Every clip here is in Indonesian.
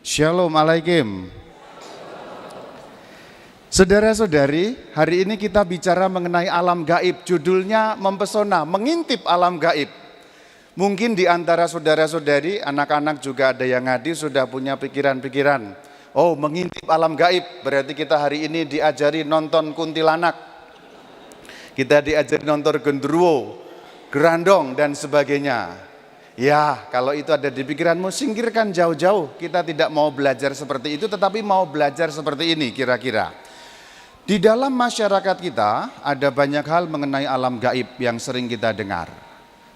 Shalom alaikum. Saudara-saudari, hari ini kita bicara mengenai alam gaib. Judulnya mempesona, mengintip alam gaib. Mungkin di antara saudara-saudari, anak-anak juga ada yang hadir sudah punya pikiran-pikiran. Oh, mengintip alam gaib, berarti kita hari ini diajari nonton kuntilanak. Kita diajari nonton genderuwo, gerandong dan sebagainya. Ya, kalau itu ada di pikiranmu, singkirkan jauh-jauh. Kita tidak mau belajar seperti itu, tetapi mau belajar seperti ini kira-kira. Di dalam masyarakat kita ada banyak hal mengenai alam gaib yang sering kita dengar.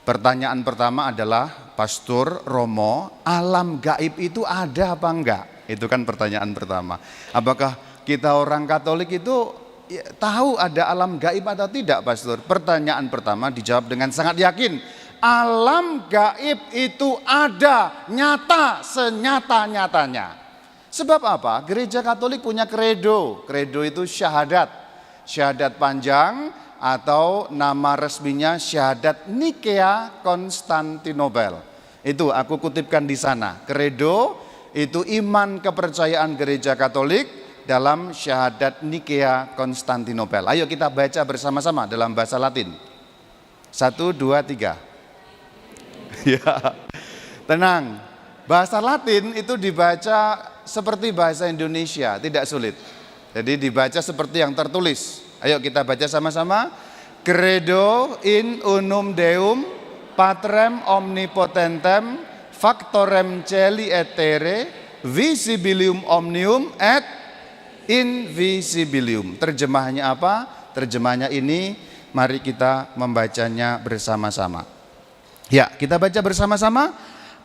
Pertanyaan pertama adalah, Pastor Romo, alam gaib itu ada apa enggak? Itu kan pertanyaan pertama. Apakah kita orang Katolik itu tahu ada alam gaib atau tidak, Pastor? Pertanyaan pertama dijawab dengan sangat yakin. Alam gaib itu ada, nyata, senyata-nyatanya. Sebab apa? Gereja Katolik punya kredo. Kredo itu syahadat. Syahadat panjang atau nama resminya syahadat Nikea Konstantinopel. Itu aku kutipkan di sana. Kredo itu iman kepercayaan gereja Katolik dalam syahadat Nikea Konstantinopel. Ayo kita baca bersama-sama dalam bahasa Latin. 1, 2, 3. Ya, tenang. Bahasa Latin itu dibaca seperti bahasa Indonesia, tidak sulit. Jadi dibaca seperti yang tertulis. Ayo kita baca sama-sama. Credo in unum Deum, Patrem omnipotentem, factorem celi et terre, visibilium omnium et invisibilium. Terjemahnya apa? Terjemahnya ini, mari kita membacanya bersama-sama. Ya, kita baca bersama-sama.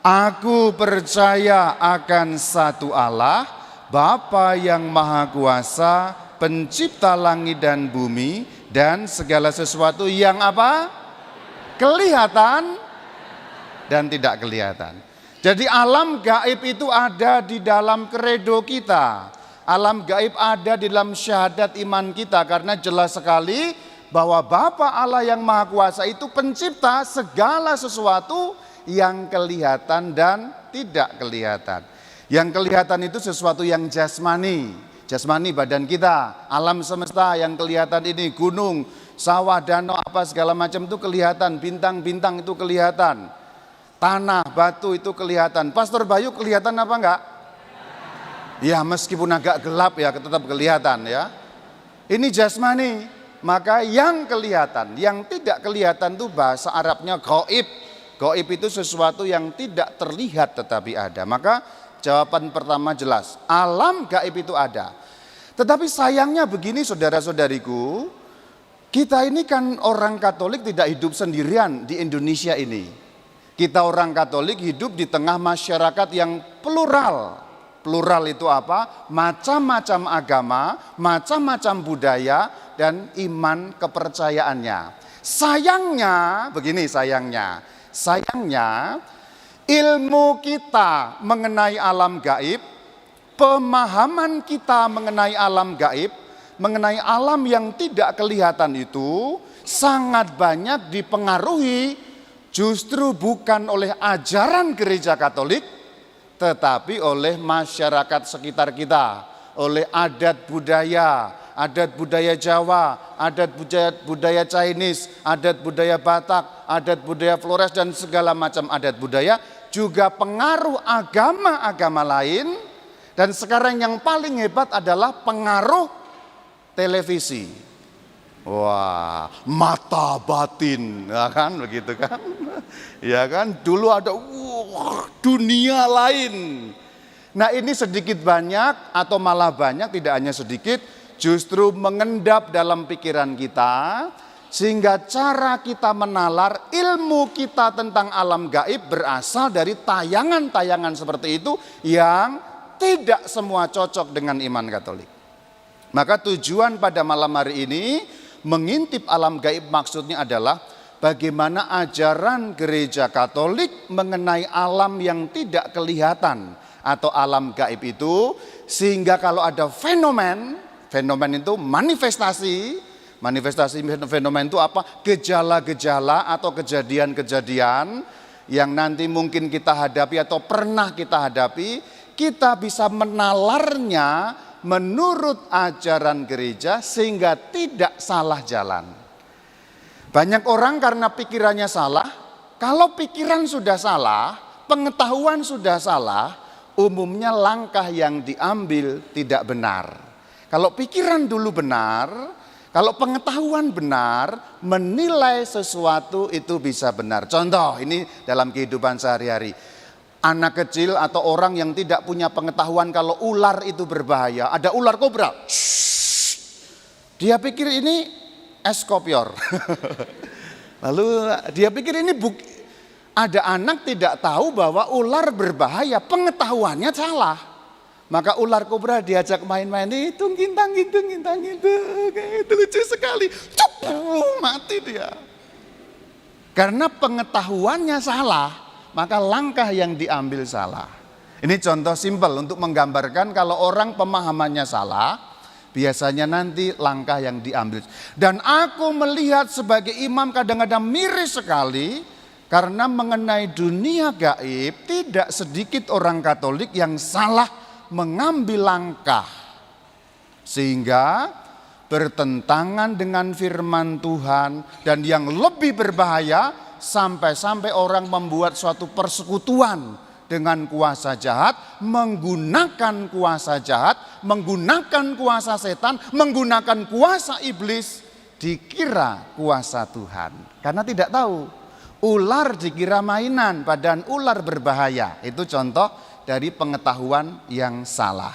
Aku percaya akan satu Allah, Bapa yang Maha Kuasa, pencipta langit dan bumi, dan segala sesuatu yang apa? Kelihatan dan tidak kelihatan. Jadi alam gaib itu ada di dalam kredo kita. Alam gaib ada di dalam syahadat iman kita, karena jelas sekali bahwa Bapa Allah yang Maha Kuasa itu pencipta segala sesuatu yang kelihatan dan tidak kelihatan. Yang kelihatan itu sesuatu yang jasmani. Jasmani badan kita, alam semesta yang kelihatan ini, gunung, sawah, danau, apa segala macam itu kelihatan. Bintang-bintang itu kelihatan. Tanah, batu itu kelihatan. Pastor Bayu kelihatan apa enggak? Ya, meskipun agak gelap ya tetap kelihatan ya. Ini jasmani. Maka yang kelihatan, yang tidak kelihatan itu bahasa Arabnya gaib. Gaib itu sesuatu yang tidak terlihat tetapi ada. Maka jawaban pertama jelas, alam gaib itu ada. Tetapi sayangnya begini saudara-saudariku, kita ini kan orang Katolik tidak hidup sendirian di Indonesia ini. Kita orang Katolik hidup di tengah masyarakat yang plural. Plural itu apa? Macam-macam agama, macam-macam budaya, dan iman kepercayaannya. Sayangnya, begini sayangnya ilmu kita mengenai alam gaib, pemahaman kita mengenai alam gaib, mengenai alam yang tidak kelihatan itu sangat banyak dipengaruhi justru bukan oleh ajaran gereja Katolik, tetapi oleh masyarakat sekitar kita, oleh adat budaya Jawa, adat budaya Chinese, adat budaya Batak, adat budaya Flores dan segala macam adat budaya, juga pengaruh agama-agama lain, dan sekarang yang paling hebat adalah pengaruh televisi. Wah, mata batin, ya kan begitu kan? Ya kan, dulu ada dunia lain. Nah, ini sedikit banyak atau malah banyak, tidak hanya sedikit, justru mengendap dalam pikiran kita, sehingga cara kita menalar ilmu kita tentang alam gaib berasal dari tayangan-tayangan seperti itu yang tidak semua cocok dengan iman Katolik. Maka tujuan pada malam hari ini mengintip alam gaib maksudnya adalah bagaimana ajaran gereja Katolik mengenai alam yang tidak kelihatan atau alam gaib itu, sehingga kalau ada fenomen itu manifestasi fenomen itu apa? Gejala-gejala atau kejadian-kejadian yang nanti mungkin kita hadapi atau pernah kita hadapi, kita bisa menalarnya menurut ajaran gereja sehingga tidak salah jalan. Banyak orang karena pikirannya salah, kalau pikiran sudah salah, pengetahuan sudah salah, umumnya langkah yang diambil tidak benar. Kalau pikiran dulu benar, kalau pengetahuan benar, menilai sesuatu itu bisa benar. Contoh ini dalam kehidupan sehari-hari. Anak kecil atau orang yang tidak punya pengetahuan kalau ular itu berbahaya. Ada ular kobra. Dia pikir ini es kopior. Lalu dia pikir ini ada anak tidak tahu bahwa ular berbahaya. Pengetahuannya salah. Maka ular kobra diajak main-main, itu gintang, itu lucu sekali. Cuk, mati dia. Karena pengetahuannya salah, maka langkah yang diambil salah. Ini contoh simpel untuk menggambarkan kalau orang pemahamannya salah, biasanya nanti langkah yang diambil. Dan aku melihat sebagai imam kadang-kadang miris sekali, karena mengenai dunia gaib, tidak sedikit orang Katolik yang salah mengambil langkah sehingga bertentangan dengan firman Tuhan, dan yang lebih berbahaya sampai-sampai orang membuat suatu persekutuan dengan kuasa jahat, menggunakan kuasa jahat, menggunakan kuasa setan, menggunakan kuasa iblis, dikira kuasa Tuhan karena tidak tahu. Ular dikira mainan, padahal ular berbahaya. Itu contoh dari pengetahuan yang salah.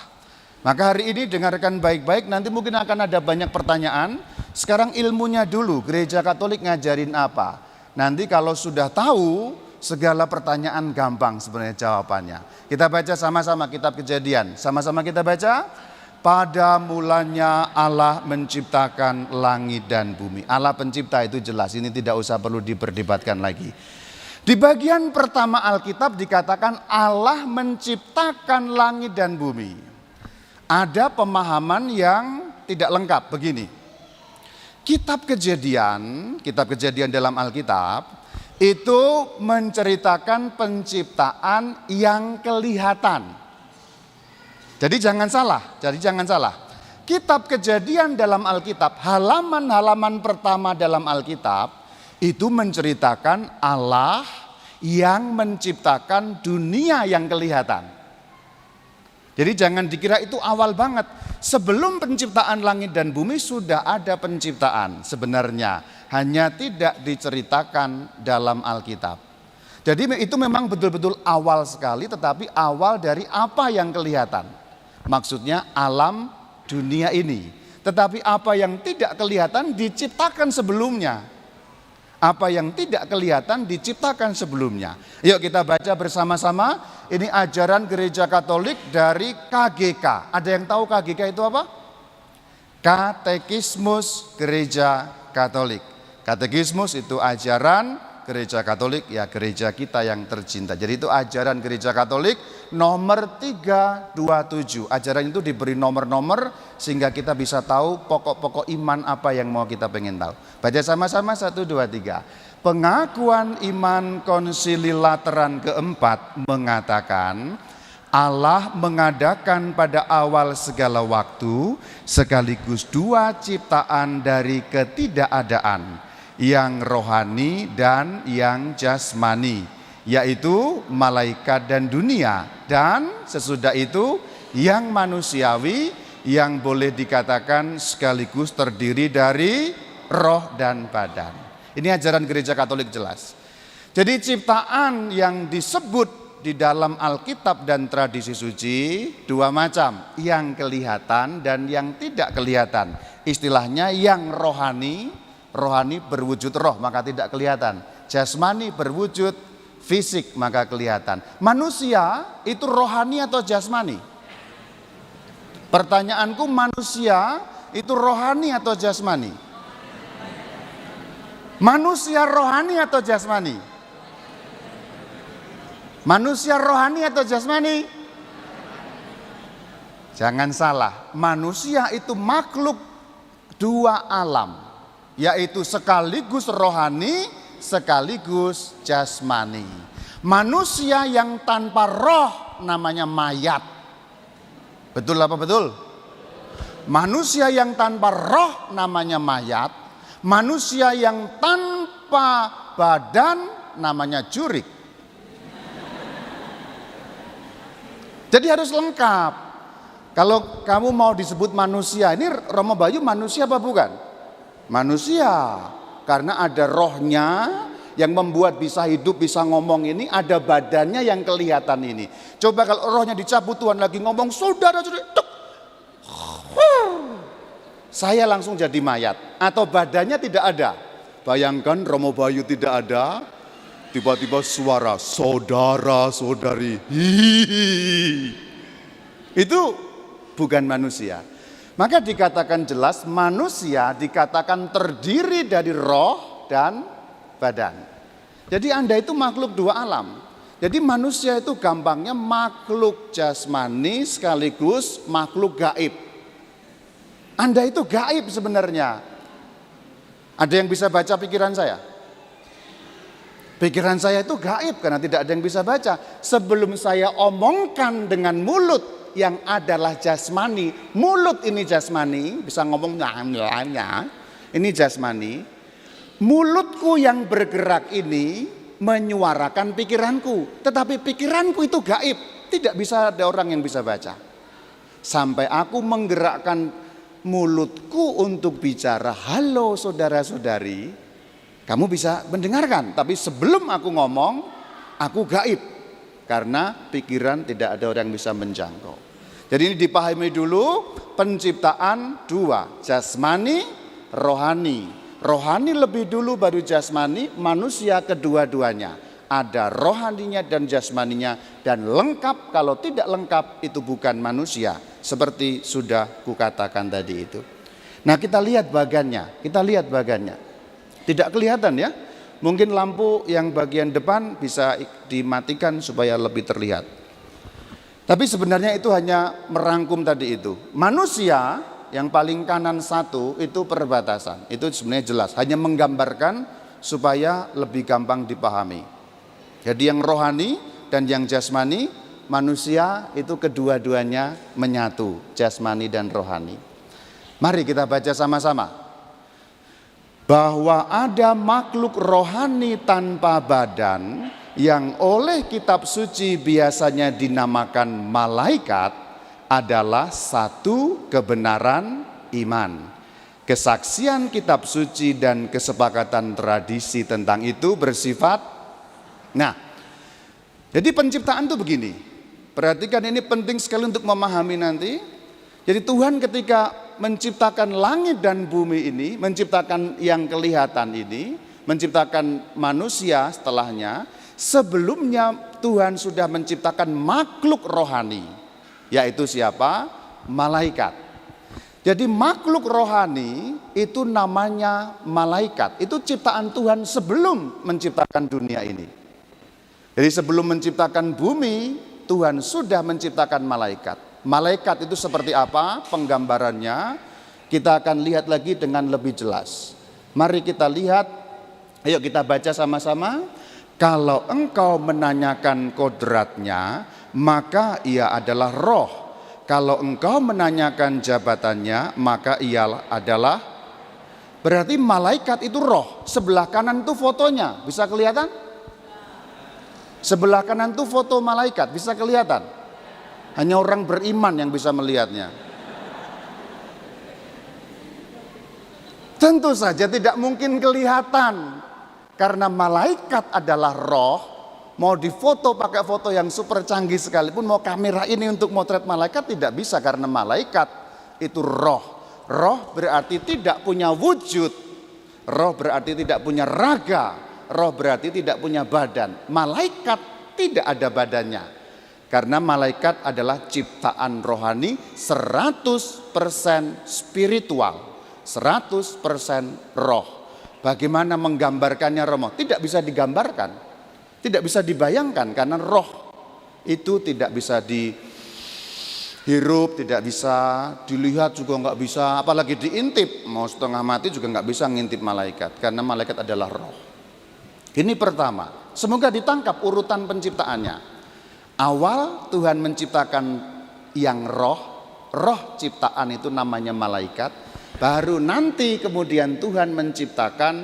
Maka hari ini dengarkan baik-baik, nanti mungkin akan ada banyak pertanyaan. Sekarang ilmunya dulu, gereja Katolik ngajarin apa. Nanti kalau sudah tahu, segala pertanyaan gampang sebenarnya jawabannya. Kita baca sama-sama kitab Kejadian. Sama-sama kita baca. Pada mulanya Allah menciptakan langit dan bumi. Allah pencipta itu jelas, ini tidak usah perlu diperdebatkan lagi. Di bagian pertama Alkitab dikatakan Allah menciptakan langit dan bumi. Ada pemahaman yang tidak lengkap begini. Kitab Kejadian dalam Alkitab itu menceritakan penciptaan yang kelihatan. Jadi jangan salah. Kitab Kejadian dalam Alkitab, halaman-halaman pertama dalam Alkitab itu menceritakan Allah yang menciptakan dunia yang kelihatan. Jadi jangan dikira itu awal banget. Sebelum penciptaan langit dan bumi sudah ada penciptaan sebenarnya, hanya tidak diceritakan dalam Alkitab. Jadi itu memang betul-betul awal sekali, tetapi awal dari apa yang kelihatan. Maksudnya alam dunia ini. Tetapi apa yang tidak kelihatan diciptakan sebelumnya. Apa yang tidak kelihatan diciptakan sebelumnya. Yuk kita baca bersama-sama. Ini ajaran gereja Katolik dari KGK. Ada yang tahu KGK itu apa? Katekismus Gereja Katolik. Katekismus itu ajaran gereja Katolik, ya gereja kita yang tercinta. Jadi itu ajaran gereja Katolik nomor 327. Ajaran itu diberi nomor-nomor sehingga kita bisa tahu pokok-pokok iman apa yang mau kita pengen tahu. Baca sama-sama 1, 2, 3. Pengakuan iman Konsili Lateran keempat mengatakan Allah mengadakan pada awal segala waktu sekaligus dua ciptaan dari ketidakadaan, yang rohani dan yang jasmani, yaitu malaikat dan dunia, dan sesudah itu yang manusiawi yang boleh dikatakan sekaligus terdiri dari roh dan badan. Ini ajaran gereja Katolik jelas. Jadi ciptaan yang disebut di dalam Alkitab dan tradisi suci dua macam, yang kelihatan dan yang tidak kelihatan. Istilahnya yang rohani berwujud roh maka tidak kelihatan. Jasmani berwujud fisik maka kelihatan. Manusia itu rohani atau jasmani? Pertanyaanku, manusia itu rohani atau jasmani? Manusia rohani atau jasmani? Manusia rohani atau jasmani? Jangan salah, manusia itu makhluk dua alam, yaitu sekaligus rohani, sekaligus jasmani. Manusia yang tanpa roh namanya mayat. Betul apa betul? Manusia yang tanpa roh namanya mayat, manusia yang tanpa badan namanya jurik. Jadi harus lengkap. Kalau kamu mau disebut manusia, ini Romo Bayu manusia apa bukan? Manusia, karena ada rohnya yang membuat bisa hidup, bisa ngomong ini, ada badannya yang kelihatan ini. Coba kalau rohnya dicabut, Tuhan lagi ngomong, saudara, saya langsung jadi mayat. Atau badannya tidak ada. Bayangkan Romo Bayu tidak ada, tiba-tiba suara saudara-saudari. Itu bukan manusia. Maka dikatakan jelas manusia dikatakan terdiri dari roh dan badan. Jadi Anda itu makhluk dua alam. Jadi manusia itu gampangnya makhluk jasmani sekaligus makhluk gaib. Anda itu gaib sebenarnya. Ada yang bisa baca pikiran saya? Pikiran saya itu gaib karena tidak ada yang bisa baca. Sebelum saya omongkan dengan mulut yang adalah jasmani, mulut ini jasmani, bisa ngomong ini jasmani. Mulutku yang bergerak ini menyuarakan pikiranku, tetapi pikiranku itu gaib, tidak bisa ada orang yang bisa baca. Sampai aku menggerakkan mulutku untuk bicara, halo saudara-saudari, kamu bisa mendengarkan. Tapi sebelum aku ngomong, aku gaib. Karena pikiran tidak ada orang yang bisa menjangkau. Jadi ini dipahami dulu, penciptaan dua, jasmani, rohani. Rohani lebih dulu baru jasmani, manusia kedua-duanya. Ada rohaninya dan jasmaninya, dan lengkap. Kalau tidak lengkap itu bukan manusia, seperti sudah kukatakan tadi itu. Nah kita lihat bagannya, tidak kelihatan ya. Mungkin lampu yang bagian depan bisa dimatikan supaya lebih terlihat. Tapi sebenarnya itu hanya merangkum tadi itu. Manusia yang paling kanan satu itu perbatasan. Itu sebenarnya jelas, hanya menggambarkan supaya lebih gampang dipahami. Jadi yang rohani dan yang jasmani, manusia itu kedua-duanya menyatu, jasmani dan rohani. Mari kita baca sama-sama. Bahwa ada makhluk rohani tanpa badan yang oleh kitab suci biasanya dinamakan malaikat adalah satu kebenaran iman. Kesaksian kitab suci dan kesepakatan tradisi tentang itu bersifat. Nah, jadi penciptaan itu begini. Perhatikan, ini penting sekali untuk memahami nanti. Jadi Tuhan ketika menciptakan langit dan bumi ini, menciptakan yang kelihatan ini, menciptakan manusia setelahnya, sebelumnya Tuhan sudah menciptakan makhluk rohani, yaitu siapa? Malaikat. Jadi makhluk rohani itu namanya malaikat, itu ciptaan Tuhan sebelum menciptakan dunia ini. Jadi sebelum menciptakan bumi, Tuhan sudah menciptakan malaikat. Malaikat itu seperti apa penggambarannya? Kita akan lihat lagi dengan lebih jelas. Mari kita lihat, ayo kita baca sama-sama. Kalau engkau menanyakan kodratnya, maka ia adalah roh. Kalau engkau menanyakan jabatannya, maka ia adalah. Berarti malaikat itu roh. Sebelah kanan itu fotonya, bisa kelihatan? Sebelah kanan itu foto malaikat, bisa kelihatan? Hanya orang beriman yang bisa melihatnya. Tentu saja tidak mungkin kelihatan. Karena malaikat adalah roh. Mau difoto pakai foto yang super canggih sekalipun, mau kamera ini untuk motret malaikat tidak bisa. Karena malaikat itu roh. Roh berarti tidak punya wujud. Roh berarti tidak punya raga. Roh berarti tidak punya badan. Malaikat tidak ada badannya. Karena malaikat adalah ciptaan rohani 100% spiritual, 100% roh. Bagaimana menggambarkannya Romo? Tidak bisa digambarkan, tidak bisa dibayangkan karena roh itu tidak bisa dihirup, tidak bisa dilihat juga nggak bisa, apalagi diintip. Mau setengah mati juga nggak bisa ngintip malaikat karena malaikat adalah roh. Ini pertama, semoga ditangkap urutan penciptaannya. Awal Tuhan menciptakan yang roh, roh ciptaan itu namanya malaikat. Baru nanti kemudian Tuhan menciptakan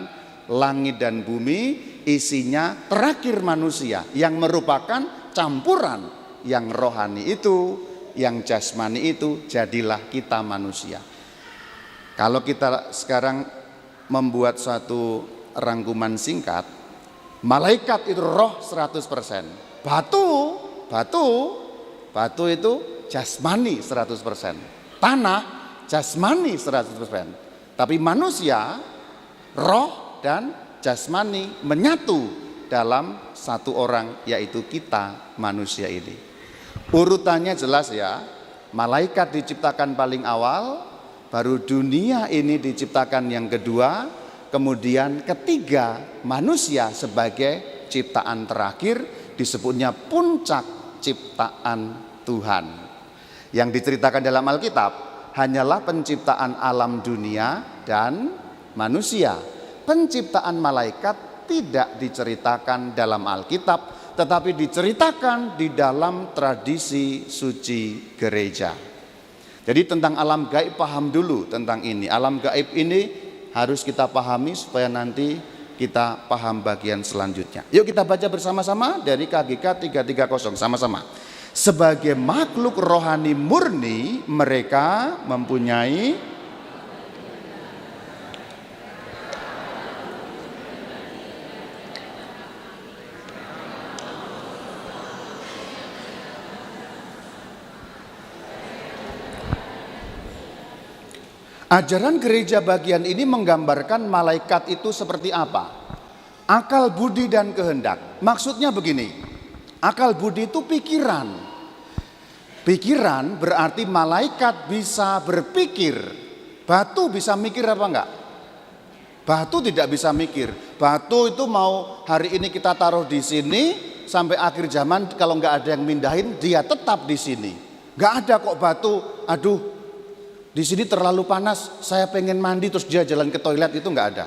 langit dan bumi, isinya terakhir manusia yang merupakan campuran yang rohani itu, yang jasmani itu, jadilah kita manusia. Kalau kita sekarang membuat suatu rangkuman singkat, malaikat itu roh 100%. Batu itu jasmani 100%. Tanah jasmani 100%. Tapi manusia, roh dan jasmani menyatu dalam satu orang, yaitu kita manusia ini. Urutannya jelas ya, malaikat diciptakan paling awal, baru dunia ini diciptakan yang kedua, kemudian ketiga manusia sebagai ciptaan terakhir, disebutnya puncak ciptaan Tuhan. Yang diceritakan dalam Alkitab hanyalah penciptaan alam dunia dan manusia. Penciptaan malaikat tidak diceritakan dalam Alkitab, tetapi diceritakan di dalam tradisi suci gereja. Jadi tentang alam gaib paham dulu tentang ini. Alam gaib ini harus kita pahami supaya nanti kita paham bagian selanjutnya. Yuk kita baca bersama-sama dari KGK 330 sama-sama. Sebagai makhluk rohani murni, mereka mempunyai ajaran gereja bagian ini menggambarkan malaikat itu seperti apa? Akal, budi, dan kehendak. Maksudnya begini, akal budi itu pikiran. Pikiran berarti malaikat bisa berpikir. Batu bisa mikir apa enggak? Batu tidak bisa mikir. Batu itu mau hari ini kita taruh di sini sampai akhir zaman, kalau enggak ada yang mindahin, dia tetap di sini. Enggak ada kok batu, aduh di sini terlalu panas, saya pengen mandi terus dia jalan ke toilet, itu enggak ada.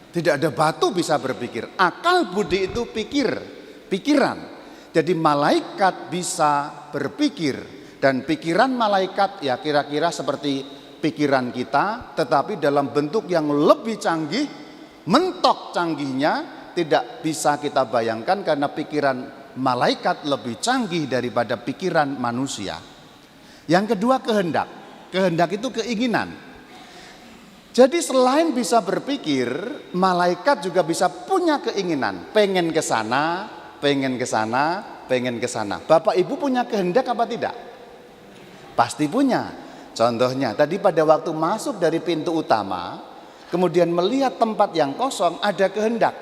Tidak ada batu bisa berpikir. Akal budi itu pikiran. Jadi malaikat bisa berpikir, dan pikiran malaikat ya kira-kira seperti pikiran kita, tetapi dalam bentuk yang lebih canggih, mentok canggihnya tidak bisa kita bayangkan karena pikiran malaikat lebih canggih daripada pikiran manusia. Yang kedua kehendak. Kehendak itu keinginan. Jadi selain bisa berpikir, malaikat juga bisa punya keinginan, pengen ke sana, pengen ke sana, pengen ke sana. Bapak Ibu punya kehendak apa tidak? Pasti punya. Contohnya tadi pada waktu masuk dari pintu utama, kemudian melihat tempat yang kosong, ada kehendak,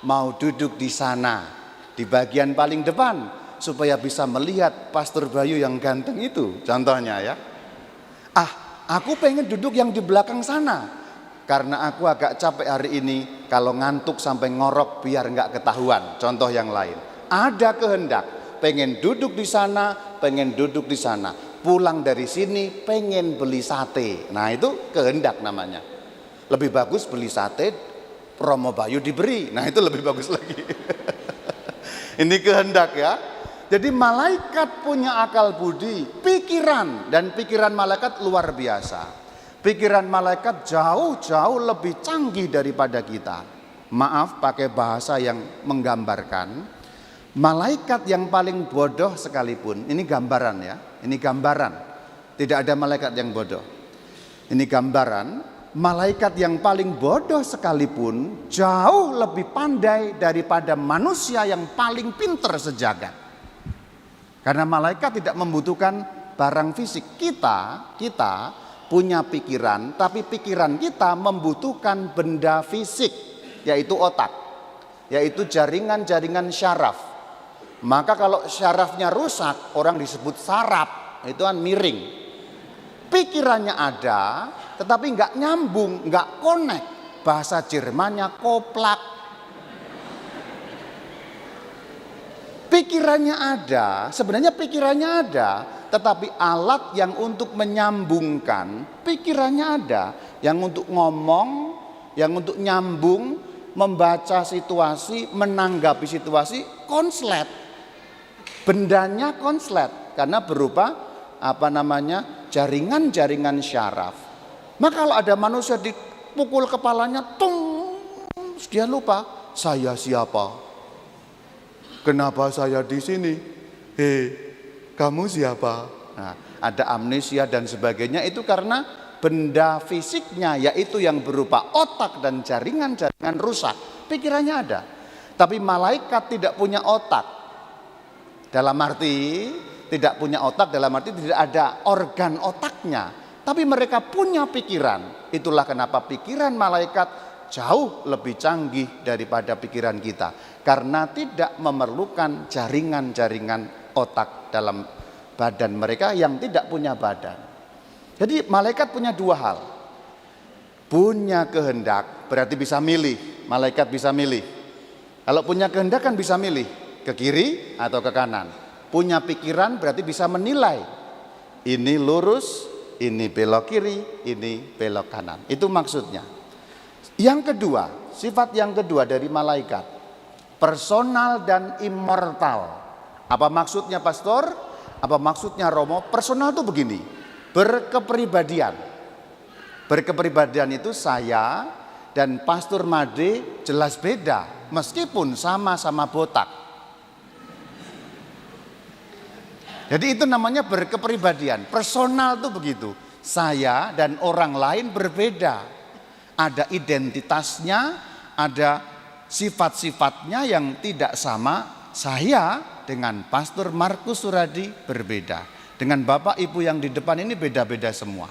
mau duduk di sana, di bagian paling depan, supaya bisa melihat Pastor Bayu yang ganteng itu, contohnya ya. Aku pengen duduk yang di belakang sana, karena aku agak capek hari ini, kalau ngantuk sampai ngorok biar nggak ketahuan. Contoh yang lain, ada kehendak, pengen duduk di sana, pengen duduk di sana. Pulang dari sini pengen beli sate. Nah itu kehendak namanya. Lebih bagus beli sate, promo Bayu diberi. Nah itu lebih bagus lagi. Ini kehendak ya. Jadi malaikat punya akal budi, pikiran, dan pikiran malaikat luar biasa. Pikiran malaikat jauh-jauh lebih canggih daripada kita. Maaf pakai bahasa yang menggambarkan, malaikat yang paling bodoh sekalipun, ini gambaran ya, ini gambaran. Tidak ada malaikat yang bodoh. Ini gambaran, malaikat yang paling bodoh sekalipun jauh lebih pandai daripada manusia yang paling pintar sejagat. Karena malaikat tidak membutuhkan barang fisik. Kita punya pikiran, tapi pikiran kita membutuhkan benda fisik, yaitu otak, yaitu jaringan-jaringan syaraf. Maka kalau syarafnya rusak, orang disebut saraf, itu kan miring. Pikirannya ada, tetapi nggak nyambung, nggak connect. Bahasa Jermannya koplak. Pikirannya ada, sebenarnya pikirannya ada, tetapi alat yang untuk menyambungkan, pikirannya ada. Yang untuk ngomong, yang untuk nyambung, membaca situasi, menanggapi situasi, konslet. Bendanya konslet, karena berupa jaringan-jaringan syaraf. Maka kalau ada manusia dipukul kepalanya, tung, dia lupa, saya siapa? Kenapa saya di sini? Hei, kamu siapa? Nah, ada amnesia dan sebagainya, itu karena benda fisiknya, yaitu yang berupa otak dan jaringan-jaringan rusak. Pikirannya ada. Tapi malaikat tidak punya otak. Dalam arti tidak punya otak, dalam arti tidak ada organ otaknya. Tapi mereka punya pikiran. Itulah kenapa pikiran malaikat jauh lebih canggih daripada pikiran kita. Karena tidak memerlukan jaringan-jaringan otak dalam badan mereka yang tidak punya badan. Jadi malaikat punya dua hal. Punya kehendak berarti bisa milih. Malaikat bisa milih. Kalau punya kehendak kan bisa milih ke kiri atau ke kanan. Punya pikiran berarti bisa menilai. Ini lurus, ini belok kiri, ini belok kanan. Itu maksudnya. Yang kedua, sifat yang kedua dari malaikat, personal dan immortal. Apa maksudnya pastor? Apa maksudnya Romo? Personal itu begini, berkepribadian. Berkepribadian itu saya dan Pastor Made jelas beda, meskipun sama-sama botak. Jadi itu namanya berkepribadian. Personal itu begitu. Saya dan orang lain berbeda. Ada identitasnya, ada sifat-sifatnya yang tidak sama. Saya dengan Pastor Markus Suradi berbeda. Dengan Bapak Ibu yang di depan ini beda-beda semua.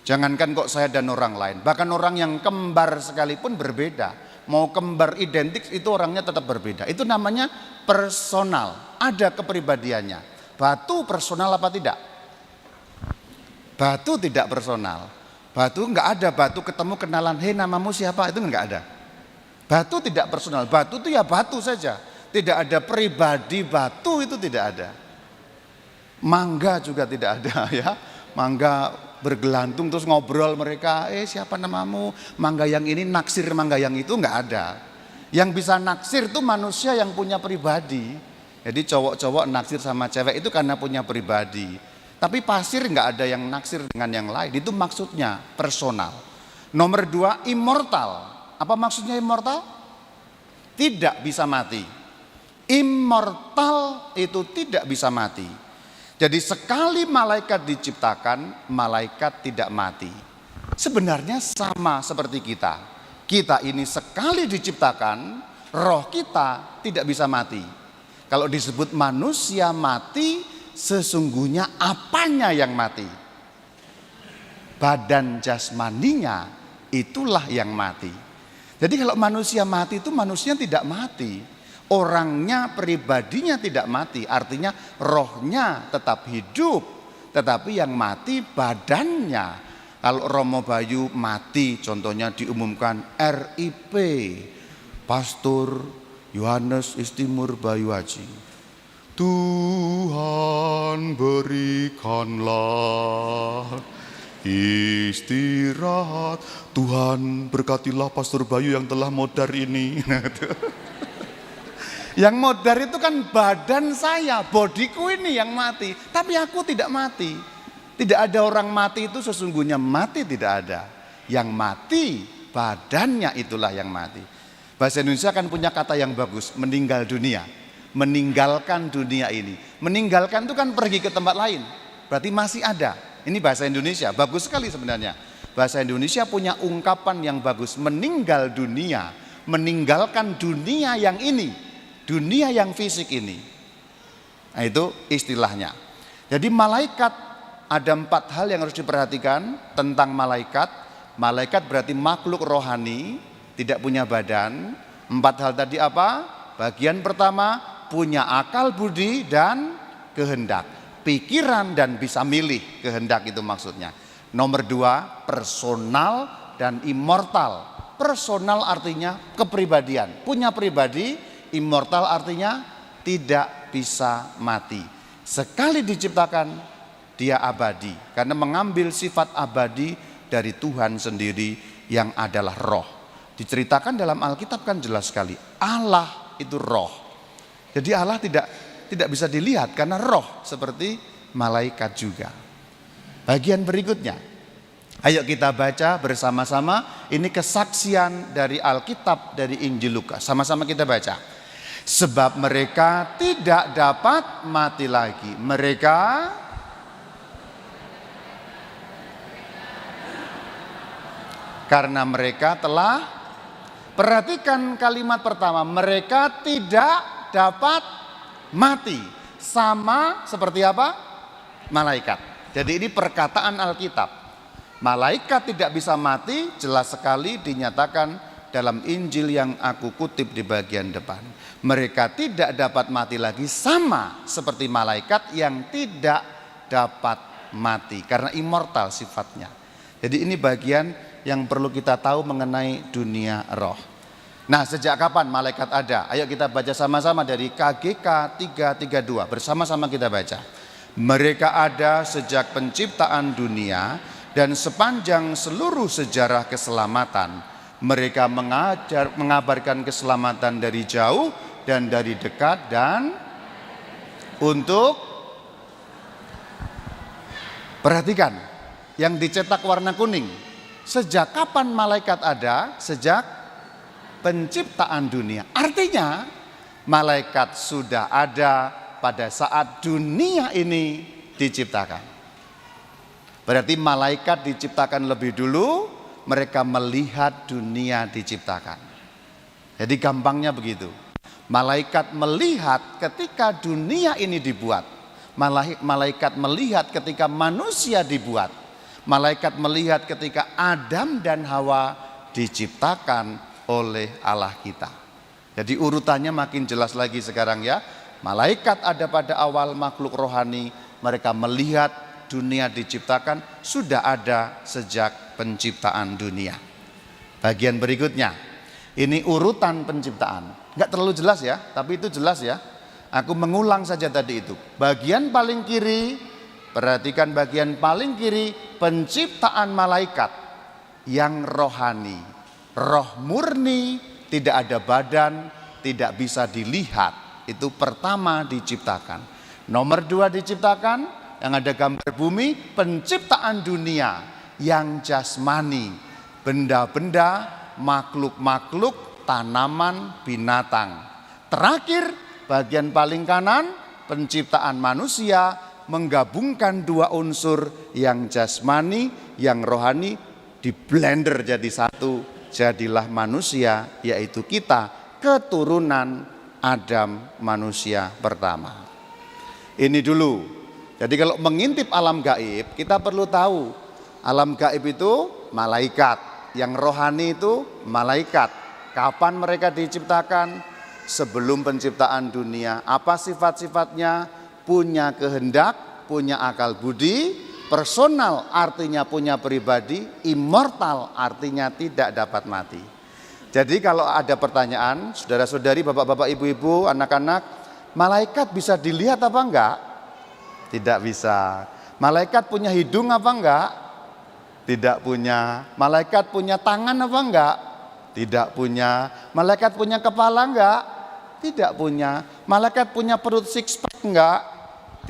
Jangankan kok saya dan orang lain. Bahkan orang yang kembar sekalipun berbeda. Mau kembar identik itu orangnya tetap berbeda. Itu namanya personal. Ada kepribadiannya. Batu personal apa tidak? Batu tidak personal. Batu enggak ada, batu ketemu kenalan, hei namamu siapa? Itu enggak ada. Batu tidak personal, batu itu ya batu saja. Tidak ada pribadi batu, itu tidak ada. Mangga juga tidak ada ya. Mangga bergelantung terus ngobrol mereka, siapa namamu? Mangga yang ini naksir mangga yang itu enggak ada. Yang bisa naksir itu manusia yang punya pribadi. Jadi cowok-cowok naksir sama cewek itu karena punya pribadi. Tapi pasir nggak ada yang naksir dengan yang lain. Itu maksudnya personal. Nomor dua, immortal. Apa maksudnya immortal? Tidak bisa mati. Immortal itu tidak bisa mati. Jadi sekali malaikat diciptakan, malaikat tidak mati. Sebenarnya sama seperti kita. Kita ini sekali diciptakan, roh kita tidak bisa mati. Kalau disebut manusia mati, sesungguhnya apanya yang mati? Badan jasmaninya itulah yang mati. Jadi kalau manusia mati itu manusia tidak mati. Orangnya, pribadinya tidak mati. Artinya rohnya tetap hidup. Tetapi yang mati badannya. Kalau Romo Bayu mati, contohnya diumumkan RIP, Pastor Yohanes Istimur Bayu Haji. Tuhan berikanlah istirahat. Tuhan berkatilah Pastor Bayu yang telah modar ini. Yang modar itu kan badan saya, bodiku ini yang mati. Tapi aku tidak mati. Tidak ada orang mati itu sesungguhnya mati, tidak ada. Yang mati badannya itulah yang mati. Bahasa Indonesia kan punya kata yang bagus, meninggal dunia. Meninggalkan dunia ini. Meninggalkan itu kan pergi ke tempat lain. Berarti masih ada. Ini bahasa Indonesia, bagus sekali sebenarnya. Bahasa Indonesia punya ungkapan yang bagus. Meninggal dunia. Meninggalkan dunia yang ini. Dunia yang fisik ini. Nah itu istilahnya. Jadi malaikat, ada 4 hal yang harus diperhatikan tentang malaikat. Malaikat berarti makhluk rohani. Tidak punya badan. 4 hal tadi apa? Bagian pertama, punya akal budi dan kehendak. Pikiran dan bisa milih, kehendak itu maksudnya. Nomor 2, personal dan immortal. Personal artinya kepribadian. Punya pribadi, immortal artinya tidak bisa mati. Sekali diciptakan, dia abadi. Karena mengambil sifat abadi dari Tuhan sendiri yang adalah roh. Diceritakan dalam Alkitab kan jelas sekali. Allah itu roh. Jadi Allah tidak bisa dilihat karena roh seperti malaikat juga. Bagian berikutnya, ayo kita baca bersama-sama. Ini kesaksian dari Alkitab, dari Injil Lukas. Sama-sama kita baca. Sebab mereka tidak dapat mati lagi. Karena mereka telah, perhatikan kalimat pertama, mereka tidak dapat mati. Sama seperti apa? Malaikat. Jadi ini perkataan Alkitab. Malaikat tidak bisa mati, jelas sekali dinyatakan dalam Injil yang aku kutip di bagian depan. Mereka tidak dapat mati lagi, sama seperti malaikat yang tidak dapat mati. Karena immortal sifatnya. Jadi ini bagian yang perlu kita tahu mengenai dunia roh. Nah, sejak kapan malaikat ada? Ayo kita baca sama-sama dari KGK 332. Bersama-sama kita baca. Mereka ada sejak penciptaan dunia dan sepanjang seluruh sejarah keselamatan. Mereka mengabarkan keselamatan dari jauh dan dari dekat, dan untuk, perhatikan yang dicetak warna kuning. Sejak kapan malaikat ada? Sejak penciptaan dunia. Artinya malaikat sudah ada pada saat dunia ini diciptakan. Berarti malaikat diciptakan lebih dulu, mereka melihat dunia diciptakan. Jadi gampangnya begitu. Malaikat melihat ketika dunia ini dibuat. Malaikat melihat ketika manusia dibuat. Malaikat melihat ketika Adam dan Hawa diciptakan oleh Allah kita. Jadi urutannya makin jelas lagi sekarang ya. Malaikat ada pada awal makhluk rohani. Mereka melihat dunia diciptakan, sudah ada sejak penciptaan dunia. Bagian berikutnya, ini urutan penciptaan. Enggak terlalu jelas ya, tapi itu jelas ya. Aku mengulang saja tadi itu. Bagian paling kiri, perhatikan bagian paling kiri, penciptaan malaikat yang rohani. Roh murni, tidak ada badan, tidak bisa dilihat. Itu pertama diciptakan. Nomor 2 diciptakan, yang ada gambar bumi, penciptaan dunia yang jasmani. Benda-benda, makhluk-makhluk, tanaman, binatang. Terakhir, bagian paling kanan, penciptaan manusia, menggabungkan dua unsur yang jasmani, yang rohani, di blender jadi satu, jadilah manusia, yaitu kita, keturunan Adam, manusia pertama. Ini dulu. Jadi kalau mengintip alam gaib, kita perlu tahu alam gaib itu malaikat, yang rohani itu malaikat. Kapan mereka diciptakan? Sebelum penciptaan dunia. Apa sifat-sifatnya? Punya kehendak, punya akal budi, personal artinya punya pribadi, immortal artinya tidak dapat mati. Jadi kalau ada pertanyaan, saudara-saudari, bapak-bapak, ibu-ibu, anak-anak, malaikat bisa dilihat apa enggak? Tidak bisa. Malaikat punya hidung apa enggak? Tidak punya. Malaikat punya tangan apa enggak? Tidak punya. Malaikat punya kepala enggak? Tidak punya. Malaikat punya perut six pack enggak?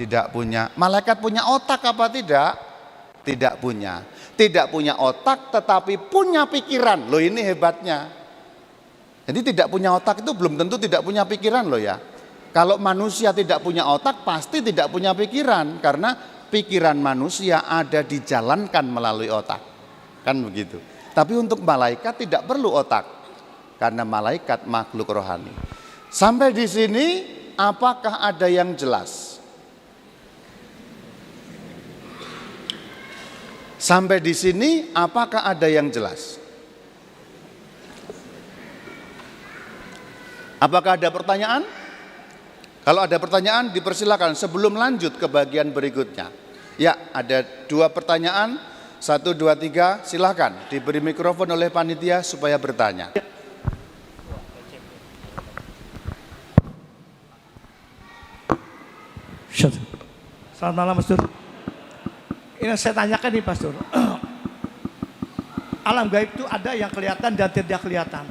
Tidak punya. Malaikat punya otak apa tidak? Tidak punya. Tidak punya otak tetapi punya pikiran. Loh, ini hebatnya. Jadi tidak punya otak itu belum tentu tidak punya pikiran loh ya. Kalau manusia tidak punya otak pasti tidak punya pikiran, karena pikiran manusia ada dijalankan melalui otak. Kan begitu. Tapi untuk malaikat tidak perlu otak, karena malaikat makhluk rohani. Sampai di sini apakah ada yang jelas? Sampai di sini apakah ada yang jelas? Apakah ada pertanyaan? Kalau ada pertanyaan dipersilakan sebelum lanjut ke bagian berikutnya. Ya, ada 2 pertanyaan. 1, 2, 3, silakan diberi mikrofon oleh panitia supaya bertanya. Selamat malam, Pastor. Ini saya tanyakan nih, Pastor. Alam gaib itu ada yang kelihatan dan tidak kelihatan.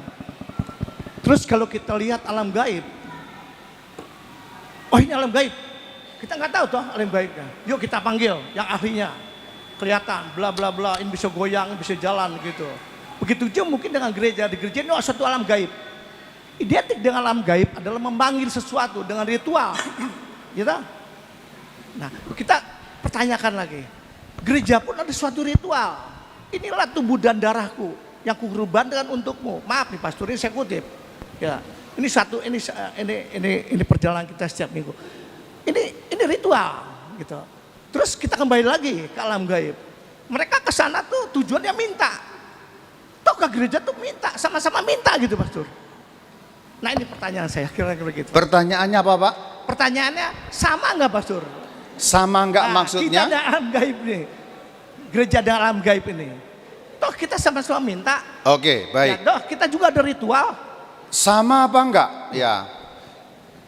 Terus kalau kita lihat alam gaib, oh ini alam gaib, kita nggak tahu toh alam gaibnya. Yuk kita panggil yang ahlinya. kelihatan, bla bla bla, ini bisa goyang, ini bisa jalan gitu. Begitu juga mungkin dengan gereja. Di gereja ini suatu alam gaib. Identik dengan alam gaib adalah memanggil sesuatu dengan ritual. Gitu. Nah, kita pertanyakan lagi. Gereja pun ada suatu ritual. Inilah tubuh dan darahku yang kukorbankan untukmu. Maaf nih pastor, ini saya kutip. Ya, ini perjalanan kita setiap minggu. Ini ritual gitu. Terus kita kembali lagi ke alam gaib. Mereka ke sana tuh tujuannya minta. Toh ke gereja tuh minta, sama-sama minta gitu pastor. Nah ini pertanyaan saya kira-kira begitu. Pertanyaannya apa Pak? Pertanyaannya sama nggak pastor? Sama nggak maksudnya? Kita ada alam gaib nih. Gereja ada alam gaib ini. Toh kita sama-sama minta. Oke, baik. Ya, toh kita juga ada ritual. Sama apa enggak? Ya.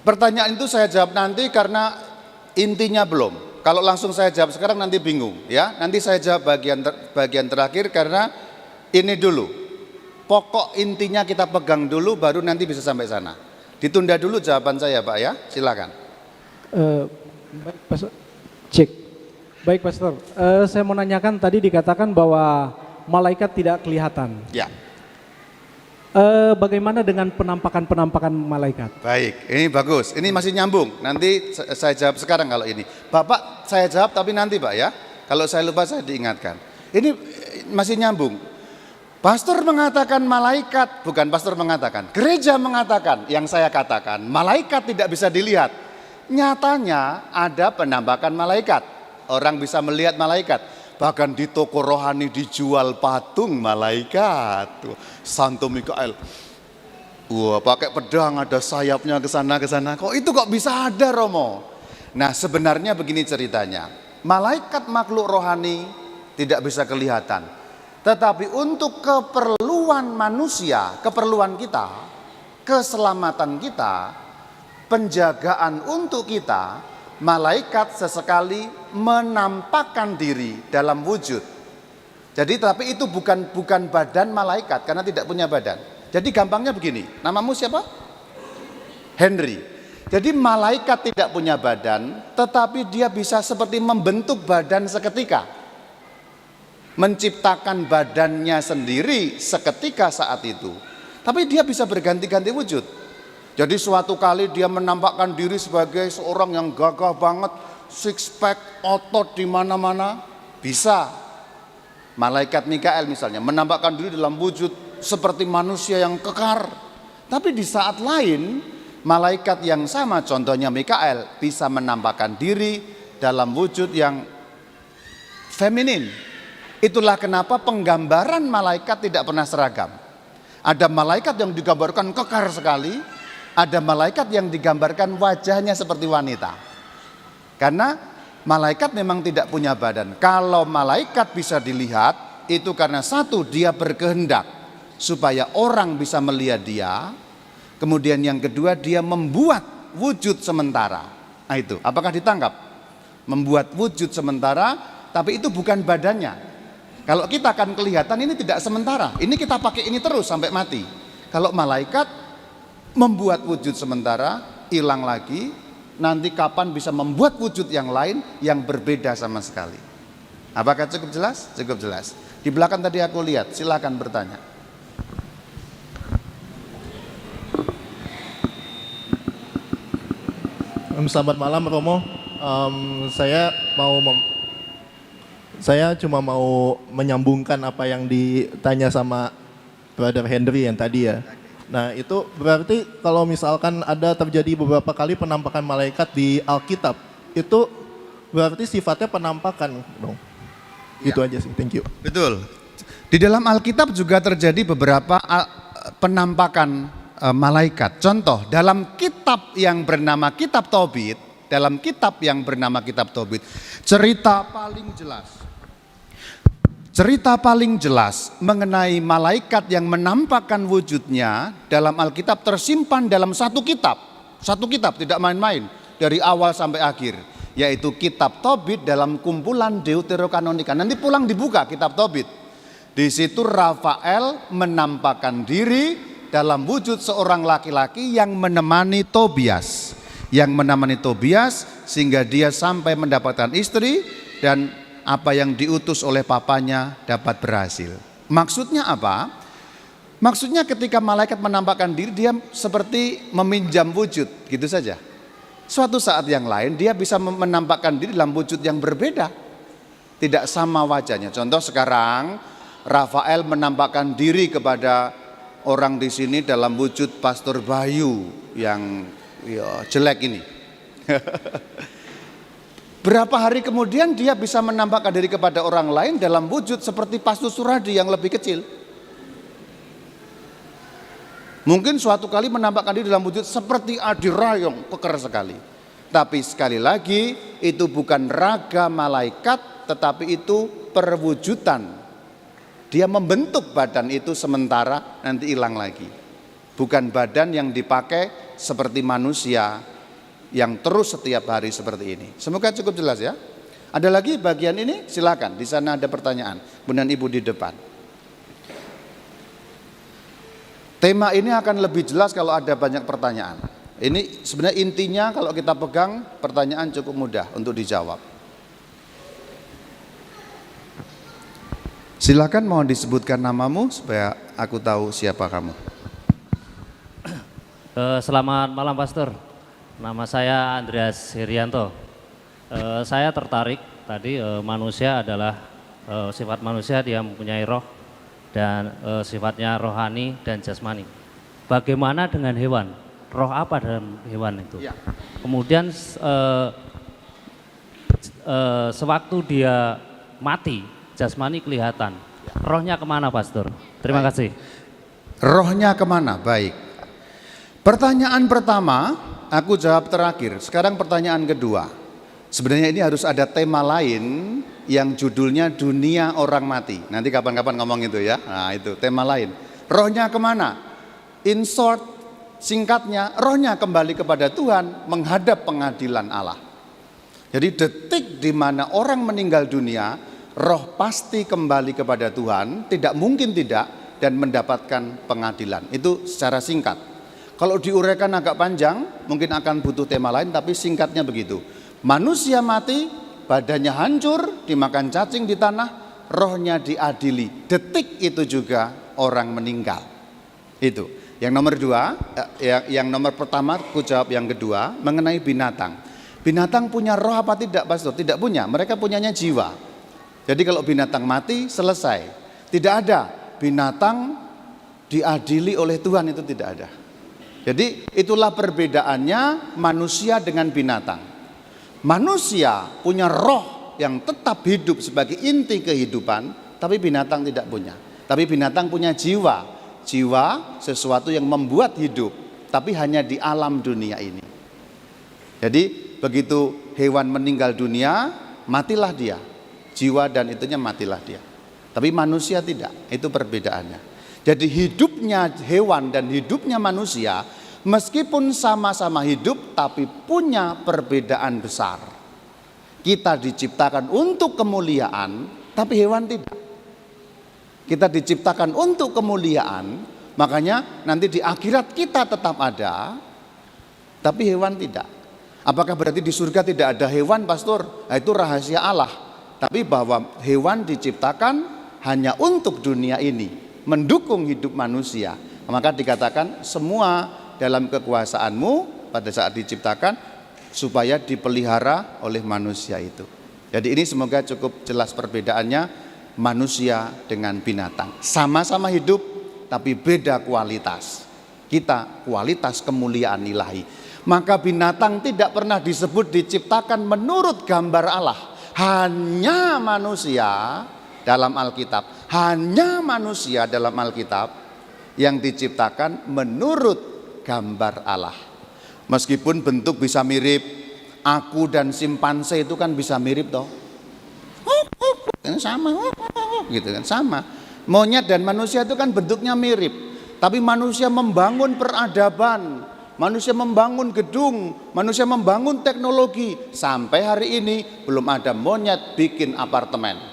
Pertanyaan itu saya jawab nanti karena intinya belum. Kalau langsung saya jawab sekarang nanti bingung ya. Nanti saya jawab bagian terakhir karena ini dulu. Pokok intinya kita pegang dulu baru nanti bisa sampai sana. Ditunda dulu jawaban saya Pak ya. Silakan. Baik Pastor. Cek. Baik Pastor. Saya mau nanyakan tadi dikatakan bahwa malaikat tidak kelihatan. Ya. Bagaimana dengan penampakan malaikat? Baik, ini bagus. Ini masih nyambung. Nanti saya jawab sekarang kalau ini. Bapak saya jawab tapi nanti Pak ya. Kalau saya lupa saya diingatkan. Ini masih nyambung. Pastor mengatakan malaikat, bukan pastor mengatakan. Gereja mengatakan, yang saya katakan, malaikat tidak bisa dilihat. Nyatanya ada penampakan malaikat. Orang bisa melihat malaikat. Bahkan di toko rohani dijual patung malaikat. Santo Mikael. Wah, pakai pedang ada sayapnya ke sana. Kok itu kok bisa ada Romo? Nah, sebenarnya begini ceritanya. Malaikat makhluk rohani tidak bisa kelihatan. Tetapi untuk keperluan manusia, keperluan kita, keselamatan kita, penjagaan untuk kita, malaikat sesekali menampakkan diri dalam wujud. Jadi tapi itu bukan badan malaikat karena tidak punya badan. Jadi gampangnya begini, namamu siapa? Henry. Jadi malaikat tidak punya badan, tetapi dia bisa seperti membentuk badan seketika. Menciptakan badannya sendiri seketika saat itu. Tapi dia bisa berganti-ganti wujud. Jadi suatu kali dia menampakkan diri sebagai seorang yang gagah banget, six pack, otot di mana-mana, bisa. Malaikat Mikael misalnya menampakkan diri dalam wujud seperti manusia yang kekar. Tapi di saat lain, malaikat yang sama contohnya Mikael bisa menampakkan diri dalam wujud yang feminin. Itulah kenapa penggambaran malaikat tidak pernah seragam. Ada malaikat yang digambarkan kekar sekali, ada malaikat yang digambarkan wajahnya seperti wanita. Karena malaikat memang tidak punya badan. Kalau malaikat bisa dilihat, itu karena satu, dia berkehendak supaya orang bisa melihat dia. Kemudian yang kedua, dia membuat wujud sementara. Nah itu, apakah ditangkap? Membuat wujud sementara, tapi itu bukan badannya. Kalau kita akan kelihatan ini tidak sementara. Ini kita pakai ini terus sampai mati. Kalau malaikat membuat wujud sementara, hilang lagi, nanti kapan bisa membuat wujud yang lain yang berbeda sama sekali. Apakah cukup jelas? Cukup jelas. Di belakang tadi aku lihat, silakan bertanya. Selamat malam Romo. Saya cuma mau menyambungkan apa yang ditanya sama Brother Henry yang tadi ya. Nah itu berarti kalau misalkan ada terjadi beberapa kali penampakan malaikat di Alkitab, itu berarti sifatnya penampakan dong. Itu aja sih, thank you. Betul. Di dalam Alkitab juga terjadi beberapa penampakan malaikat. Contoh, dalam kitab yang bernama Kitab Tobit, cerita paling jelas mengenai malaikat yang menampakkan wujudnya dalam Alkitab tersimpan dalam satu kitab tidak main-main dari awal sampai akhir, yaitu Kitab Tobit dalam kumpulan Deuterokanonika. Nanti pulang dibuka Kitab Tobit. Di situ Rafael menampakkan diri dalam wujud seorang laki-laki yang menemani Tobias, sehingga dia sampai mendapatkan istri dan apa yang diutus oleh papanya dapat berhasil. Maksudnya apa? Maksudnya ketika malaikat menampakkan diri, dia seperti meminjam wujud, gitu saja. Suatu saat yang lain dia bisa menampakkan diri dalam wujud yang berbeda, tidak sama wajahnya. Contoh sekarang Rafael menampakkan diri kepada orang di sini dalam wujud Pastor Bayu yang jelek ini. Berapa hari kemudian dia bisa menampakkan diri kepada orang lain dalam wujud seperti Pastor Suradi yang lebih kecil. Mungkin suatu kali menampakkan diri dalam wujud seperti Adi Rayong, peker sekali. Tapi sekali lagi itu bukan raga malaikat, tetapi itu perwujudan. Dia membentuk badan itu sementara, nanti hilang lagi. Bukan badan yang dipakai seperti manusia yang terus setiap hari seperti ini. Semoga cukup jelas ya. Ada lagi bagian ini, silakan. Di sana ada pertanyaan. Kemudian Ibu di depan. Tema ini akan lebih jelas kalau ada banyak pertanyaan. Ini sebenarnya intinya kalau kita pegang, pertanyaan cukup mudah untuk dijawab. Silakan, mohon disebutkan namamu supaya aku tahu siapa kamu. Selamat malam Pastor. Nama saya Andreas Herianto. Saya tertarik tadi manusia adalah sifat manusia, dia mempunyai roh dan sifatnya rohani dan jasmani. Bagaimana dengan hewan? Roh apa dalam hewan itu? Ya. Kemudian sewaktu dia mati, jasmani kelihatan. Rohnya kemana, Pastor? Terima kasih. Rohnya kemana? Baik. Pertanyaan pertama, aku jawab terakhir. Sekarang pertanyaan kedua. Sebenarnya ini harus ada tema lain yang judulnya dunia orang mati. Nanti kapan-kapan ngomong itu ya. Nah itu tema lain. Rohnya kemana? In short, singkatnya, rohnya kembali kepada Tuhan menghadap pengadilan Allah. Jadi detik di mana orang meninggal dunia, roh pasti kembali kepada Tuhan, tidak mungkin tidak, dan mendapatkan pengadilan. Itu secara singkat. Kalau diuraikan agak panjang, mungkin akan butuh tema lain, tapi singkatnya begitu. Manusia mati, badannya hancur, dimakan cacing di tanah, rohnya diadili. Detik itu juga orang meninggal. Itu. Yang nomor dua, yang nomor pertama, aku jawab yang kedua, mengenai binatang. Binatang punya roh apa tidak, Pastor? Tidak punya, mereka punyanya jiwa. Jadi kalau binatang mati, selesai. Tidak ada binatang diadili oleh Tuhan, itu tidak ada. Jadi itulah perbedaannya manusia dengan binatang. Manusia punya roh yang tetap hidup sebagai inti kehidupan, tapi binatang tidak punya. Tapi binatang punya jiwa. Jiwa sesuatu yang membuat hidup, tapi hanya di alam dunia ini. Jadi begitu hewan meninggal dunia, matilah dia. Jiwa dan itunya matilah dia. Tapi manusia tidak, itu perbedaannya. Jadi hidupnya hewan dan hidupnya manusia meskipun sama-sama hidup tapi punya perbedaan besar. Kita diciptakan untuk kemuliaan tapi hewan tidak. Kita diciptakan untuk kemuliaan, makanya nanti di akhirat kita tetap ada tapi hewan tidak. Apakah berarti di surga tidak ada hewan, Pastor? Nah, itu rahasia Allah. Tapi bahwa hewan diciptakan hanya untuk dunia ini, mendukung hidup manusia. Maka dikatakan semua dalam kekuasaanmu pada saat diciptakan supaya dipelihara oleh manusia itu. Jadi ini semoga cukup jelas perbedaannya manusia dengan binatang. Sama-sama hidup tapi beda kualitas. Kita kualitas kemuliaan ilahi. Maka binatang tidak pernah disebut diciptakan menurut gambar Allah. Hanya manusia dalam Alkitab, hanya manusia dalam Alkitab yang diciptakan menurut gambar Allah. Meskipun bentuk bisa mirip, aku dan simpanse itu kan bisa mirip toh. Sama, gitu kan, sama. Monyet dan manusia itu kan bentuknya mirip, tapi manusia membangun peradaban, manusia membangun gedung, manusia membangun teknologi. Sampai hari ini belum ada monyet bikin apartemen.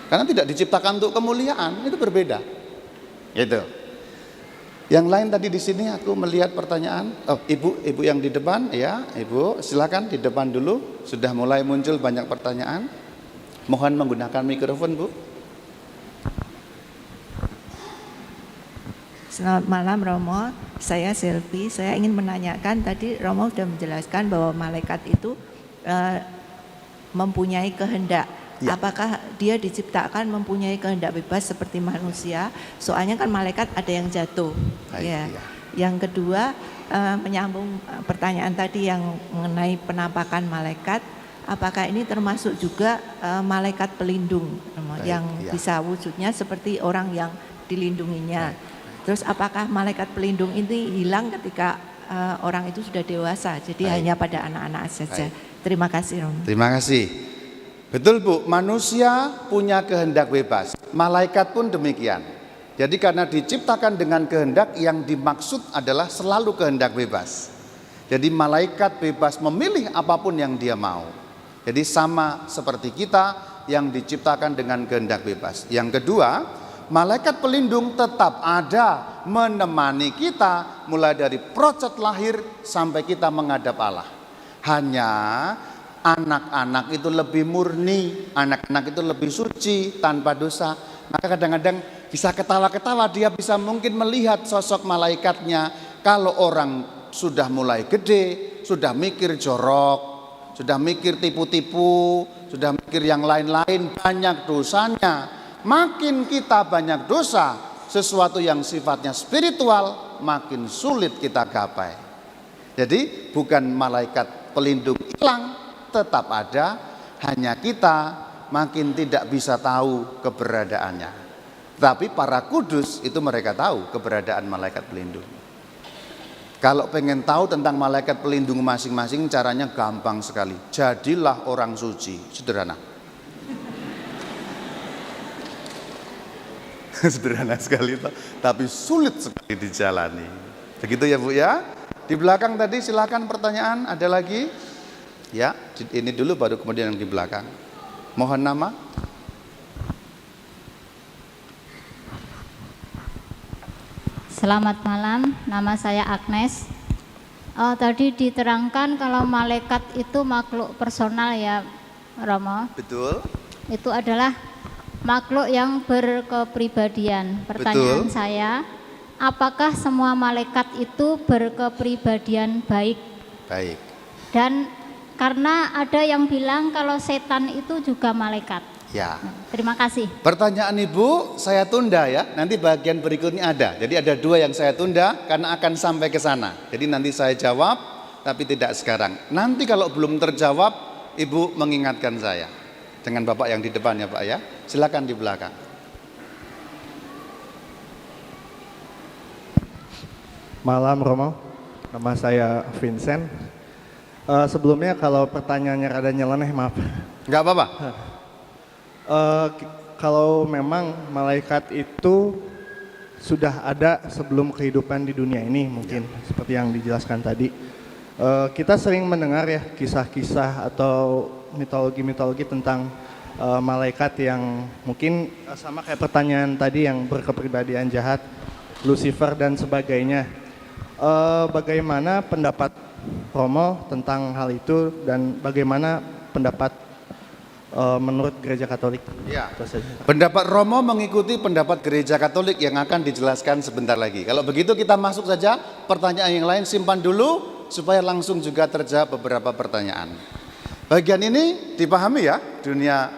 Karena tidak diciptakan untuk kemuliaan, itu berbeda. Gitu. Yang lain tadi di sini aku melihat pertanyaan. Oh, ibu yang di depan, ya, ibu, silakan di depan dulu. Sudah mulai muncul banyak pertanyaan. Mohon menggunakan mikrofon, Bu. Selamat malam Romo, saya Selvi. Saya ingin menanyakan tadi Romo sudah menjelaskan bahwa malaikat itu mempunyai kehendak. Ya. Apakah dia diciptakan mempunyai kehendak bebas seperti manusia? Soalnya kan malaikat ada yang jatuh. Baik, Ya. ya. Yang kedua menyambung pertanyaan tadi yang mengenai penampakan malaikat. Apakah ini termasuk juga malaikat pelindung Baik, yang ya. bisa wujudnya seperti orang yang dilindunginya? Terus apakah malaikat pelindung ini hilang ketika orang itu sudah dewasa? Jadi Baik. hanya pada anak-anak saja. Baik. Terima kasih Romo. Terima kasih. Betul, Bu, manusia punya kehendak bebas. Malaikat pun demikian. Jadi karena diciptakan dengan kehendak, yang dimaksud adalah selalu kehendak bebas. Jadi malaikat bebas memilih apapun yang dia mau. Jadi sama seperti kita yang diciptakan dengan kehendak bebas. Yang kedua, malaikat pelindung tetap ada menemani kita mulai dari proses lahir sampai kita menghadap Allah. Hanya anak-anak itu lebih murni, anak-anak itu lebih suci, tanpa dosa. Maka kadang-kadang bisa ketawa-ketawa, dia bisa mungkin melihat sosok malaikatnya. Kalau orang sudah mulai gede, sudah mikir jorok, sudah mikir tipu-tipu, sudah mikir yang lain-lain, banyak dosanya. Makin kita banyak dosa, sesuatu yang sifatnya spiritual, makin sulit kita gapai. Jadi bukan malaikat pelindung hilang, tetap ada, hanya kita makin tidak bisa tahu keberadaannya. Tapi para kudus itu mereka tahu keberadaan malaikat pelindung. Kalau pengen tahu tentang malaikat pelindung masing-masing, caranya gampang sekali. Jadilah orang suci, sederhana. Sederhana sekali, tapi sulit sekali dijalani. Begitu ya, Bu ya. Di belakang tadi silakan pertanyaan, ada lagi? Ya, ini dulu baru kemudian yang di belakang. Mohon nama. Selamat malam, nama saya Agnes. Tadi diterangkan kalau malaikat itu makhluk personal ya, Romo. Betul. Itu adalah makhluk yang berkepribadian. Pertanyaan saya, apakah semua malaikat itu berkepribadian baik? Baik. Dan karena ada yang bilang kalau setan itu juga malaikat. Ya. Terima kasih. Pertanyaan Ibu saya tunda ya. Nanti bagian berikutnya ada. Jadi ada dua yang saya tunda karena akan sampai ke sana. Jadi nanti saya jawab tapi tidak sekarang. Nanti kalau belum terjawab, Ibu mengingatkan saya. Dengan Bapak yang di depan ya, Pak ya. Silakan di belakang. Malam Romo, nama saya Vincent. Sebelumnya kalau pertanyaannya rada nyeleneh, maaf. Enggak apa-apa. Kalau memang malaikat itu sudah ada sebelum kehidupan di dunia ini, mungkin seperti yang dijelaskan tadi. Kita sering mendengar ya kisah-kisah atau mitologi-mitologi tentang malaikat yang mungkin sama kayak pertanyaan tadi yang berkepribadian jahat, Lucifer dan sebagainya. Bagaimana pendapat Romo tentang hal itu dan bagaimana pendapat menurut Gereja Katolik? Ya. Pendapat Romo mengikuti pendapat Gereja Katolik yang akan dijelaskan sebentar lagi. Kalau begitu kita masuk saja, pertanyaan yang lain simpan dulu supaya langsung juga terjawab beberapa pertanyaan. Bagian ini dipahami ya, dunia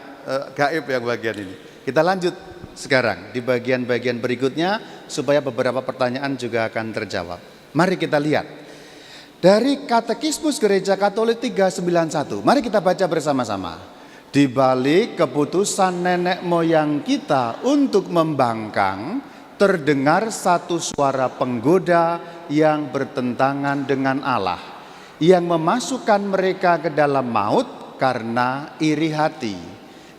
gaib yang bagian ini. Kita lanjut sekarang di bagian-bagian berikutnya supaya beberapa pertanyaan juga akan terjawab. Mari kita lihat. Dari Katekismus Gereja Katolik 391, mari kita baca bersama-sama. Di balik keputusan nenek moyang kita untuk membangkang, terdengar satu suara penggoda yang bertentangan dengan Allah, yang memasukkan mereka ke dalam maut karena iri hati.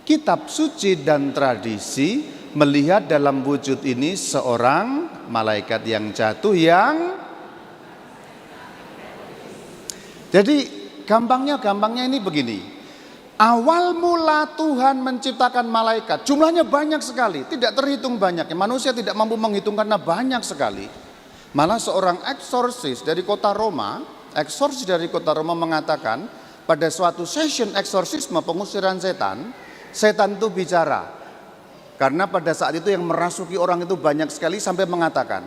Kitab suci dan tradisi melihat dalam wujud ini seorang malaikat yang jatuh yang jadi gampangnya ini begini. Awal mula Tuhan menciptakan malaikat, jumlahnya banyak sekali, tidak terhitung banyaknya. Manusia tidak mampu menghitung karena banyak sekali. Malah seorang eksorsis dari kota Roma mengatakan pada suatu session eksorsisme pengusiran setan, setan itu bicara. Karena pada saat itu yang merasuki orang itu banyak sekali sampai mengatakan,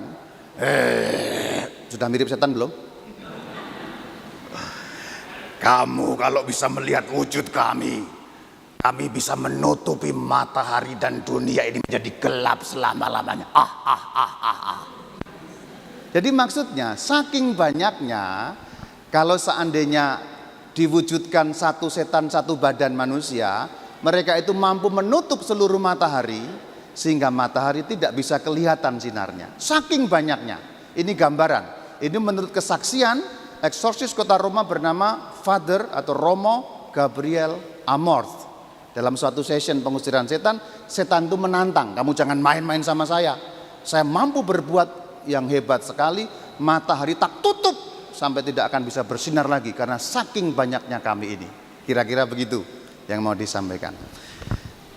sudah mirip setan belum? Kamu kalau bisa melihat wujud kami bisa menutupi matahari dan dunia ini menjadi gelap selama-lamanya. Jadi maksudnya saking banyaknya, kalau seandainya diwujudkan satu setan satu badan manusia, mereka itu mampu menutup seluruh matahari sehingga matahari tidak bisa kelihatan sinarnya. Saking banyaknya. Ini gambaran. Ini menurut kesaksian eksorsis kota Roma bernama Father atau Romo Gabriel Amorth. Dalam suatu session pengusiran setan, setan itu menantang, kamu jangan main-main sama saya. Saya mampu berbuat yang hebat sekali, matahari tak tutup sampai tidak akan bisa bersinar lagi karena saking banyaknya kami ini. Kira-kira begitu yang mau disampaikan.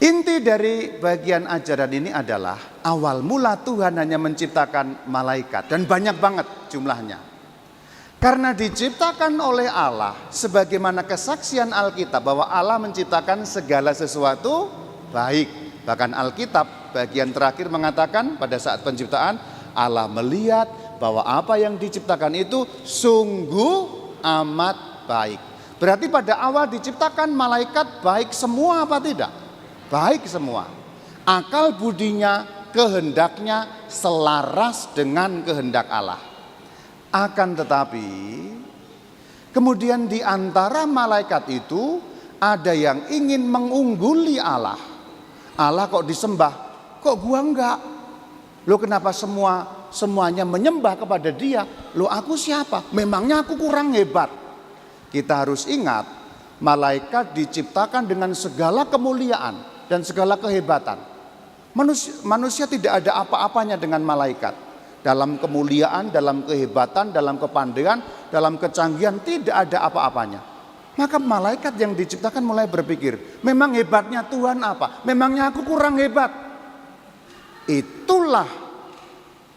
Inti dari bagian ajaran ini adalah awal mula Tuhan hanya menciptakan malaikat dan banyak banget jumlahnya. Karena diciptakan oleh Allah, sebagaimana kesaksian Alkitab bahwa Allah menciptakan segala sesuatu baik. Bahkan Alkitab bagian terakhir mengatakan pada saat penciptaan, Allah melihat bahwa apa yang diciptakan itu sungguh amat baik. Berarti pada awal diciptakan malaikat baik semua apa tidak? Baik semua. Akal budinya, kehendaknya selaras dengan kehendak Allah. Akan tetapi kemudian di antara malaikat itu ada yang ingin mengungguli Allah. Allah kok disembah, kok gua enggak? Lo kenapa semuanya menyembah kepada dia? Lo aku siapa? Memangnya aku kurang hebat? Kita harus ingat, malaikat diciptakan dengan segala kemuliaan dan segala kehebatan. Manusia tidak ada apa-apanya dengan malaikat. Dalam kemuliaan, dalam kehebatan, dalam kepandaian, dalam kecanggihan tidak ada apa-apanya. Maka malaikat yang diciptakan mulai berpikir, memang hebatnya Tuhan apa? Memangnya aku kurang hebat? Itulah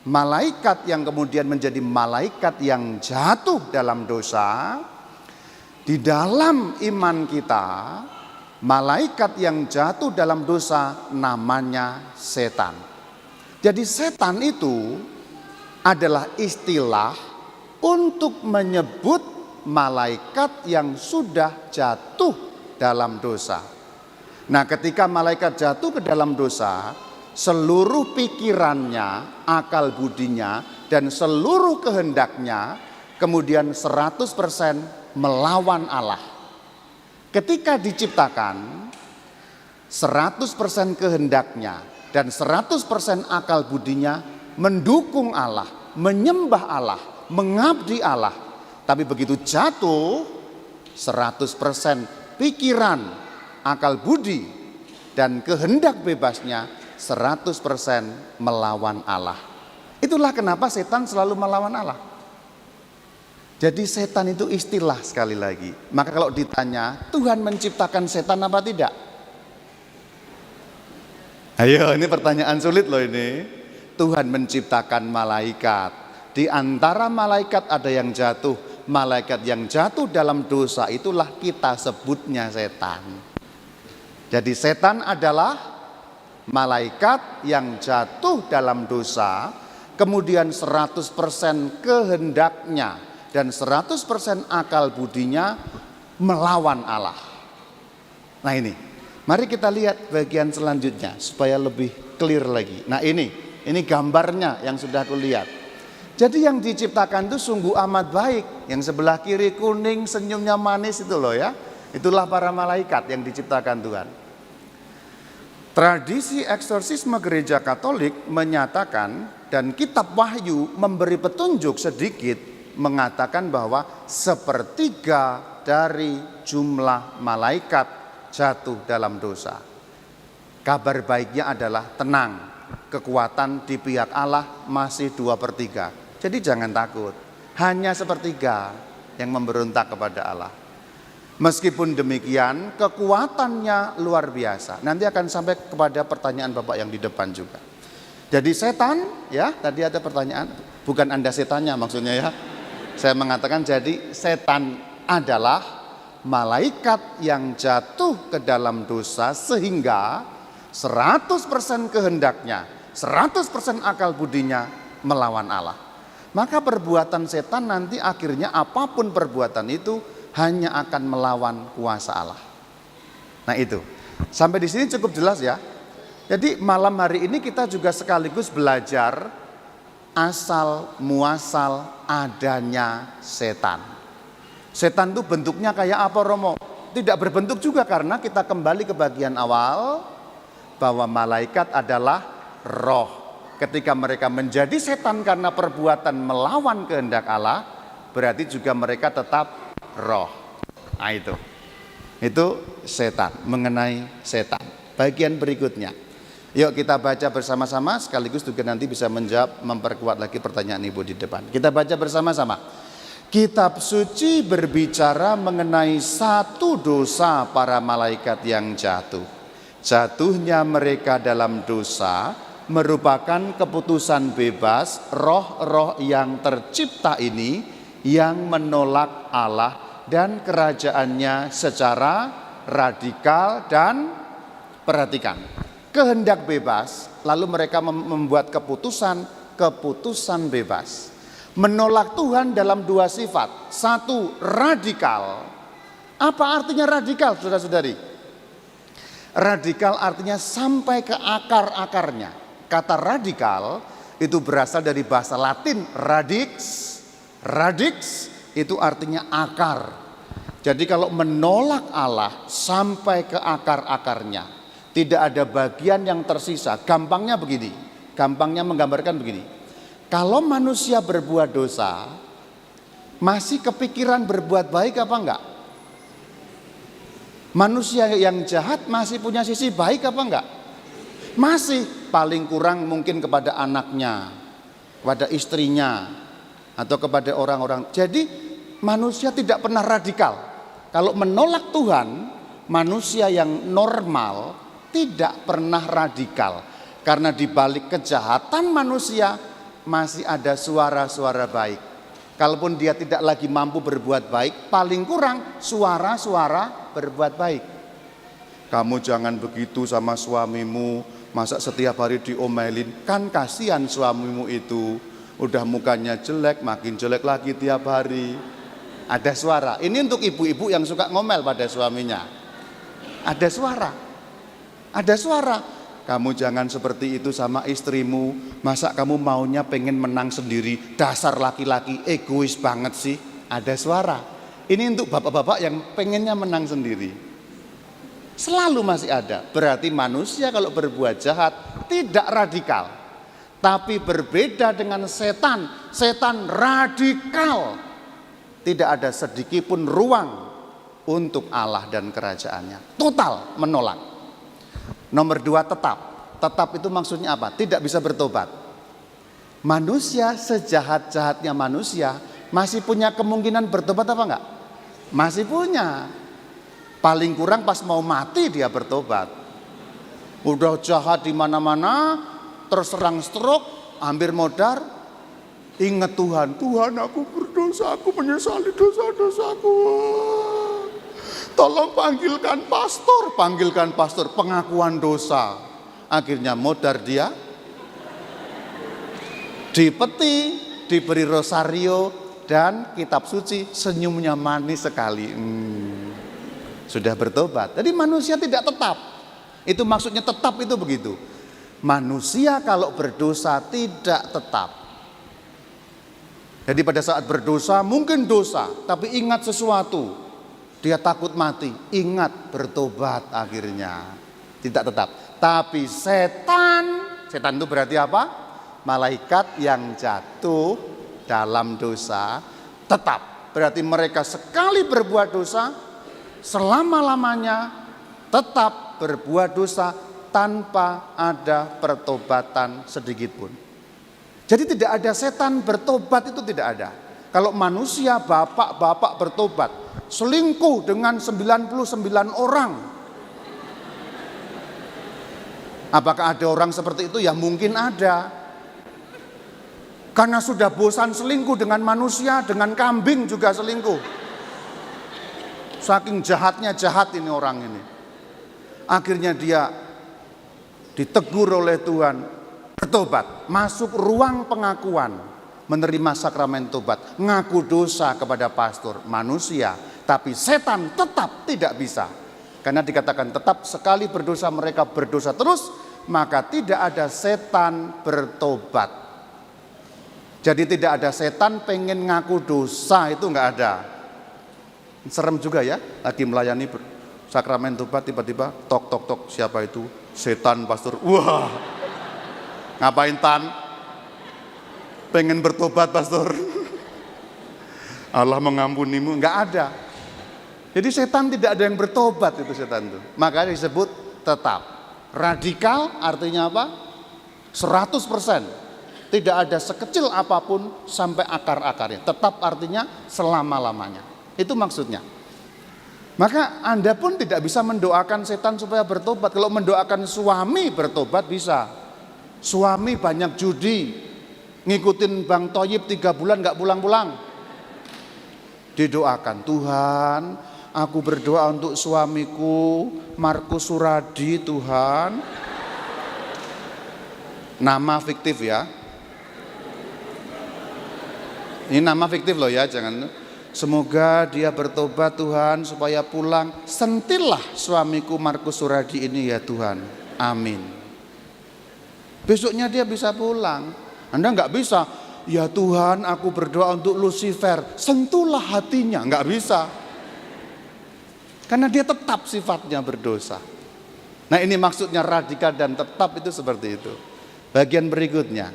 malaikat yang kemudian menjadi malaikat yang jatuh dalam dosa. Di dalam iman kita, malaikat yang jatuh dalam dosa namanya setan. Jadi setan itu adalah istilah untuk menyebut malaikat yang sudah jatuh dalam dosa. Nah, ketika malaikat jatuh ke dalam dosa, seluruh pikirannya, akal budinya, dan seluruh kehendaknya kemudian 100% melawan Allah. Ketika diciptakan, 100% kehendaknya dan 100% akal budinya mendukung Allah, menyembah Allah, mengabdi Allah. Tapi begitu jatuh, 100% pikiran, akal budi, dan kehendak bebasnya 100% melawan Allah. Itulah kenapa setan selalu melawan Allah. Jadi setan itu istilah sekali lagi. Maka kalau ditanya, Tuhan menciptakan setan apa tidak? Ayo, ini pertanyaan sulit loh ini. Tuhan menciptakan malaikat. Di antara malaikat ada yang jatuh. Malaikat yang jatuh dalam dosa itulah kita sebutnya setan. Jadi setan adalah malaikat yang jatuh dalam dosa, kemudian 100% kehendaknya dan 100% akal budinya melawan Allah. Nah ini, mari kita lihat bagian selanjutnya supaya lebih clear lagi. Nah ini gambarnya yang sudah aku lihat. Jadi yang diciptakan itu sungguh amat baik. Yang sebelah kiri kuning, senyumnya manis itu loh ya. Itulah para malaikat yang diciptakan Tuhan. Tradisi eksorsisme gereja Katolik menyatakan dan kitab Wahyu memberi petunjuk sedikit mengatakan bahwa sepertiga dari jumlah malaikat jatuh dalam dosa. Kabar baiknya adalah tenang. Kekuatan di pihak Allah masih 2/3. Jadi jangan takut. Hanya sepertiga yang memberontak kepada Allah. Meskipun demikian kekuatannya luar biasa. Nanti akan sampai kepada pertanyaan Bapak yang di depan juga. Jadi setan ya tadi ada pertanyaan. Bukan Anda setannya maksudnya ya. Saya mengatakan jadi setan adalah malaikat yang jatuh ke dalam dosa sehingga 100% kehendaknya, 100% akal budinya melawan Allah. Maka perbuatan setan nanti akhirnya apapun perbuatan itu hanya akan melawan kuasa Allah. Nah itu, sampai di sini cukup jelas ya. Jadi malam hari ini kita juga sekaligus belajar asal muasal adanya setan. Setan itu bentuknya kayak apa Romo? Tidak berbentuk juga karena kita kembali ke bagian awal bahwa malaikat adalah roh. Ketika mereka menjadi setan karena perbuatan melawan kehendak Allah, berarti juga mereka tetap roh. Nah itu setan, mengenai setan. Bagian berikutnya, yuk kita baca bersama-sama sekaligus juga nanti bisa menjawab, memperkuat lagi pertanyaan Ibu di depan. Kita baca bersama-sama. Kitab suci berbicara mengenai satu dosa para malaikat yang jatuh. Jatuhnya mereka dalam dosa merupakan keputusan bebas roh-roh yang tercipta ini yang menolak Allah dan kerajaannya secara radikal. Dan perhatikan, kehendak bebas, lalu mereka membuat keputusan bebas. Menolak Tuhan dalam dua sifat. Satu, radikal. Apa artinya radikal, saudara-saudari? Radikal artinya sampai ke akar-akarnya. Kata radikal itu berasal dari bahasa Latin radix. Radix itu artinya akar. Jadi kalau menolak Allah sampai ke akar-akarnya, tidak ada bagian yang tersisa. Gampangnya begini, gampangnya menggambarkan begini. Kalau manusia berbuat dosa, masih kepikiran berbuat baik apa enggak? Manusia yang jahat masih punya sisi baik apa enggak? Masih. Paling kurang mungkin kepada anaknya, kepada istrinya, atau kepada orang-orang. Jadi manusia tidak pernah radikal. Kalau menolak Tuhan, manusia yang normal tidak pernah radikal. Karena di balik kejahatan manusia masih ada suara-suara baik. Kalaupun dia tidak lagi mampu berbuat baik, paling kurang suara-suara berbuat baik. Kamu jangan begitu sama suamimu. Masa setiap hari diomelin? Kan kasihan suamimu itu. Udah mukanya jelek, makin jelek lagi tiap hari. Ada suara. Ini untuk ibu-ibu yang suka ngomel pada suaminya. Ada suara. Ada suara. Kamu jangan seperti itu sama istrimu. Masa kamu maunya pengen menang sendiri? Dasar laki-laki egois banget sih. Ada suara. Ini untuk bapak-bapak yang pengennya menang sendiri. Selalu masih ada. Berarti manusia kalau berbuat jahat tidak radikal. Tapi berbeda dengan setan. Setan radikal. Tidak ada sedikit pun ruang untuk Allah dan kerajaannya. Total menolak. Nomor dua, tetap. Tetap itu maksudnya apa? Tidak bisa bertobat. Manusia sejahat-jahatnya manusia masih punya kemungkinan bertobat apa enggak? Masih punya. Paling kurang pas mau mati dia bertobat. Udah jahat di mana-mana, terserang stroke, hampir modar. Ingat Tuhan, Tuhan aku berdosa, aku menyesali dosa-dosaku. Tolong panggilkan pastor, pengakuan dosa. Akhirnya modar dia, dipeti, diberi rosario dan kitab suci, senyumnya manis sekali. Sudah bertobat. Jadi manusia tidak tetap. Itu maksudnya tetap itu begitu. Manusia kalau berdosa tidak tetap. Jadi pada saat berdosa mungkin dosa, tapi ingat sesuatu. Dia takut mati, ingat bertobat akhirnya. Tidak tetap. Tapi setan itu berarti apa? Malaikat yang jatuh dalam dosa tetap. Berarti mereka sekali berbuat dosa, selama-lamanya tetap berbuat dosa tanpa ada pertobatan sedikit pun. Jadi tidak ada setan bertobat, itu tidak ada. Kalau manusia bapak-bapak bertobat, selingkuh dengan 99 orang. Apakah ada orang seperti itu? Ya mungkin ada. Karena sudah bosan selingkuh dengan manusia, dengan kambing juga selingkuh. Saking jahatnya jahat ini orang ini. Akhirnya dia ditegur oleh Tuhan, bertobat, masuk ruang pengakuan, menerima sakramen tobat, ngaku dosa kepada pastor manusia, tapi setan tetap tidak bisa. Karena dikatakan tetap sekali berdosa mereka berdosa terus, maka tidak ada setan bertobat. Jadi tidak ada setan pengen ngaku dosa, itu nggak ada. Serem juga ya, lagi melayani sakramen tobat tiba-tiba tok tok tok, siapa itu? Setan pastor. Wah, ngapain tan? Pengen bertobat pastor. Allah mengampunimu, nggak ada. Jadi setan tidak ada yang bertobat, itu setan itu. Makanya disebut tetap. Radikal artinya apa? 100%. Tidak ada sekecil apapun sampai akar-akarnya. Tetap artinya selama-lamanya. Itu maksudnya. Maka Anda pun tidak bisa mendoakan setan supaya bertobat. Kalau mendoakan suami bertobat bisa. Suami banyak judi, ngikutin Bang Toyib 3 bulan gak pulang-pulang. Didoakan, Tuhan aku berdoa untuk suamiku Markus Suradi Tuhan. Nama fiktif ya. Ini nama fiktif loh ya, jangan. Semoga dia bertobat Tuhan supaya pulang. Sentilah suamiku Markus Suradi ini ya Tuhan. Amin. Besoknya dia bisa pulang. Anda nggak bisa, ya Tuhan aku berdoa untuk Lucifer. Sentuhlah hatinya, nggak bisa. Karena dia tetap sifatnya berdosa. Nah ini maksudnya radikal dan tetap itu seperti itu. Bagian berikutnya.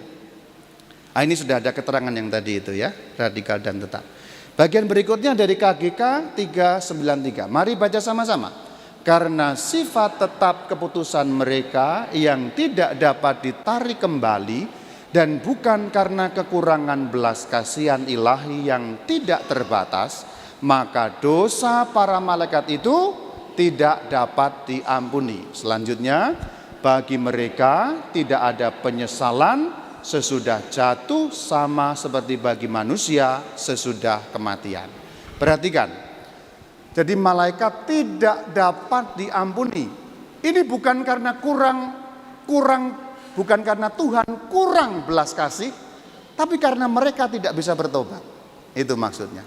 Ini sudah ada keterangan yang tadi itu ya, radikal dan tetap. Bagian berikutnya dari KGK 393. Mari baca sama-sama. Karena sifat tetap keputusan mereka yang tidak dapat ditarik kembali dan bukan karena kekurangan belas kasihan ilahi yang tidak terbatas, maka dosa para malaikat itu tidak dapat diampuni. Selanjutnya, bagi mereka tidak ada penyesalan sesudah jatuh sama seperti bagi manusia sesudah kematian. Perhatikan, jadi malaikat tidak dapat diampuni. Ini bukan karena bukan karena Tuhan kurang belas kasih, tapi karena mereka tidak bisa bertobat. Itu maksudnya.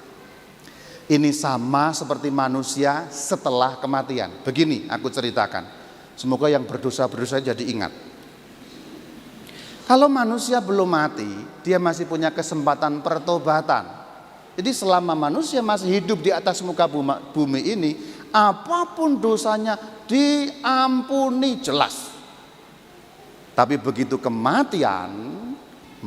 Ini sama seperti manusia setelah kematian. Begini aku ceritakan. Semoga yang berdosa-berdosa jadi ingat. Kalau manusia belum mati, dia masih punya kesempatan pertobatan. Jadi selama manusia masih hidup di atas muka bumi ini, apapun dosanya diampuni jelas. Tapi begitu kematian,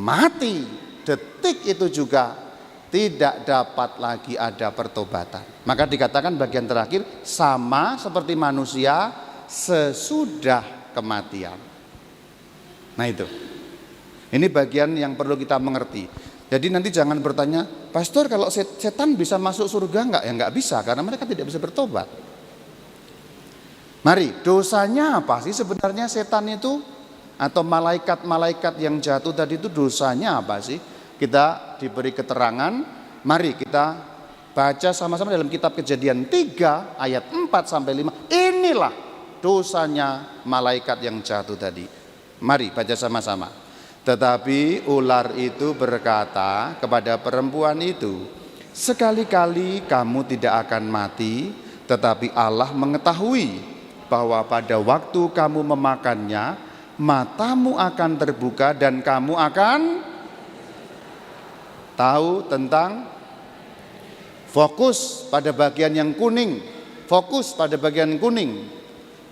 mati, detik itu juga tidak dapat lagi ada pertobatan. Maka dikatakan bagian terakhir sama seperti manusia sesudah kematian. Nah itu. Ini bagian yang perlu kita mengerti. Jadi nanti jangan bertanya, Pastor kalau setan bisa masuk surga enggak? Ya enggak bisa karena mereka tidak bisa bertobat. Mari, dosanya apa sih sebenarnya setan itu? Atau malaikat-malaikat yang jatuh tadi itu dosanya apa sih? Kita diberi keterangan, mari kita baca sama-sama dalam kitab Kejadian 3 ayat 4-5. Inilah dosanya malaikat yang jatuh tadi. Mari baca sama-sama. Tetapi ular itu berkata kepada perempuan itu, sekali-kali kamu tidak akan mati, tetapi Allah mengetahui bahwa pada waktu kamu memakannya, matamu akan terbuka dan kamu akan tahu tentang. Fokus pada bagian yang kuning. Fokus pada bagian kuning.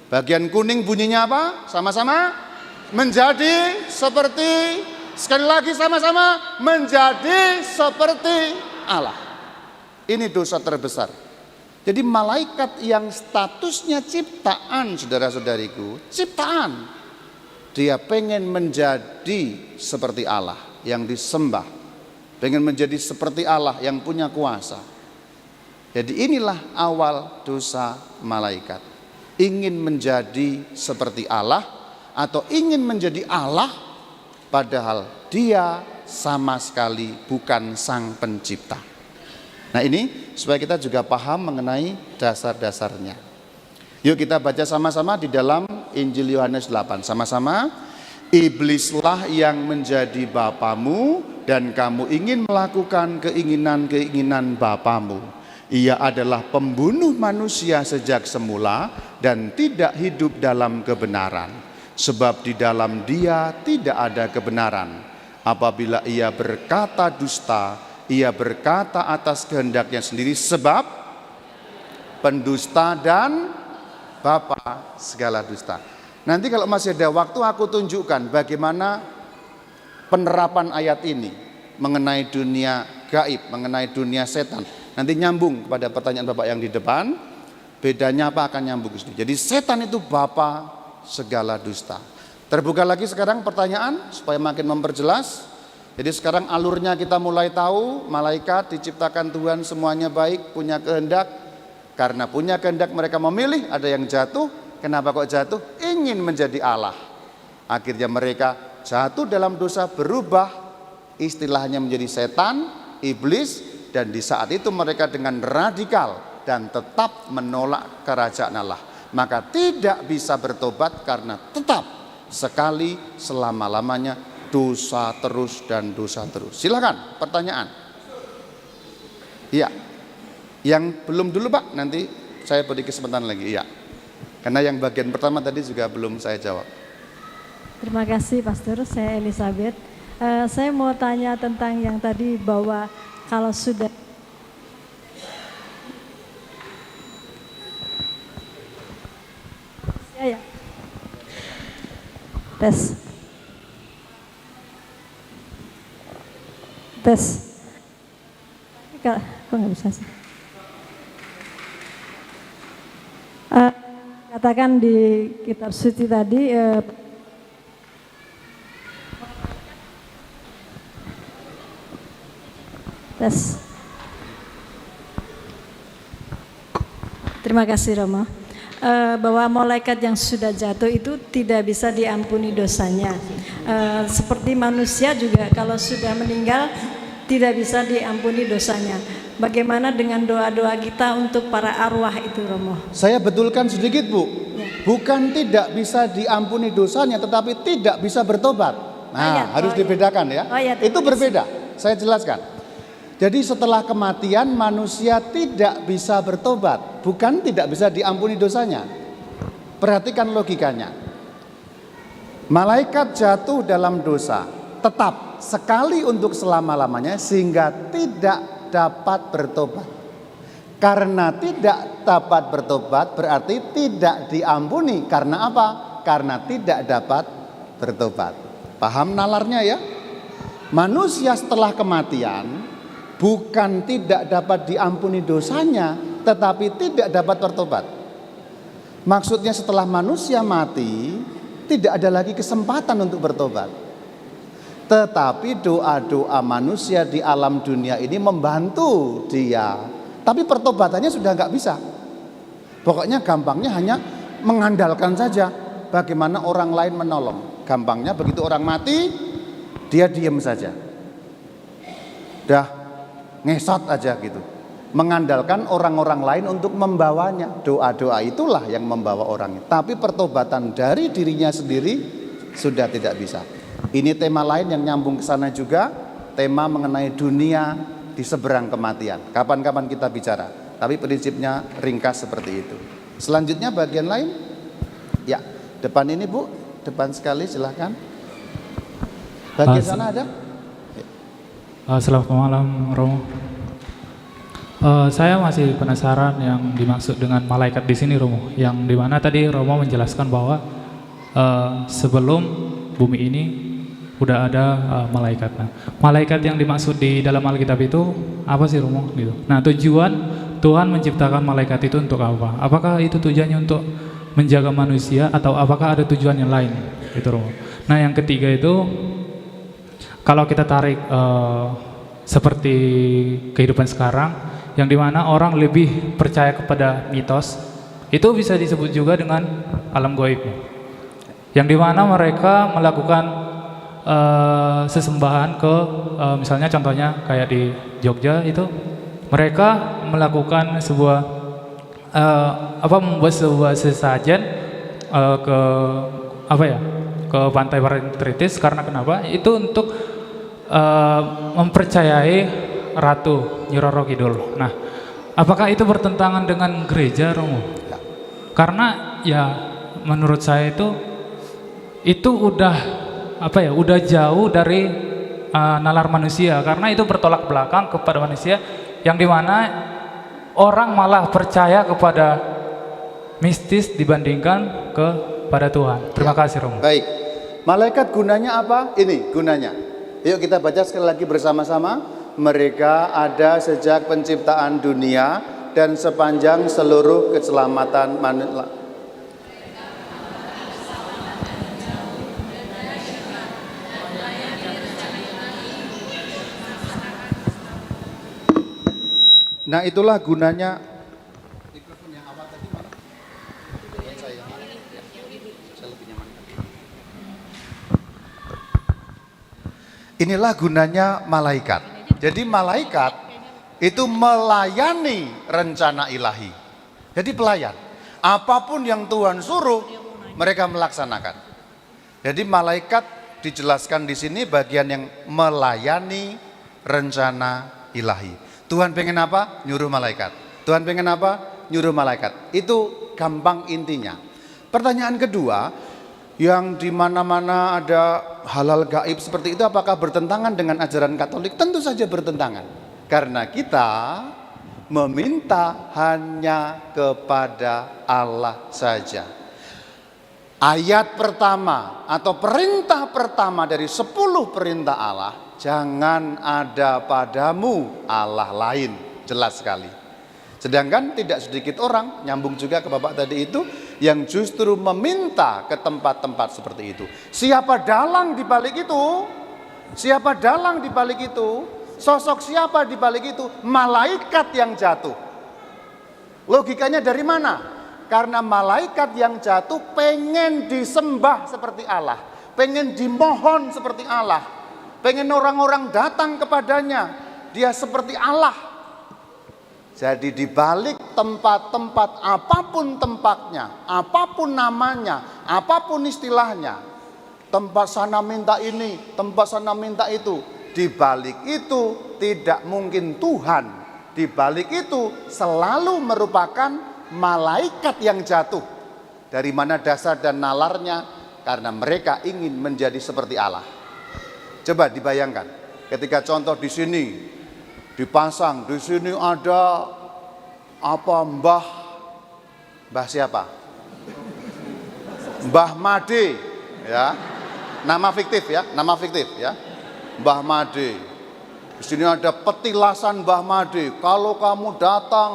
Bagian kuning bunyinya apa? Sama-sama. Menjadi seperti, sekali lagi sama-sama, menjadi seperti Allah. Ini dosa terbesar. Jadi malaikat yang statusnya ciptaan, saudara-saudariku, ciptaan. Dia pengen menjadi seperti Allah yang disembah. Pengen menjadi seperti Allah yang punya kuasa. Jadi inilah awal dosa malaikat. Ingin menjadi seperti Allah atau ingin menjadi Allah padahal dia sama sekali bukan Sang Pencipta. Nah ini supaya kita juga paham mengenai dasar-dasarnya. Yuk kita baca sama-sama di dalam Injil Yohanes 8. Sama-sama. Iblislah yang menjadi bapamu dan kamu ingin melakukan keinginan-keinginan bapamu. Ia adalah pembunuh manusia sejak semula dan tidak hidup dalam kebenaran. Sebab di dalam dia tidak ada kebenaran. Apabila ia berkata dusta, ia berkata atas kehendaknya sendiri sebab pendusta dan bapa segala dusta. Nanti kalau masih ada waktu aku tunjukkan bagaimana penerapan ayat ini mengenai dunia gaib, mengenai dunia setan. Nanti nyambung kepada pertanyaan Bapak yang di depan, bedanya apa akan nyambung ke sini. Jadi setan itu bapa segala dusta. Terbuka lagi sekarang pertanyaan supaya makin memperjelas. Jadi sekarang alurnya kita mulai tahu, malaikat diciptakan Tuhan semuanya baik, punya kehendak. Karena punya kehendak mereka memilih, ada yang jatuh. Kenapa kok jatuh? Ingin menjadi Allah. Akhirnya mereka jatuh dalam dosa, berubah istilahnya menjadi setan, iblis, dan di saat itu mereka dengan radikal dan tetap menolak kerajaan Allah. Maka tidak bisa bertobat karena tetap sekali selama-lamanya dosa terus dan dosa terus. Silakan pertanyaan. Iya. Yang belum dulu Pak, nanti saya beri kesempatan lagi. Iya. Karena yang bagian pertama tadi juga belum saya jawab. Terima kasih Pastor, saya Elizabeth. Saya mau tanya tentang yang tadi bahwa kalau sudah ya. Tes. Kok nggak bisa sih? Katakan di kitab suci tadi tes. Terima kasih Romo. Bahwa malaikat yang sudah jatuh itu tidak bisa diampuni dosanya. Seperti manusia juga kalau sudah meninggal tidak bisa diampuni dosanya. Bagaimana dengan doa-doa kita untuk para arwah itu Romo? Saya betulkan sedikit Bu, bukan tidak bisa diampuni dosanya tetapi tidak bisa bertobat. Nah harus dibedakan ya, itu berbeda, saya jelaskan. Jadi setelah kematian manusia tidak bisa bertobat, bukan tidak bisa diampuni dosanya. Perhatikan logikanya. Malaikat jatuh dalam dosa, tetap sekali untuk selama-lamanya sehingga tidak dapat bertobat. Karena tidak dapat bertobat berarti tidak diampuni. Karena apa? Karena tidak dapat bertobat. Paham nalarnya ya? Manusia setelah kematian bukan tidak dapat diampuni dosanya, tetapi tidak dapat bertobat. Maksudnya setelah manusia mati tidak ada lagi kesempatan untuk bertobat. Tetapi doa-doa manusia di alam dunia ini membantu dia. Tapi pertobatannya sudah nggak bisa. Pokoknya gampangnya hanya mengandalkan saja bagaimana orang lain menolong. Gampangnya begitu orang mati, dia diam saja. Dah ngesot aja gitu. Mengandalkan orang-orang lain untuk membawanya. Doa-doa itulah yang membawa orangnya. Tapi pertobatan dari dirinya sendiri sudah tidak bisa. Ini tema lain yang nyambung ke sana juga, tema mengenai dunia di seberang kematian. Kapan-kapan kita bicara, tapi prinsipnya ringkas seperti itu. Selanjutnya bagian lain, ya depan ini Bu, depan sekali silahkan. Bagian sana ada? Selamat malam Romo. Saya masih penasaran yang dimaksud dengan malaikat di sini Romo, yang dimana tadi Romo menjelaskan bahwa sebelum bumi ini udah ada malaikat. Nah, malaikat yang dimaksud di dalam Alkitab itu apa sih Romo? Gitu. Nah, tujuan Tuhan menciptakan malaikat itu untuk apa? Apakah itu tujuannya untuk menjaga manusia atau apakah ada tujuan yang lain? Gitu Romo. Nah, yang ketiga itu kalau kita tarik seperti kehidupan sekarang, yang dimana orang lebih percaya kepada mitos, itu bisa disebut juga dengan alam gaib. Yang dimana mereka melakukan sesembahan ke misalnya contohnya kayak di Jogja itu mereka melakukan sebuah membuat sebuah sesajen ke ke pantai Parangtritis karena kenapa? Itu untuk mempercayai Ratu Nyi Roro Kidul. Nah, apakah itu bertentangan dengan gereja, Romo? Karena ya menurut saya itu udah udah jauh dari nalar manusia, karena itu bertolak belakang kepada manusia yang dimana orang malah percaya kepada mistis dibandingkan kepada Tuhan. Terima kasih, Romo. Baik, malaikat gunanya apa? Ini gunanya. Yuk kita baca sekali lagi bersama-sama. Mereka ada sejak penciptaan dunia dan sepanjang seluruh keselamatan manusia. Nah, itulah gunanya. Inilah gunanya malaikat. Jadi malaikat itu melayani rencana ilahi. Jadi pelayan. Apapun yang Tuhan suruh, mereka melaksanakan. Jadi malaikat dijelaskan di sini bagian yang melayani rencana ilahi. Tuhan pengen apa? Nyuruh malaikat. Tuhan pengen apa? Nyuruh malaikat. Itu gampang intinya. Pertanyaan kedua, yang di mana-mana ada halal gaib seperti itu, apakah bertentangan dengan ajaran Katolik? Tentu saja bertentangan. Karena kita meminta hanya kepada Allah saja. Ayat pertama atau perintah pertama dari 10 perintah Allah, jangan ada padamu Allah lain. Jelas sekali. Sedangkan tidak sedikit orang, nyambung juga ke Bapak tadi itu, yang justru meminta ke tempat-tempat seperti itu. Siapa dalang di balik itu? Siapa dalang di balik itu? Sosok siapa di balik itu? Malaikat yang jatuh. Logikanya dari mana? Karena malaikat yang jatuh pengen disembah seperti Allah, pengen dimohon seperti Allah, pengen orang-orang datang kepadanya, dia seperti Allah. Jadi di balik tempat-tempat apapun tempatnya, apapun namanya, apapun istilahnya, tempat sana minta ini, tempat sana minta itu, di balik itu tidak mungkin Tuhan. Di balik itu selalu merupakan malaikat yang jatuh. Dari mana dasar dan nalarnya? Karena mereka ingin menjadi seperti Allah. Coba dibayangkan, ketika contoh di sini dipasang, di sini ada mbah siapa? Mbah Made, ya. Nama fiktif ya. Mbah Made. Di sini ada petilasan Mbah Made. Kalau kamu datang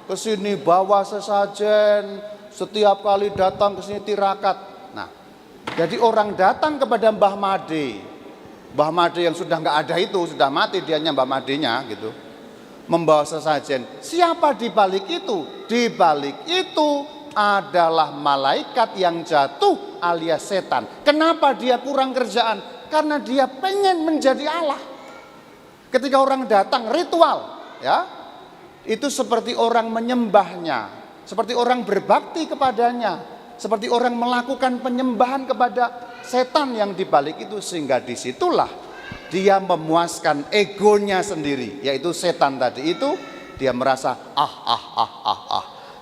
ke sini bawa sesajen, setiap kali datang ke sini tirakat. Nah, jadi orang datang kepada Mbah Made. Mbah Made yang sudah nggak ada itu, sudah mati dianya Mbah Madenya gitu. Membawa sesajen. Siapa di balik itu? Di balik itu adalah malaikat yang jatuh alias setan. Kenapa dia kurang kerjaan? Karena dia pengen menjadi Allah. Ketika orang datang ritual, ya, itu seperti orang menyembahnya, seperti orang berbakti kepadanya, seperti orang melakukan penyembahan kepada setan yang dibalik itu, sehingga disitulah dia memuaskan egonya sendiri, yaitu setan tadi itu. Dia merasa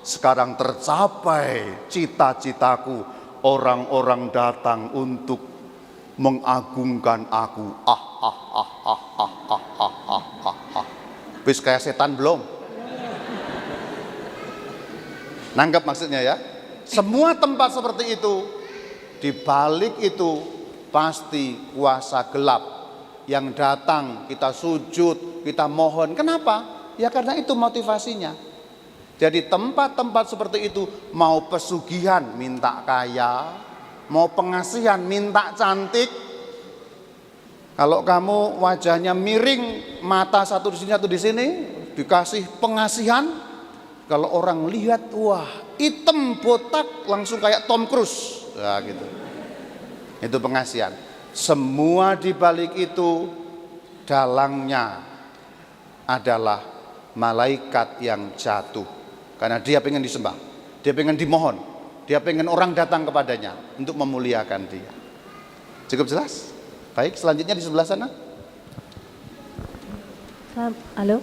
sekarang tercapai cita-citaku, orang-orang datang untuk mengagungkan aku. Bis kayak setan belum? Nangkep maksudnya ya? Semua tempat seperti itu, di balik itu pasti kuasa gelap yang datang, kita sujud, kita mohon. Kenapa? Ya karena itu motivasinya. Jadi tempat-tempat seperti itu, mau pesugihan minta kaya, mau pengasihan minta cantik. Kalau kamu wajahnya miring, mata satu di sini satu di sini, dikasih pengasihan. Kalau orang lihat, wah hitam botak langsung kayak Tom Cruise, nah, gitu. Itu pengasihan. Semua di balik itu dalangnya adalah malaikat yang jatuh. Karena dia pengen disembah, dia pengen dimohon, dia pengen orang datang kepadanya untuk memuliakan dia. Cukup jelas? Baik, selanjutnya di sebelah sana. Halo,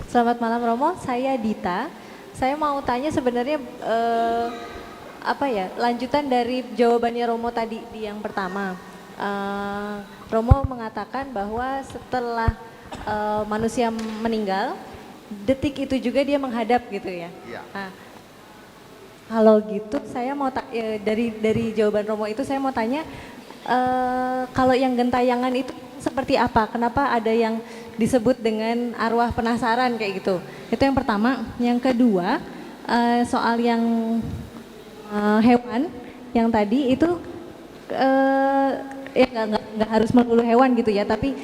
selamat malam Romo, saya Dita. Saya mau tanya sebenarnya lanjutan dari jawabannya Romo tadi di yang pertama. Romo mengatakan bahwa setelah manusia meninggal, detik itu juga dia menghadap gitu ya. Iya. Nah, kalau gitu saya mau dari jawaban Romo itu saya mau tanya, kalau yang gentayangan itu seperti apa? Kenapa ada yang disebut dengan arwah penasaran kayak gitu? Itu yang pertama. Yang kedua, soal yang hewan yang tadi itu ya nggak harus melulu hewan gitu ya, tapi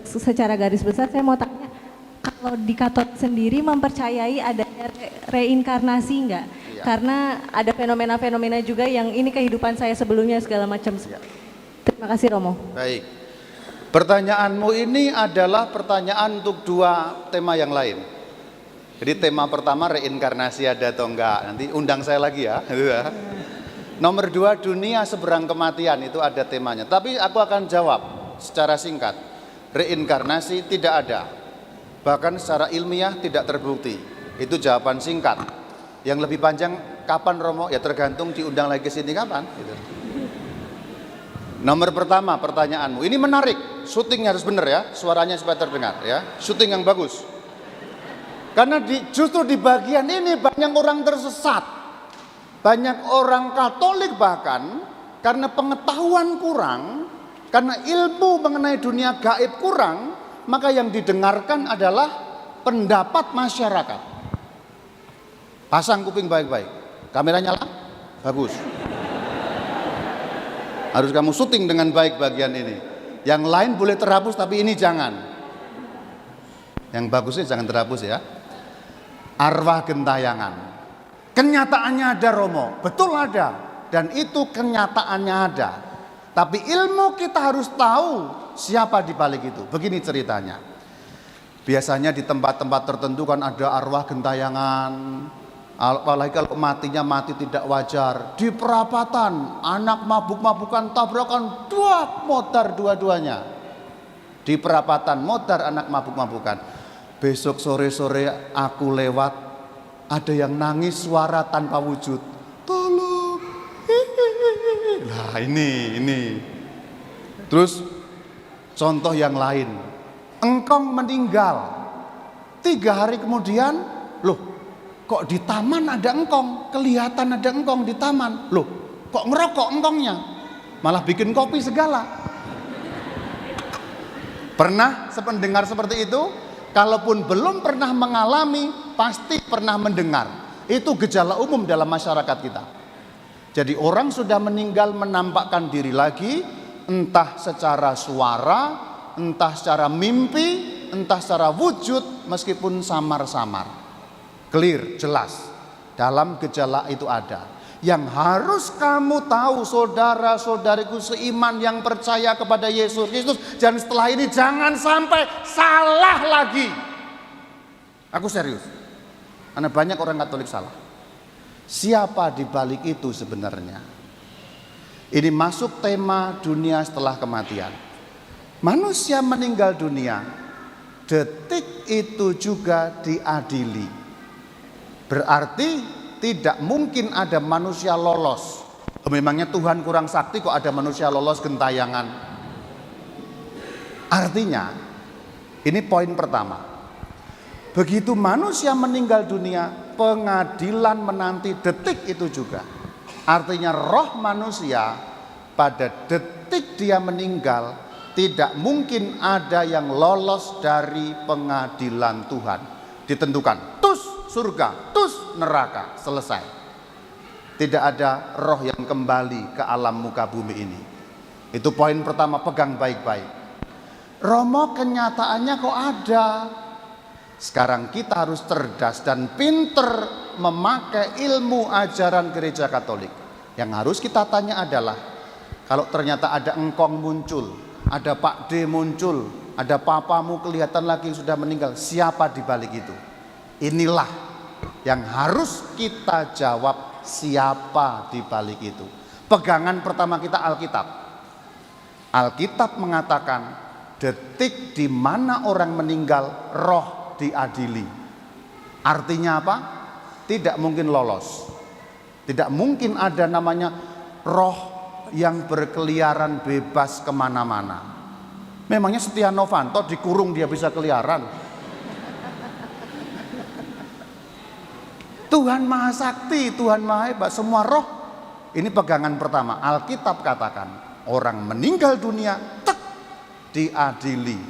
secara garis besar saya mau tanya, kalau di Katolik sendiri mempercayai adanya reinkarnasi enggak? Iya. Karena ada fenomena-fenomena juga yang ini kehidupan saya sebelumnya segala macam. Iya. Terima kasih Romo. Baik. Pertanyaanmu ini adalah pertanyaan untuk dua tema yang lain. Jadi tema pertama reinkarnasi ada atau enggak, nanti undang saya lagi ya. Nomor dua, dunia seberang kematian, itu ada temanya. Tapi aku akan jawab secara singkat. Reinkarnasi tidak ada. Bahkan secara ilmiah tidak terbukti. Itu jawaban singkat. Yang lebih panjang kapan Romo? Ya tergantung diundang lagi ke sini kapan. Gitu. Nomor pertama pertanyaanmu, ini menarik, syutingnya harus benar ya, suaranya supaya terdengar ya, syuting yang bagus. Karena justru di bagian ini banyak orang tersesat, banyak orang Katolik bahkan karena pengetahuan kurang, karena ilmu mengenai dunia gaib kurang, maka yang didengarkan adalah pendapat masyarakat. Pasang kuping baik-baik, kamera nyala, bagus. Harus kamu syuting dengan baik bagian ini. Yang lain boleh terhapus tapi ini jangan. Yang bagusnya jangan terhapus ya. Arwah gentayangan. Kenyataannya ada Romo, betul ada. Dan itu kenyataannya ada. Tapi ilmu kita harus tahu siapa di balik itu. Begini ceritanya. Biasanya di tempat-tempat tertentu kan ada arwah gentayangan. Apalagi kalau matinya mati tidak wajar. Di perapatan anak mabuk-mabukan tabrakan, modar dua-duanya. Di perapatan modar anak mabuk-mabukan. Besok sore-sore aku lewat, ada yang nangis suara tanpa wujud. Tolong. Nah ini. Terus contoh yang lain. Engkong meninggal. 3 hari kemudian, loh kok di taman ada engkong, kelihatan ada engkong di taman. Loh, kok ngerokok engkongnya? Malah bikin kopi segala. Pernah sependengar seperti itu? Kalaupun belum pernah mengalami, pasti pernah mendengar. Itu gejala umum dalam masyarakat kita. Jadi orang sudah meninggal menampakkan diri lagi, entah secara suara, entah secara mimpi, entah secara wujud, meskipun samar-samar. Clear, jelas. Dalam gejala itu ada. Yang harus kamu tahu saudara-saudariku seiman yang percaya kepada Yesus Kristus. Dan setelah ini jangan sampai salah lagi. Aku serius. Karena banyak orang Katolik salah. Siapa di balik itu sebenarnya? Ini masuk tema dunia setelah kematian. Manusia meninggal dunia, detik itu juga diadili. Berarti tidak mungkin ada manusia lolos. Memangnya Tuhan kurang sakti kok ada manusia lolos gentayangan. Artinya, ini poin pertama. Begitu manusia meninggal dunia, pengadilan menanti detik itu juga. Artinya roh manusia pada detik dia meninggal, tidak mungkin ada yang lolos dari pengadilan Tuhan. Ditentukan, tus surga, tus neraka, selesai. Tidak ada roh yang kembali ke alam muka bumi ini. Itu poin pertama, pegang baik-baik. Romo kenyataannya kok ada. Sekarang kita harus cerdas dan pinter memakai ilmu ajaran gereja Katolik. Yang harus kita tanya adalah, Kalau ternyata ada engkong muncul, ada Pak D muncul, ada papamu kelihatan lagi sudah meninggal, siapa di balik itu? Inilah yang harus kita jawab, siapa di balik itu. Pegangan pertama kita Alkitab. Alkitab mengatakan detik di mana orang meninggal, roh diadili. Artinya apa? Tidak mungkin lolos. Tidak mungkin ada namanya roh yang berkeliaran bebas kemana-mana. Memangnya Setia Novanto dikurung dia bisa keliaran? Tuhan Maha Sakti, Tuhan Maha Hebat, semua roh. Ini pegangan pertama. Alkitab katakan orang meninggal dunia, tek, diadili.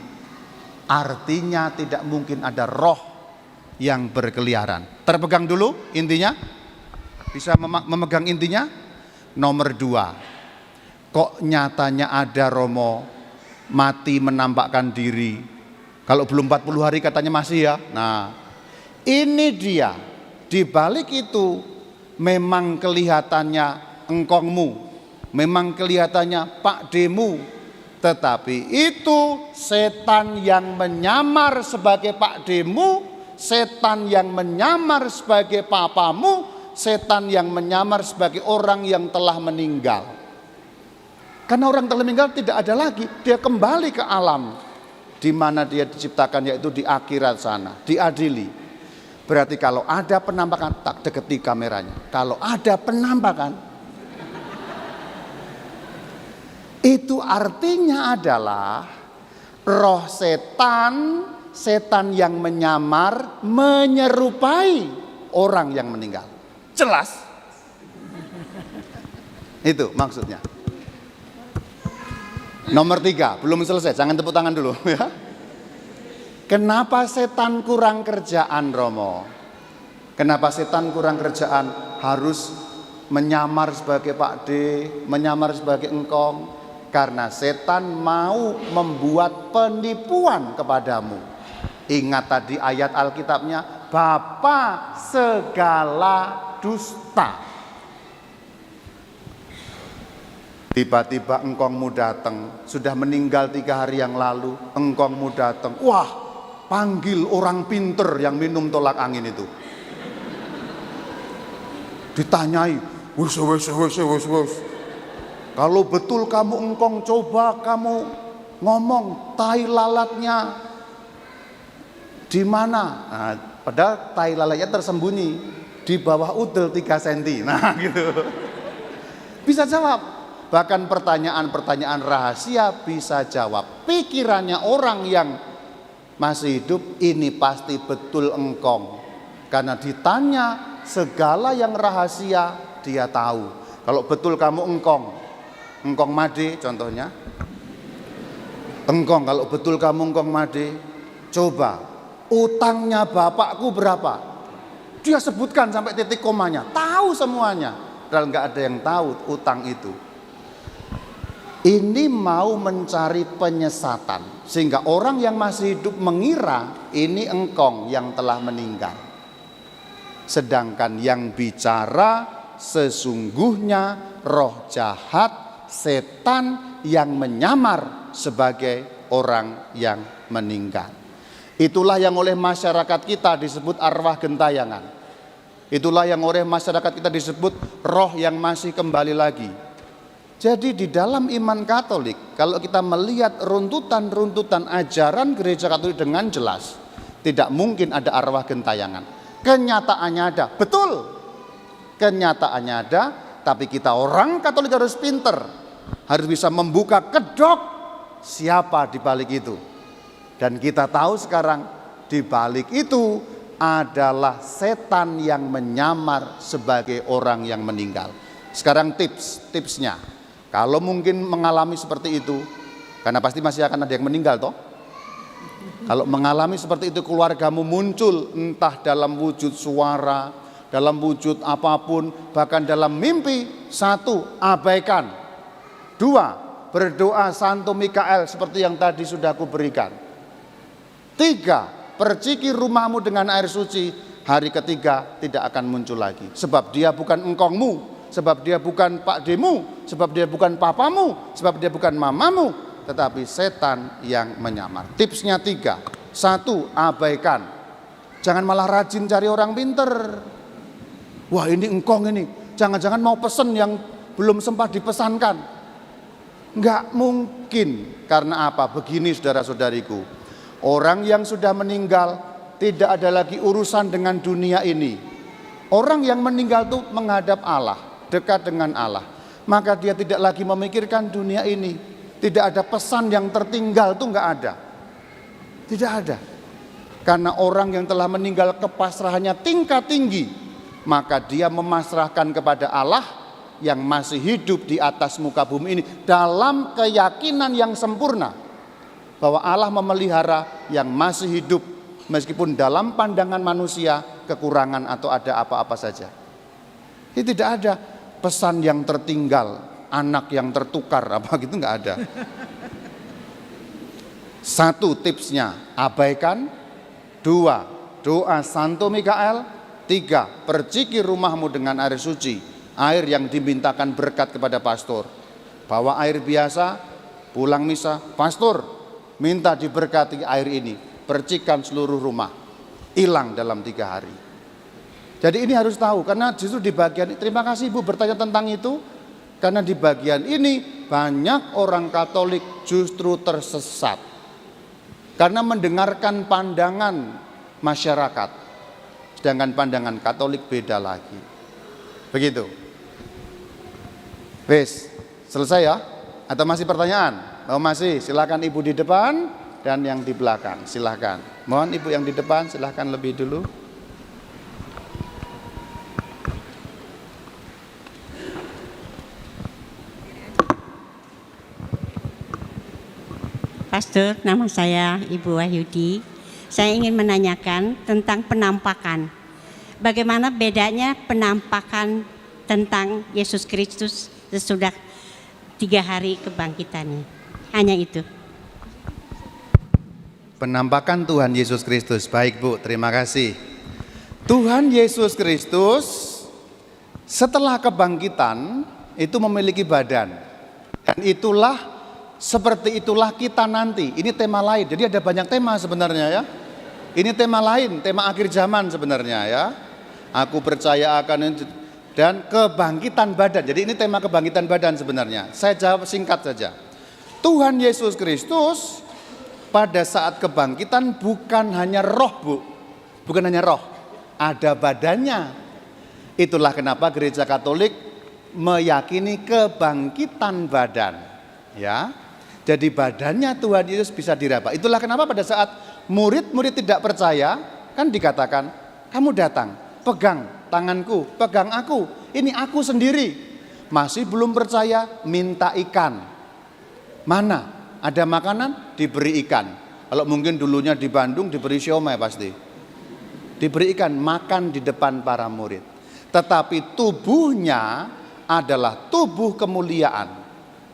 Artinya tidak mungkin ada roh yang berkeliaran. Terpegang dulu intinya. Bisa memegang intinya. Nomor 2, kok nyatanya ada Romo mati menampakkan diri. Kalau belum 40 hari katanya masih ya. Nah, ini dia. Di balik itu memang kelihatannya engkongmu, memang kelihatannya Pak Demu, tetapi itu setan yang menyamar sebagai Pak Demu, setan yang menyamar sebagai papamu, setan yang menyamar sebagai orang yang telah meninggal. Karena orang telah meninggal tidak ada lagi, dia kembali ke alam di mana dia diciptakan, yaitu di akhirat sana, diadili. Berarti kalau ada penampakan, tak deketi kameranya. Kalau ada penampakan, itu artinya adalah roh setan, setan yang menyamar, menyerupai orang yang meninggal. Jelas? Itu maksudnya. Nomor 3, belum selesai, jangan tepuk tangan dulu ya. Kenapa setan kurang kerjaan, Romo? Kenapa setan kurang kerjaan? Harus menyamar sebagai Pak D, menyamar sebagai engkong. Karena setan mau membuat penipuan kepadamu. Ingat tadi ayat Alkitabnya, bapa segala dusta. Tiba-tiba engkongmu datang, sudah meninggal 3 hari yang lalu, engkongmu datang. Wah, panggil orang pinter yang minum tolak angin itu. Ditanyai, wus. Kalau betul kamu engkong, coba kamu ngomong tai lalatnya di mana? Nah, padahal tai lalatnya tersembunyi di bawah udel 3 cm. Nah, gitu. Bisa jawab. Bahkan pertanyaan-pertanyaan rahasia bisa jawab. Pikirannya orang yang masih hidup, ini pasti betul engkong. Karena ditanya segala yang rahasia dia tahu. Kalau betul kamu engkong Made contohnya. Engkong, kalau betul kamu engkong Made, coba utangnya bapakku berapa? Dia sebutkan sampai titik komanya, tahu semuanya. Padahal nggak ada yang tahu utang itu. Ini mau mencari penyesatan sehingga orang yang masih hidup mengira ini engkong yang telah meninggal. Sedangkan yang bicara sesungguhnya roh jahat, setan yang menyamar sebagai orang yang meninggal. Itulah yang oleh masyarakat kita disebut arwah gentayangan. Itulah yang oleh masyarakat kita disebut roh yang masih kembali lagi. Jadi di dalam iman Katolik, kalau kita melihat runtutan-runtutan ajaran gereja Katolik dengan jelas, tidak mungkin ada arwah gentayangan. Kenyataannya ada, betul. Kenyataannya ada, tapi kita orang Katolik harus pinter, harus bisa membuka kedok siapa di balik itu. Dan kita tahu sekarang di balik itu adalah setan yang menyamar sebagai orang yang meninggal. Sekarang tipsnya. Kalau mungkin mengalami seperti itu, karena pasti masih akan ada yang meninggal toh. Kalau mengalami seperti itu, keluargamu muncul entah dalam wujud suara, dalam wujud apapun, bahkan dalam mimpi. 1, abaikan. 2, berdoa Santo Mikael seperti yang tadi sudah aku berikan. 3, perciki rumahmu dengan air suci. Hari ketiga tidak akan muncul lagi, sebab dia bukan engkongmu, sebab dia bukan pak demu, sebab dia bukan papamu, sebab dia bukan mamamu, tetapi setan yang menyamar. Tipsnya 3. 1, abaikan. Jangan malah rajin cari orang pinter. Wah ini engkong ini, jangan-jangan mau pesen yang belum sempat dipesankan. Enggak mungkin. Karena apa? Begini saudara-saudariku, orang yang sudah meninggal tidak ada lagi urusan dengan dunia ini. Orang yang meninggal itu menghadap Allah, dekat dengan Allah. Maka dia tidak lagi memikirkan dunia ini. Tidak ada pesan yang tertinggal, itu enggak ada. Tidak ada. Karena orang yang telah meninggal kepasrahannya tingkat tinggi, maka dia memasrahkan kepada Allah yang masih hidup di atas muka bumi ini dalam keyakinan yang sempurna bahwa Allah memelihara yang masih hidup meskipun dalam pandangan manusia kekurangan atau ada apa-apa saja. Ini tidak ada pesan yang tertinggal, anak yang tertukar, apa gitu nggak ada. 1 tipsnya abaikan, 2 doa Santo Mikael, 3 perciki rumahmu dengan air suci, air yang dimintakan berkat kepada pastor. Bawa air biasa, pulang misa, pastor minta diberkati air ini, percikan seluruh rumah, hilang dalam 3 hari. Jadi ini harus tahu, karena justru di bagian, terima kasih Ibu bertanya tentang itu, karena di bagian ini banyak orang Katolik justru tersesat karena mendengarkan pandangan masyarakat, sedangkan pandangan Katolik beda lagi. Begitu. Wes, selesai ya? Atau masih pertanyaan? Oh masih, silakan Ibu di depan dan yang di belakang, silakan. Mohon Ibu yang di depan, silakan lebih dulu. Pastor, nama saya Ibu Wahyudi. Saya ingin menanyakan tentang penampakan. Bagaimana bedanya penampakan tentang Yesus Kristus sesudah 3 hari kebangkitannya? Hanya itu. Penampakan Tuhan Yesus Kristus. Baik Bu, terima kasih. Tuhan Yesus Kristus setelah kebangkitan itu memiliki badan. Dan seperti itulah kita nanti. Ini tema lain. Jadi ada banyak tema sebenarnya ya. Ini tema lain, tema akhir zaman sebenarnya ya. Aku percaya akan dan kebangkitan badan. Jadi ini tema kebangkitan badan sebenarnya. Saya jawab singkat saja. Tuhan Yesus Kristus pada saat kebangkitan bukan hanya roh Bu. Bukan hanya roh. Ada badannya. Itulah kenapa Gereja Katolik meyakini kebangkitan badan. Ya. Jadi badannya Tuhan Yesus bisa diraba. Itulah kenapa pada saat murid-murid tidak percaya, kan dikatakan, kamu datang, pegang tanganku, pegang aku, ini aku sendiri. Masih belum percaya, minta ikan. Mana? Ada makanan? Diberi ikan. Kalau mungkin dulunya di Bandung diberi siomay pasti. Diberi ikan, makan di depan para murid. Tetapi tubuhnya adalah tubuh kemuliaan.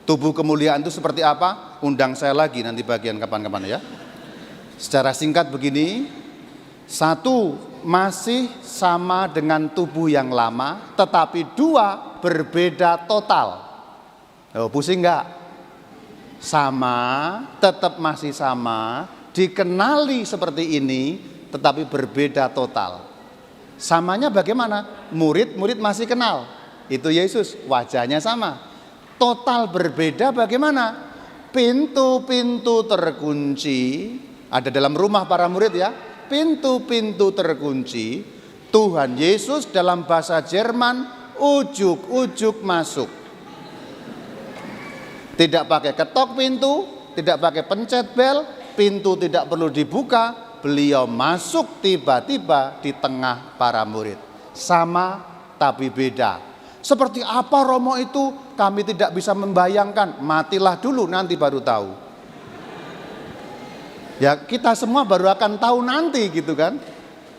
Tubuh kemuliaan itu seperti apa? Undang saya lagi nanti bagian kapan-kapan ya. Secara singkat begini, 1 masih sama dengan tubuh yang lama, tetapi 2 berbeda total. Oh, pusing enggak? Sama, tetap masih sama, dikenali seperti ini, tetapi berbeda total. Samanya bagaimana? Murid-murid masih kenal, itu Yesus, wajahnya sama. Total berbeda bagaimana? Pintu-pintu terkunci, ada dalam rumah para murid ya, pintu-pintu terkunci, Tuhan Yesus dalam bahasa Jerman ujuk-ujuk masuk. Tidak pakai ketok pintu, tidak pakai pencet bel, pintu tidak perlu dibuka, beliau masuk tiba-tiba di tengah para murid. Sama tapi beda. Seperti apa Romo itu kami tidak bisa membayangkan, matilah dulu nanti baru tahu. Ya kita semua baru akan tahu nanti gitu kan.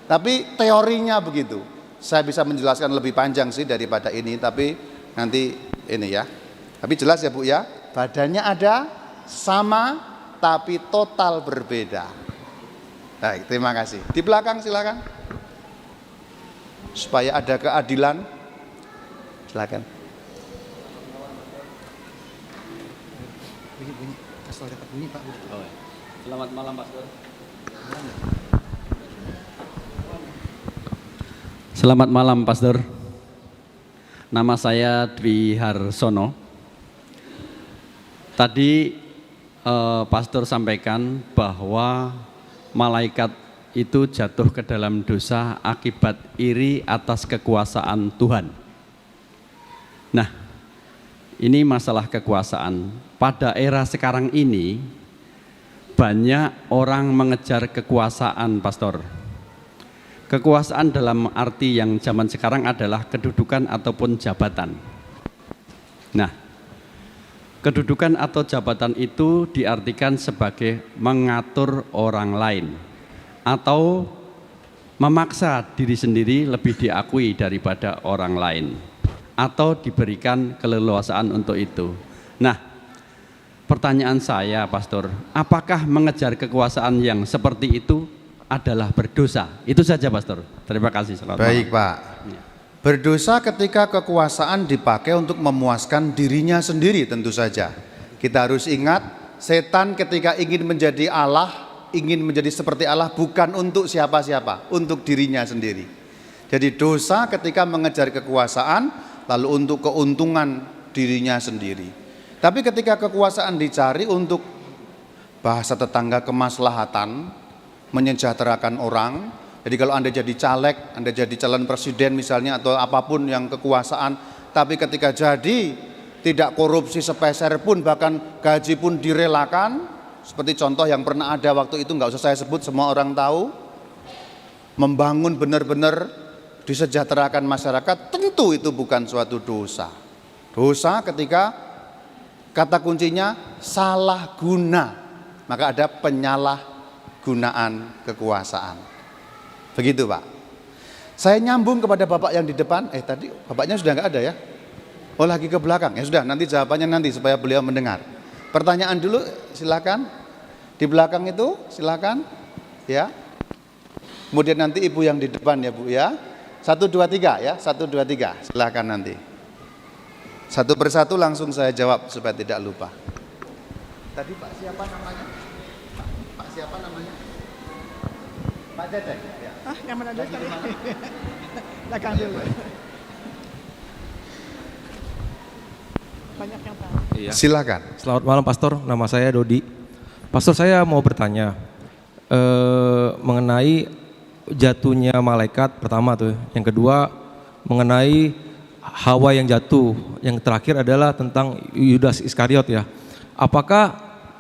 Tapi teorinya begitu. Saya bisa menjelaskan lebih panjang sih daripada ini, tapi nanti ini ya. Tapi jelas ya Bu ya, badannya ada, sama tapi total berbeda. Baik, terima kasih. Di belakang silakan. Supaya ada keadilan. Silakan. Selamat malam, Pastor. Selamat malam, Pastor. Nama saya Dwi Harsono. Tadi Pastor sampaikan bahwa malaikat itu jatuh ke dalam dosa akibat iri atas kekuasaan Tuhan. Nah, ini masalah kekuasaan. Pada era sekarang ini, banyak orang mengejar kekuasaan, Pastor. Kekuasaan dalam arti yang zaman sekarang adalah kedudukan ataupun jabatan. Nah, kedudukan atau jabatan itu diartikan sebagai mengatur orang lain atau memaksa diri sendiri lebih diakui daripada orang lain atau diberikan keleluasaan untuk itu. Nah, pertanyaan saya, Pastor, apakah mengejar kekuasaan yang seperti itu adalah berdosa? Itu saja, Pastor. Terima kasih. Selamat Baik, malam. Pak. Berdosa ketika kekuasaan dipakai untuk memuaskan dirinya sendiri, tentu saja. Kita harus ingat, setan ketika ingin menjadi Allah, ingin menjadi seperti Allah bukan untuk siapa-siapa, untuk dirinya sendiri. Jadi dosa ketika mengejar kekuasaan lalu untuk keuntungan dirinya sendiri. Tapi ketika kekuasaan dicari untuk bahasa tetangga kemaslahatan, menyejahterakan orang. Jadi kalau Anda jadi caleg, Anda jadi calon presiden misalnya atau apapun yang kekuasaan, tapi ketika jadi tidak korupsi sepeser pun, bahkan gaji pun direlakan, seperti contoh yang pernah ada waktu itu, nggak usah saya sebut, semua orang tahu, membangun benar-benar disejahterakan masyarakat, tentu itu bukan suatu dosa. Dosa ketika kata kuncinya salah guna, maka ada penyalahgunaan kekuasaan. Begitu, Pak. Saya nyambung kepada Bapak yang di depan. Tadi Bapaknya sudah nggak ada ya? Oh, lagi ke belakang. Ya sudah, nanti jawabannya nanti supaya beliau mendengar. Pertanyaan dulu, silakan. Di belakang itu, silakan. Ya. Kemudian nanti Ibu yang di depan ya, Bu ya. 1, 2, 3 ya. 1, 2, 3. Silakan nanti. Satu persatu langsung saya jawab supaya tidak lupa. Tadi Pak siapa namanya? Pak siapa namanya? Pak Dedek. Ya. Yang mana dulu tadi? Belakang dulu. Banyak yang tahu. Iya. Silakan. Selamat malam, Pastor. Nama saya Dodi. Pastor, saya mau bertanya mengenai jatuhnya malaikat pertama tuh. Yang kedua mengenai Hawa yang jatuh. Yang terakhir adalah tentang Yudas Iskariot ya. Apakah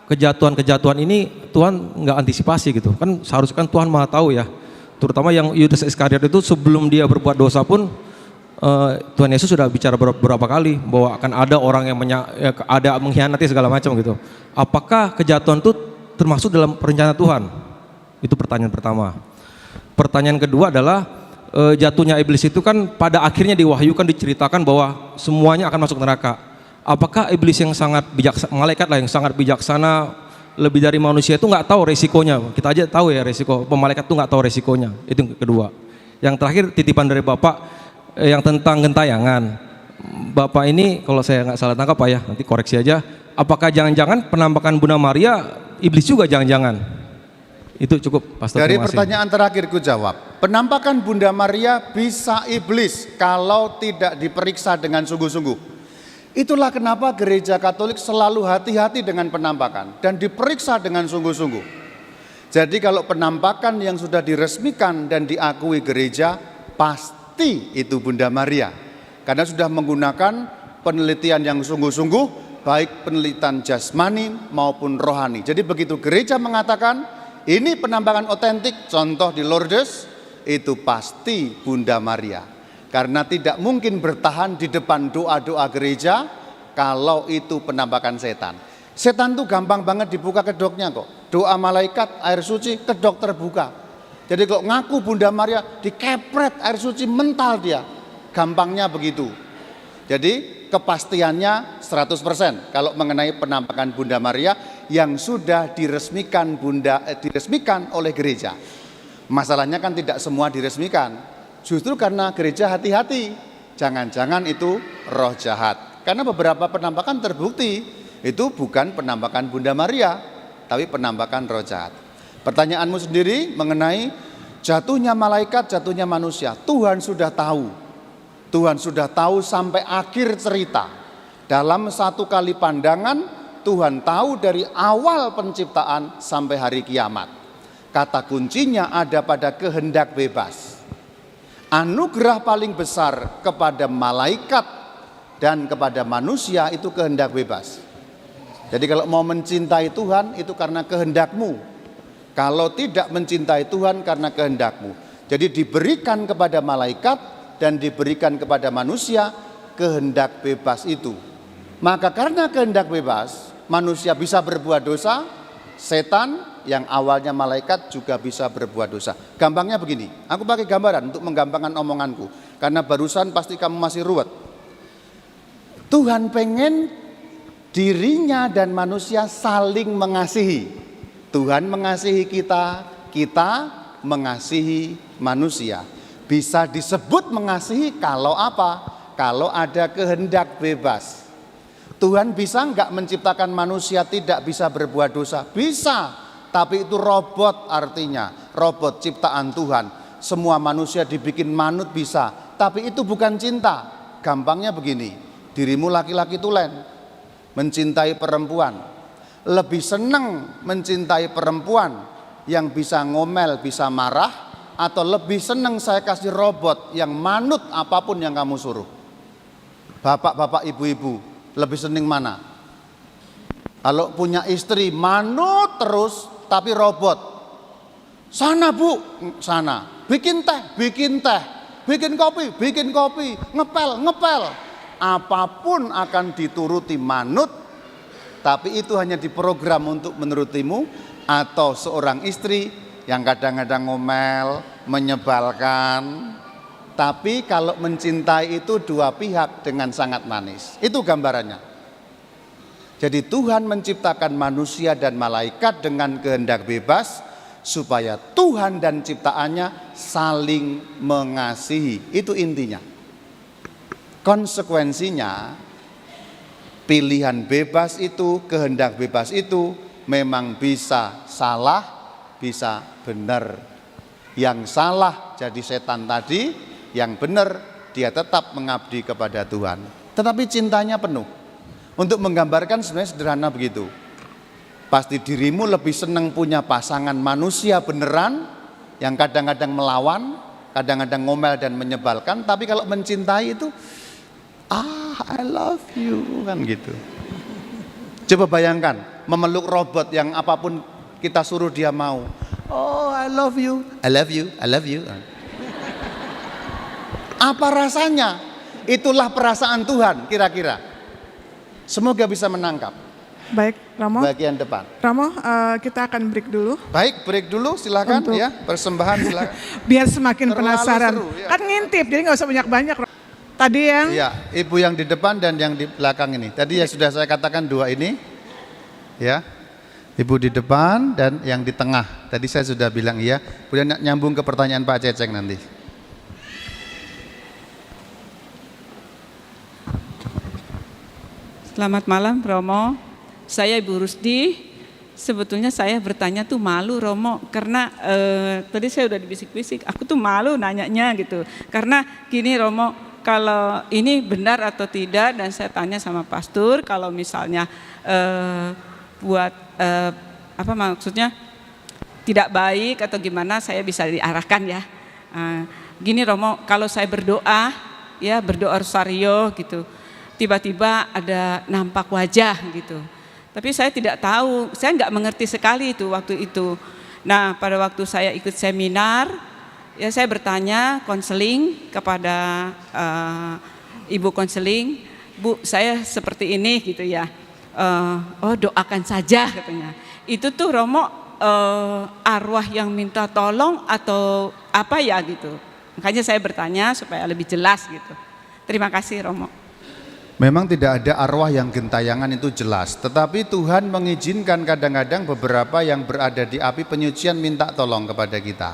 kejatuhan-kejatuhan ini Tuhan nggak antisipasi gitu? Kan seharusnya kan Tuhan Maha tahu ya. Terutama yang Yudas Iskariot itu sebelum dia berbuat dosa pun Tuhan Yesus sudah bicara beberapa kali bahwa akan ada orang yang ada mengkhianati segala macam gitu. Apakah kejatuhan itu termasuk dalam perencanaan Tuhan? Itu pertanyaan pertama. Pertanyaan kedua adalah jatuhnya iblis itu kan pada akhirnya diwahyukan, diceritakan bahwa semuanya akan masuk neraka. Apakah iblis yang sangat bijaksana, malaikat lah yang sangat bijaksana lebih dari manusia itu nggak tahu resikonya? Kita aja tahu ya resiko, malaikat itu nggak tahu resikonya. Itu yang kedua. Yang terakhir titipan dari Bapak yang tentang gentayangan. Bapak ini kalau saya nggak salah tangkap Pak ya, nanti koreksi aja. Apakah jangan-jangan penampakan Bunda Maria iblis juga jangan-jangan? Itu cukup, Pastor. Dari pertanyaan terakhir ku jawab. Penampakan Bunda Maria bisa iblis kalau tidak diperiksa dengan sungguh-sungguh. Itulah kenapa gereja Katolik selalu hati-hati dengan penampakan dan diperiksa dengan sungguh-sungguh. Jadi kalau penampakan yang sudah diresmikan dan diakui gereja, pasti itu Bunda Maria. Karena sudah menggunakan penelitian yang sungguh-sungguh, baik penelitian jasmani maupun rohani. Jadi begitu gereja mengatakan ini penampakan otentik, contoh di Lourdes, itu pasti Bunda Maria. Karena tidak mungkin bertahan di depan doa-doa gereja kalau itu penampakan setan. Setan tuh gampang banget dibuka kedoknya kok. Doa malaikat, air suci, kedok terbuka. Jadi kalau ngaku Bunda Maria, dikepret air suci, mental dia. Gampangnya begitu. Jadi kepastiannya 100% kalau mengenai penampakan Bunda Maria yang sudah diresmikan diresmikan oleh gereja. Masalahnya kan tidak semua diresmikan. Justru karena gereja hati-hati. jangan-jangan itu roh jahat. Karena beberapa penampakan terbukti itu bukan penampakan Bunda Maria, tapi penampakan roh jahat. Pertanyaanmu sendiri mengenai jatuhnya malaikat, jatuhnya manusia, Tuhan sudah tahu. Tuhan sudah tahu sampai akhir cerita. Dalam satu kali pandangan, Tuhan tahu dari awal penciptaan sampai hari kiamat. Kata kuncinya ada pada kehendak bebas. Anugerah paling besar kepada malaikat dan kepada manusia itu kehendak bebas. Jadi kalau mau mencintai Tuhan itu karena kehendakmu. Kalau tidak mencintai Tuhan karena kehendakmu. Jadi diberikan kepada malaikat dan diberikan kepada manusia kehendak bebas itu. Maka karena kehendak bebas, manusia bisa berbuat dosa, setan yang awalnya malaikat juga bisa berbuat dosa. Gampangnya begini, aku pakai gambaran untuk menggampangkan omonganku. Karena barusan pasti kamu masih ruwet. Tuhan pengen dirinya dan manusia saling mengasihi. Tuhan mengasihi kita, kita mengasihi manusia. Bisa disebut mengasihi kalau apa? Kalau ada kehendak bebas. Tuhan bisa enggak menciptakan manusia tidak bisa berbuat dosa? Bisa, tapi itu robot artinya, robot ciptaan Tuhan. Semua manusia dibikin manut bisa, tapi itu bukan cinta. Gampangnya begini, dirimu laki-laki tulen, mencintai perempuan, lebih senang mencintai perempuan yang bisa ngomel, bisa marah, atau lebih senang saya kasih robot yang manut apapun yang kamu suruh? Bapak-bapak, ibu-ibu, lebih seneng mana? Kalau punya istri manut terus tapi robot. Sana bu, sana. Bikin teh, bikin teh. Bikin kopi, bikin kopi. Ngepel, ngepel. Apapun akan dituruti manut. Tapi itu hanya diprogram untuk menurutimu. Atau seorang istri yang kadang-kadang ngomel, menyebalkan. Tapi kalau mencintai itu dua pihak dengan sangat manis. Itu gambarannya. Jadi Tuhan menciptakan manusia dan malaikat dengan kehendak bebas supaya Tuhan dan ciptaannya saling mengasihi. Itu intinya. Konsekuensinya pilihan bebas itu, kehendak bebas itu memang bisa salah, bisa benar. Yang salah jadi setan tadi, yang benar dia tetap mengabdi kepada Tuhan. Tetapi cintanya penuh. Untuk menggambarkan sebenarnya sederhana begitu. Pasti dirimu lebih senang punya pasangan manusia beneran yang kadang-kadang melawan, kadang-kadang ngomel dan menyebalkan. Tapi kalau mencintai itu, I love you, kan gitu. Coba bayangkan memeluk robot yang apapun kita suruh dia mau. Oh, I love you, I love you, I love you. Apa rasanya? Itulah perasaan Tuhan kira-kira. Semoga bisa menangkap. Baik, Romo. Bagian depan. Romo, kita akan break dulu. Baik, break dulu silakan ya. Persembahan silakan. Biar semakin Terlalu penasaran. seru, ya. Kan ngintip, jadi nggak usah banyak-banyak. Tadi yang Iya, ibu yang di depan dan yang di belakang ini. Tadi ya sudah saya katakan dua ini. Ya. Ibu di depan dan yang di tengah. Tadi saya sudah bilang iya. Kemudian nyambung ke pertanyaan Pak Ceceng nanti. Selamat malam Romo, saya Ibu Rusdi. Sebetulnya saya bertanya tuh malu Romo, karena tadi saya udah dibisik-bisik, aku tuh malu nanyanya gitu. Karena gini Romo, kalau ini benar atau tidak, dan saya tanya sama pastor, kalau misalnya buat apa maksudnya tidak baik atau gimana, saya bisa diarahkan ya. Gini Romo, kalau saya berdoa, ya berdoa rosario gitu, tiba-tiba ada nampak wajah gitu. Tapi saya tidak tahu, saya nggak mengerti sekali itu waktu itu. Nah pada waktu saya ikut seminar, ya saya bertanya konseling kepada ibu konseling, Bu saya seperti ini gitu ya. Oh doakan saja katanya. Itu tuh Romo arwah yang minta tolong atau apa ya gitu. Makanya saya bertanya supaya lebih jelas gitu. Terima kasih Romo. Memang tidak ada arwah yang gentayangan itu jelas. Tetapi Tuhan mengizinkan kadang-kadang beberapa yang berada di api penyucian minta tolong kepada kita.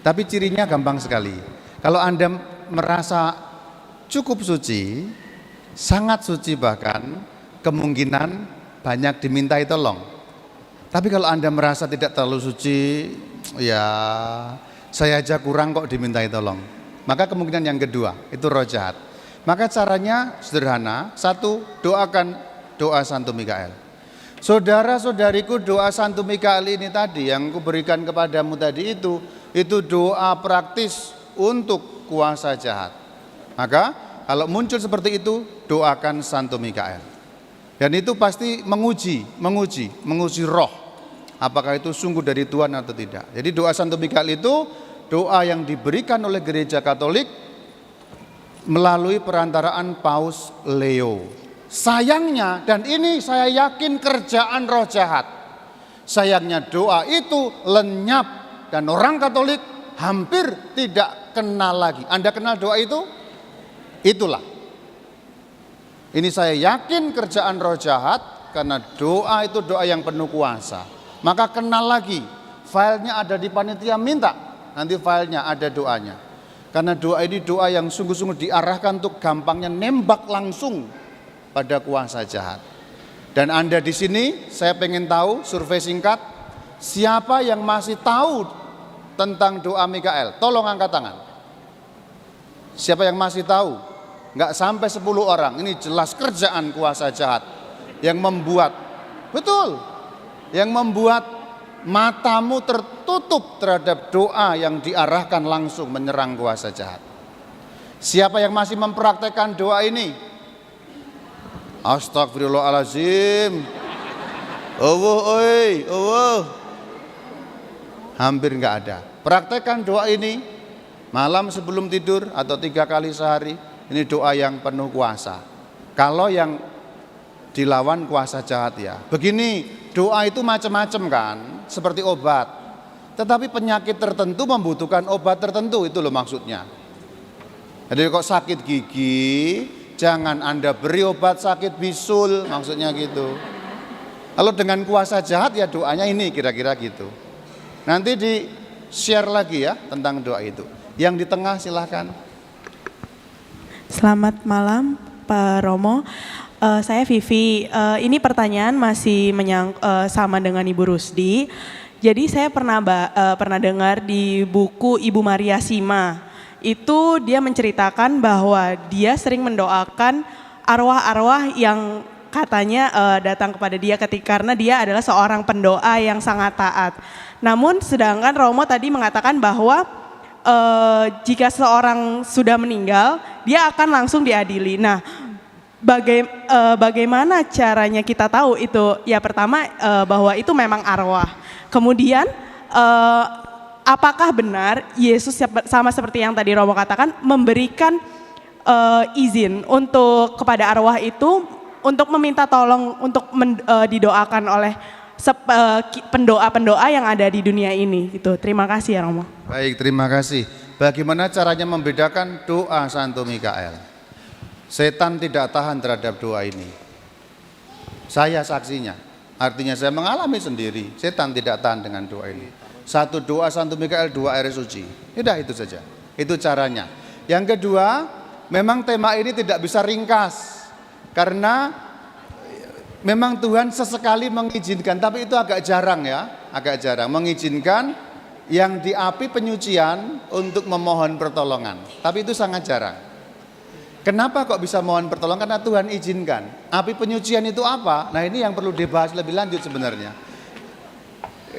Tapi cirinya gampang sekali. Kalau Anda merasa cukup suci, sangat suci bahkan, kemungkinan banyak dimintai tolong. Tapi kalau Anda merasa tidak terlalu suci, ya saya aja kurang kok dimintai tolong. Maka kemungkinan yang kedua, itu roh jahat. Maka caranya sederhana, satu, doakan doa Santo Mikael. Saudara-saudariku, doa Santo Mikael ini tadi yang kuberikan kepadamu tadi itu doa praktis untuk kuasa jahat. Maka kalau muncul seperti itu, doakan Santo Mikael. Dan itu pasti menguji roh. Apakah itu sungguh dari Tuhan atau tidak. Jadi doa Santo Mikael itu doa yang diberikan oleh Gereja Katolik melalui perantaraan Paus Leo. Sayangnya, dan ini saya yakin kerjaan roh jahat. Sayangnya doa itu lenyap dan orang Katolik hampir tidak kenal lagi. Anda kenal doa itu? Itulah. Ini saya yakin kerjaan roh jahat karena doa itu doa yang penuh kuasa. Maka kenal lagi, filenya ada di panitia, minta nanti filenya ada doanya. Karena doa ini doa yang sungguh-sungguh diarahkan untuk gampangnya nembak langsung pada kuasa jahat. Dan Anda di sini, saya pengen tahu, survei singkat, siapa yang masih tahu tentang doa Mikael? Tolong angkat tangan. Siapa yang masih tahu? Enggak sampai 10 orang, ini jelas kerjaan kuasa jahat yang membuat, betul, yang membuat matamu tertutup terhadap doa yang diarahkan langsung menyerang kuasa jahat. Siapa yang masih mempraktekkan doa ini? Astagfirullahaladzim. Hampir enggak ada. Praktekkan doa ini malam sebelum tidur atau 3 kali sehari. Ini doa yang penuh kuasa. Kalau yang dilawan kuasa jahat ya. Begini, doa itu macam-macam kan, seperti obat. Tetapi penyakit tertentu membutuhkan obat tertentu, itu loh maksudnya. Jadi kok sakit gigi, jangan Anda beri obat sakit bisul, maksudnya gitu. Kalau dengan kuasa jahat ya doanya ini kira-kira gitu. Nanti di share lagi ya tentang doa itu. Yang di tengah silahkan. Selamat malam Pak Romo. Saya Vivi. Ini pertanyaan masih sama dengan Ibu Rusdi. Jadi saya pernah dengar di buku Ibu Maria Sima. Itu dia menceritakan bahwa dia sering mendoakan arwah-arwah yang katanya datang kepada dia karena dia adalah seorang pendoa yang sangat taat. Namun sedangkan Romo tadi mengatakan bahwa jika seorang sudah meninggal, dia akan langsung diadili. Nah, bagaimana caranya kita tahu itu? Ya pertama bahwa itu memang arwah. Kemudian apakah benar Yesus sama seperti yang tadi Romo katakan memberikan izin untuk kepada arwah itu untuk meminta tolong untuk didoakan oleh pendoa-pendoa yang ada di dunia ini gitu. Terima kasih ya Romo. Baik, terima kasih. Bagaimana caranya membedakan doa Santo Mikael? Setan tidak tahan terhadap doa ini. Saya saksinya. Artinya saya mengalami sendiri. Setan tidak tahan dengan doa ini. Satu doa Santo Mikael, 2 air suci. Udah itu saja. Itu caranya. Yang kedua, memang tema ini tidak bisa ringkas. Karena memang Tuhan sesekali mengizinkan, tapi itu agak jarang ya, agak jarang mengizinkan yang di api penyucian untuk memohon pertolongan. Tapi itu sangat jarang. Kenapa kok bisa mohon pertolongan? Karena Tuhan izinkan. Api penyucian itu apa? Nah ini yang perlu dibahas lebih lanjut sebenarnya.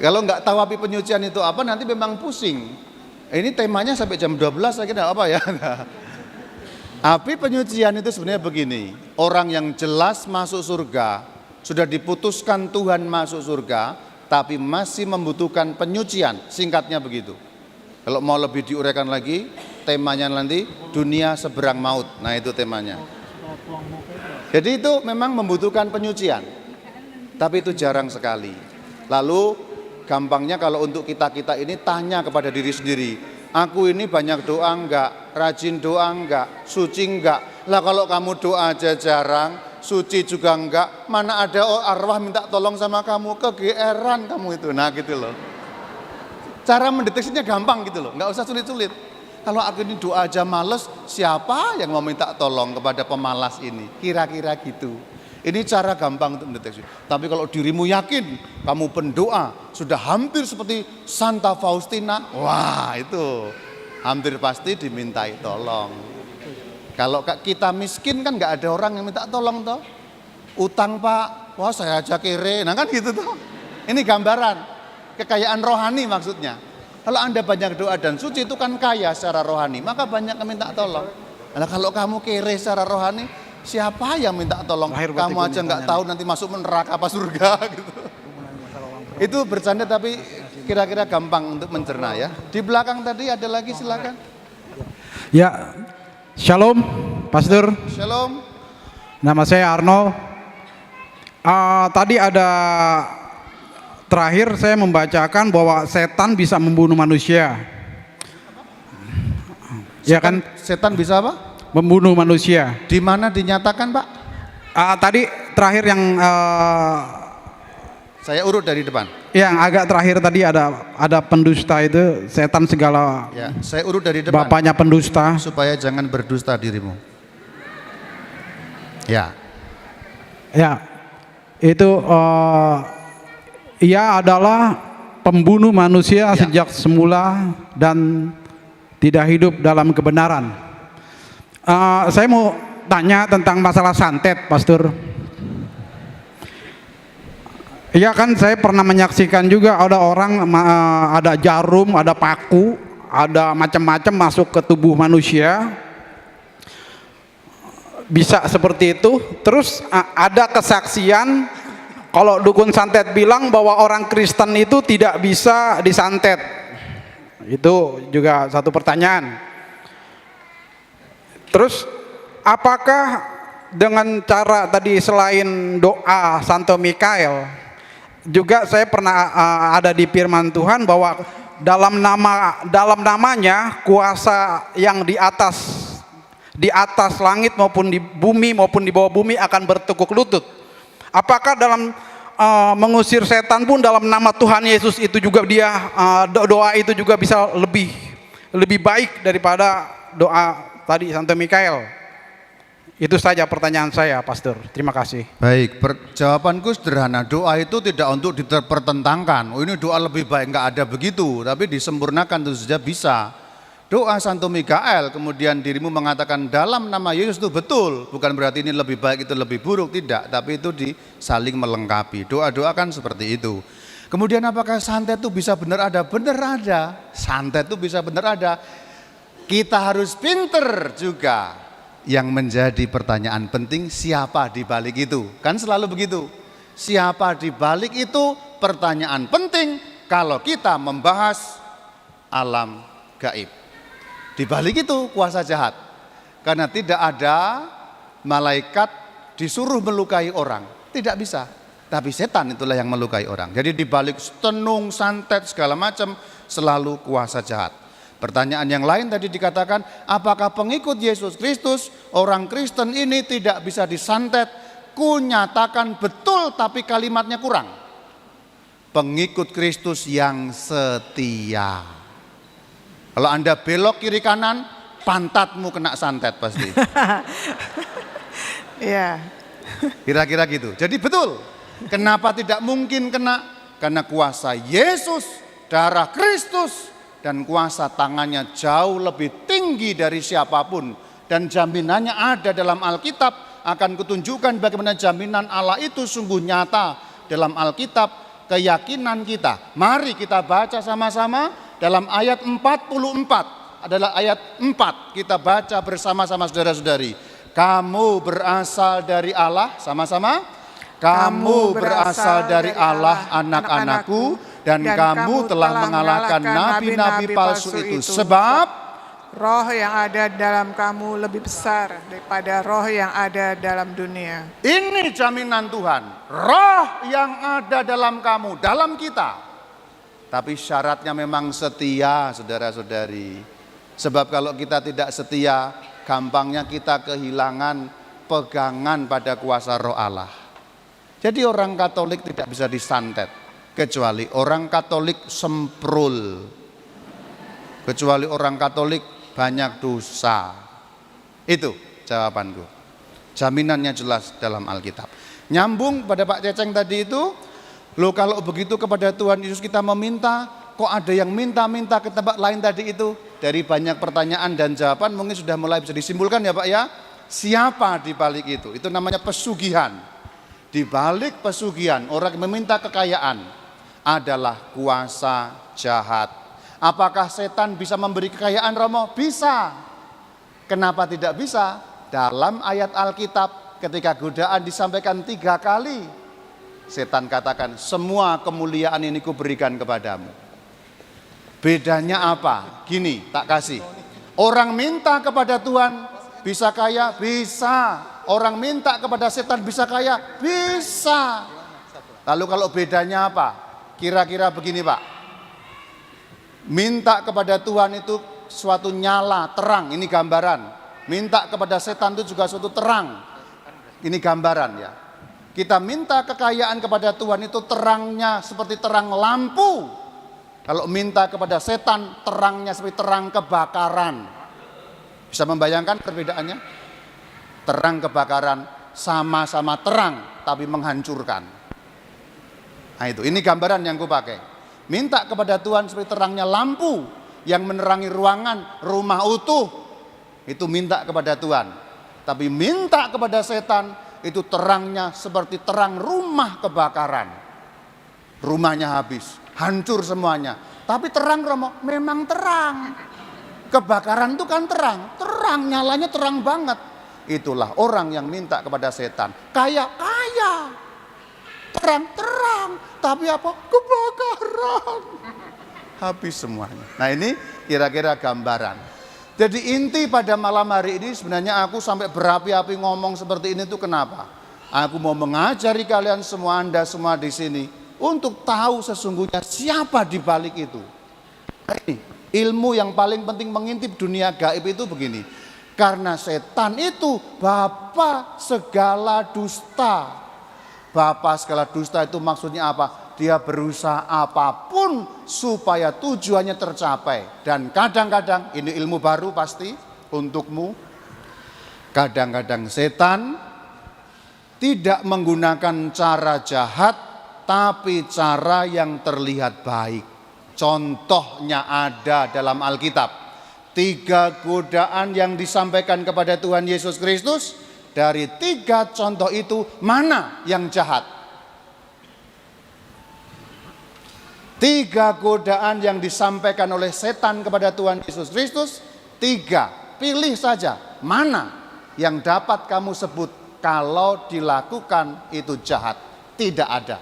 Kalau nggak tahu api penyucian itu apa, nanti memang pusing. Ini temanya sampai jam 12 saya kira apa ya? Api penyucian itu sebenarnya begini, orang yang jelas masuk surga, sudah diputuskan Tuhan masuk surga, tapi masih membutuhkan penyucian, singkatnya begitu. Kalau mau lebih diuraikan lagi, temanya nanti dunia seberang maut, nah itu temanya. Jadi itu memang membutuhkan penyucian, tapi itu jarang sekali. Lalu gampangnya kalau untuk kita-kita ini tanya kepada diri sendiri, aku ini banyak doa enggak, rajin doa enggak, suci enggak. Lah kalau kamu doa aja jarang, suci juga enggak, mana ada arwah minta tolong sama kamu, kegeeran kamu itu. Nah gitu loh. Cara mendeteksinya gampang gitu loh, enggak usah sulit-sulit. Kalau aku ini doa aja males, siapa yang mau minta tolong kepada pemalas ini? Kira-kira gitu. Ini cara gampang untuk mendeteksi. Tapi kalau dirimu yakin, kamu pendoa, sudah hampir seperti Santa Faustina, wah itu hampir pasti dimintai tolong. Kalau kita miskin kan nggak ada orang yang minta tolong toh. Utang Pak, wah saya aja kere, nah kan gitu toh. Ini gambaran kekayaan rohani maksudnya. Kalau Anda banyak doa dan suci itu kan kaya secara rohani, maka banyak yang minta tolong. Nah kalau kamu kere secara rohani, siapa yang minta tolong? Kamu aja nggak tahu nanti masuk neraka apa surga gitu. Itu bercanda tapi kira-kira gampang untuk mencerna ya. Di belakang tadi ada lagi, silakan. Ya, Shalom, Pastor. Shalom. Nama saya Arno. Tadi ada terakhir saya membacakan bahwa setan bisa membunuh manusia. Ya kan? Setan bisa apa? Membunuh manusia. Di mana dinyatakan, Pak? Tadi terakhir yang saya urut dari depan. Yang agak terakhir tadi ada pendusta itu, setan segala. Ya, saya urut dari depan. Bapaknya pendusta. Supaya jangan berdusta dirimu. Ya. Ya, itu ia adalah pembunuh manusia sejak semula dan tidak hidup dalam kebenaran. Saya mau tanya tentang masalah santet, Pastor. Iya kan, saya pernah menyaksikan juga ada orang, ada jarum, ada paku, ada macam-macam masuk ke tubuh manusia. Bisa seperti itu. Terus ada kesaksian kalau dukun santet bilang bahwa orang Kristen itu tidak bisa disantet. Itu juga satu pertanyaan. Terus apakah dengan cara tadi selain doa Santo Mikael, juga saya pernah ada di firman Tuhan bahwa dalam namanya kuasa yang di atas langit maupun di bumi maupun di bawah bumi akan bertekuk lutut. Apakah dalam mengusir setan pun dalam nama Tuhan Yesus itu juga dia doa itu juga bisa lebih baik daripada doa tadi Santo Mikael? Itu saja pertanyaan saya, Pastor. Terima kasih. Baik, jawabanku sederhana. Doa itu tidak untuk dipertentangkan. Oh, ini doa lebih baik, enggak ada begitu. Tapi disempurnakan tentu saja bisa. Doa Santo Mikael, kemudian dirimu mengatakan dalam nama Yesus itu betul. Bukan berarti ini lebih baik, itu lebih buruk, tidak. Tapi itu saling melengkapi. Doa-doa kan seperti itu. Kemudian apakah santet itu bisa benar ada? Benar ada. Santet itu bisa benar ada. Kita harus pinter juga. Yang menjadi pertanyaan penting, siapa di balik itu? Kan selalu begitu. Siapa di balik itu pertanyaan penting kalau kita membahas alam gaib. Di balik itu kuasa jahat. Karena tidak ada malaikat disuruh melukai orang. Tidak bisa. Tapi setan itulah yang melukai orang. Jadi di balik tenung, santet, segala macam selalu kuasa jahat. Pertanyaan yang lain tadi dikatakan, apakah pengikut Yesus Kristus, orang Kristen ini tidak bisa disantet? Kunyatakan betul tapi kalimatnya kurang. Pengikut Kristus yang setia. Kalau Anda belok kiri kanan, pantatmu kena santet pasti. Iya. Kira-kira gitu. Jadi betul. Kenapa tidak mungkin kena? Karena kuasa Yesus, darah Kristus, dan kuasa tangannya jauh lebih tinggi dari siapapun. Dan jaminannya ada dalam Alkitab. Akan kutunjukkan bagaimana jaminan Allah itu sungguh nyata dalam Alkitab. Keyakinan kita. Mari kita baca sama-sama dalam ayat 44. Adalah ayat 4. Kita baca bersama-sama saudara-saudari. Kamu berasal dari Allah, sama-sama. Kamu berasal dari Allah, anak-anakku. Dan kamu telah mengalahkan nabi-nabi palsu itu. Sebab roh yang ada dalam kamu lebih besar daripada roh yang ada dalam dunia. Ini jaminan Tuhan. Roh yang ada dalam kamu, dalam kita. Tapi syaratnya memang setia, saudara-saudari. Sebab kalau kita tidak setia, gampangnya kita kehilangan pegangan pada kuasa roh Allah. Jadi orang Katolik tidak bisa disantet. Kecuali orang Katolik semprul. Kecuali orang Katolik banyak dosa. Itu jawabanku. Jaminannya jelas dalam Alkitab. Nyambung pada Pak Ceceng tadi itu, loh kalau begitu kepada Tuhan Yesus kita meminta, kok ada yang minta-minta ke tempat lain tadi itu? Dari banyak pertanyaan dan jawaban mungkin sudah mulai bisa disimpulkan ya Pak ya. Siapa di balik itu? Itu namanya pesugihan. Di balik pesugihan, orang yang meminta kekayaan adalah kuasa jahat. Apakah setan bisa memberi kekayaan, Romo? Bisa. Kenapa tidak bisa? Dalam ayat Alkitab ketika godaan disampaikan 3 kali, setan katakan, semua kemuliaan ini kuberikan kepadamu. Bedanya apa? Gini, tak kasih. Orang minta kepada Tuhan bisa kaya? Bisa. Orang minta kepada setan bisa kaya? Bisa. Lalu kalau bedanya apa? Kira-kira begini Pak. Minta kepada Tuhan itu suatu nyala, terang, ini gambaran. Minta kepada setan itu juga suatu terang. Ini gambaran ya. Kita minta kekayaan kepada Tuhan itu terangnya seperti terang lampu. Kalau minta kepada setan terangnya seperti terang kebakaran. Bisa membayangkan perbedaannya? Terang kebakaran sama-sama terang tapi menghancurkan. Nah itu, ini gambaran yang kupakai. Minta kepada Tuhan seperti terangnya lampu yang menerangi ruangan, rumah utuh. Itu minta kepada Tuhan. Tapi minta kepada setan itu terangnya seperti terang rumah kebakaran. Rumahnya habis, hancur semuanya. Tapi terang Romo, memang terang. Kebakaran itu kan terang, nyalanya terang banget. Itulah orang yang minta kepada setan. Kaya, terang, tapi apa? Kebakaran. Habis semuanya. Nah ini kira-kira gambaran. Jadi inti pada malam hari ini sebenarnya aku sampai berapi-api ngomong seperti ini tuh kenapa? Aku mau mengajari kalian semua, Anda semua di sini untuk tahu sesungguhnya siapa di balik itu. Nah, ini ilmu yang paling penting mengintip dunia gaib itu begini. Karena setan itu bapa segala dusta. Bapa segala dusta itu maksudnya apa? Dia berusaha apapun supaya tujuannya tercapai. Dan kadang-kadang, ini ilmu baru pasti untukmu. Kadang-kadang setan tidak menggunakan cara jahat, tapi cara yang terlihat baik. Contohnya ada dalam Alkitab. 3 godaan yang disampaikan kepada Tuhan Yesus Kristus, dari 3 contoh itu mana yang jahat? 3 godaan yang disampaikan oleh setan kepada Tuhan Yesus Kristus, 3, pilih saja mana yang dapat kamu sebut kalau dilakukan itu jahat. Tidak ada.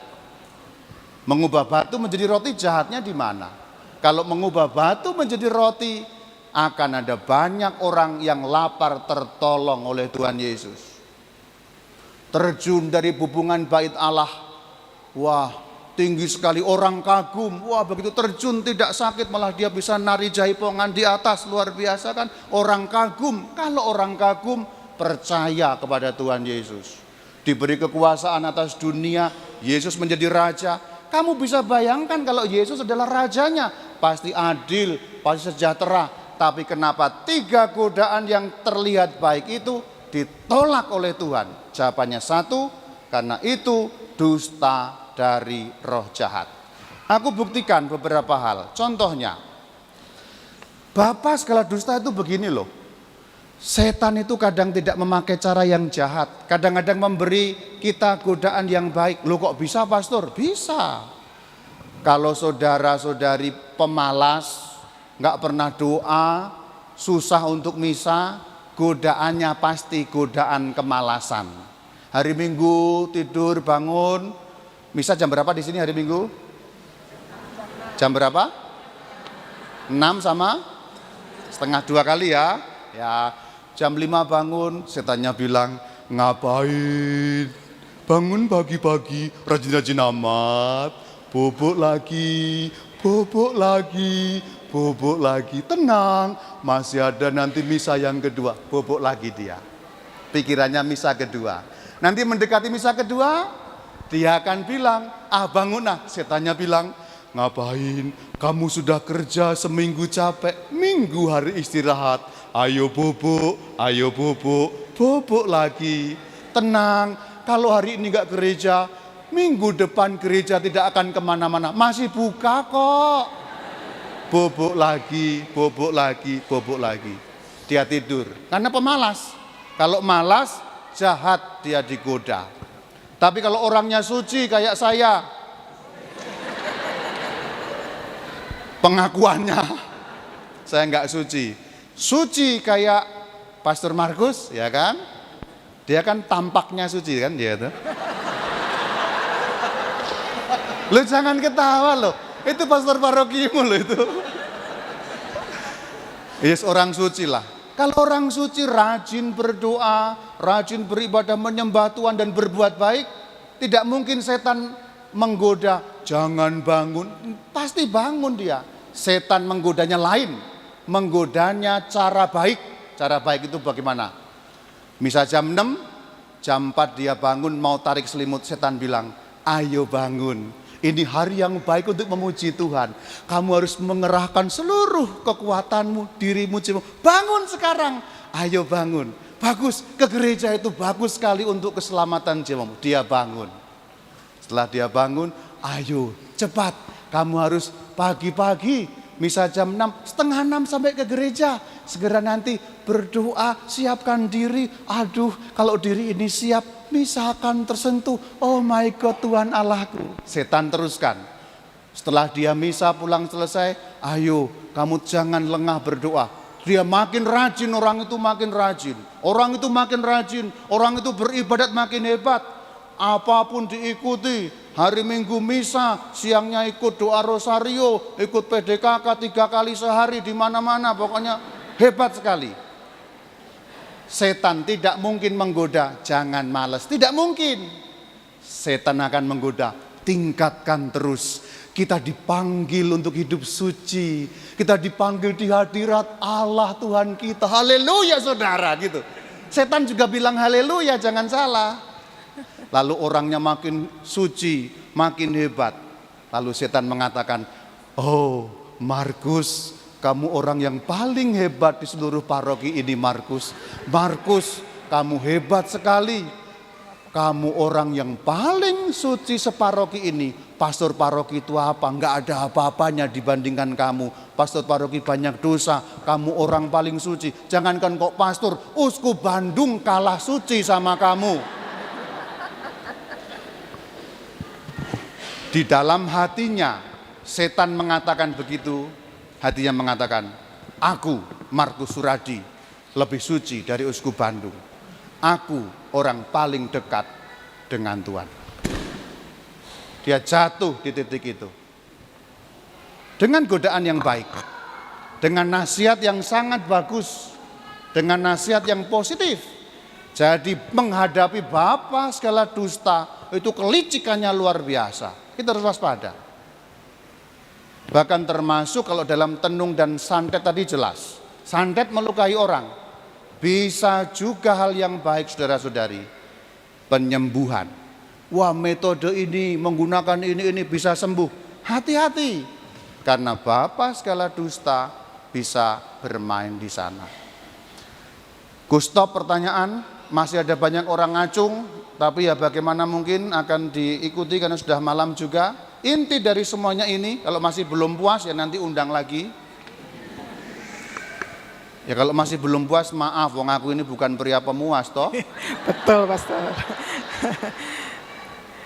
Mengubah batu menjadi roti jahatnya di mana? Kalau mengubah batu menjadi roti, akan ada banyak orang yang lapar tertolong oleh Tuhan Yesus. Terjun dari hubungan bait Allah, wah tinggi sekali, orang kagum. Wah begitu terjun tidak sakit, malah dia bisa nari jaipongan di atas, luar biasa kan. Orang kagum, kalau orang kagum percaya kepada Tuhan Yesus. Diberi kekuasaan atas dunia, Yesus menjadi raja. Kamu bisa bayangkan kalau Yesus adalah rajanya, pasti adil, pasti sejahtera. Tapi kenapa 3 godaan yang terlihat baik itu ditolak oleh Tuhan? Jawabannya 1, karena itu dusta dari roh jahat. Aku buktikan beberapa hal. Contohnya, bapa segala dusta itu begini loh. Setan itu kadang tidak memakai cara yang jahat. Kadang-kadang memberi kita godaan yang baik. Loh kok bisa pastor? Bisa. Kalau saudara-saudari pemalas, nggak pernah doa, susah untuk misa, godaannya pasti godaan kemalasan. Hari Minggu tidur bangun, misa jam berapa di sini hari Minggu? Jam berapa? 6 sama setengah 2 kali ya. Ya, jam 5 bangun, setannya bilang, ngapain? Bangun pagi-pagi, rajin-rajin amat, bobok lagi, bobok lagi. Bobok lagi, tenang, masih ada nanti misa yang kedua, bobok lagi dia. Pikirannya misa kedua. Nanti mendekati misa kedua, dia akan bilang, bangun nah. Setannya bilang, ngapain? Kamu sudah kerja seminggu capek, minggu hari istirahat. Ayo bubuk, bubuk lagi. Tenang, kalau hari ini nggak gereja, minggu depan gereja tidak akan kemana-mana. Masih buka kok. Bubuk lagi, bubuk lagi, bubuk lagi. Dia tidur, karena pemalas. Kalau malas, jahat dia digoda. Tapi kalau orangnya suci kayak saya, pengakuannya saya nggak suci. Suci kayak Pastor Markus, ya kan? Dia kan tampaknya suci kan dia tuh. Lu jangan ketawa loh. Itu pastor parokimu loh itu. Yes, orang suci lah. Kalau orang suci rajin berdoa, rajin beribadah, menyembah Tuhan dan berbuat baik, tidak mungkin setan menggoda, jangan bangun. Pasti bangun dia. Setan menggodanya lain. Menggodanya cara baik. Cara baik itu bagaimana? Misal jam 6, jam 4 dia bangun mau tarik selimut, setan bilang, ayo bangun. Ini hari yang baik untuk memuji Tuhan. Kamu harus mengerahkan seluruh kekuatanmu, dirimu, jiwamu. Bangun sekarang, ayo bangun. Bagus, ke gereja itu bagus sekali untuk keselamatan jiwamu. Dia bangun. Setelah dia bangun, ayo cepat. Kamu harus pagi-pagi. Misal jam 6, setengah 6 sampai ke gereja. Segera nanti berdoa, siapkan diri. Aduh, kalau diri ini siap, misalkan tersentuh. Oh my God, Tuhan Allahku. Setan teruskan. Setelah dia misa pulang selesai, ayo kamu jangan lengah berdoa. Dia makin rajin, orang itu makin rajin. Orang itu makin rajin, orang itu beribadat makin hebat. Apapun diikuti, hari Minggu misa, siangnya ikut doa rosario, ikut PDKK 3 kali sehari di mana-mana, pokoknya hebat sekali. Setan tidak mungkin menggoda, jangan malas, tidak mungkin. Setan akan menggoda, tingkatkan terus. Kita dipanggil untuk hidup suci, kita dipanggil di hadirat Allah Tuhan kita. Haleluya saudara gitu. Setan juga bilang haleluya, jangan salah. Lalu orangnya makin suci, makin hebat. Lalu setan mengatakan, oh Markus, kamu orang yang paling hebat di seluruh paroki ini Markus. Markus, kamu hebat sekali. Kamu orang yang paling suci separoki ini. Pastor paroki itu apa? Enggak ada apa-apanya dibandingkan kamu. Pastor paroki banyak dosa, kamu orang paling suci. Jangankan kok pastor, uskup Bandung kalah suci sama kamu. Di dalam hatinya setan mengatakan begitu, hatinya mengatakan, aku Markus Suradi lebih suci dari uskup Bandung. Aku orang paling dekat dengan Tuhan. Dia jatuh di titik itu. Dengan godaan yang baik, dengan nasihat yang sangat bagus, dengan nasihat yang positif. Jadi menghadapi Bapa segala dusta, itu kelicikannya luar biasa. Kita harus waspada. Bahkan termasuk kalau dalam tenung dan santet tadi jelas. Santet melukai orang. Bisa juga hal yang baik saudara-saudari. Penyembuhan. Wah metode ini menggunakan ini bisa sembuh. Hati-hati. Karena Bapa segala dusta bisa bermain di sana. Stop pertanyaan. Masih ada banyak orang ngacung. Tapi ya bagaimana mungkin akan diikuti karena sudah malam juga. Inti dari semuanya ini, kalau masih belum puas ya nanti undang lagi. Ya kalau masih belum puas maaf, wong aku ini bukan pria pemuas toh. Betul Pastor.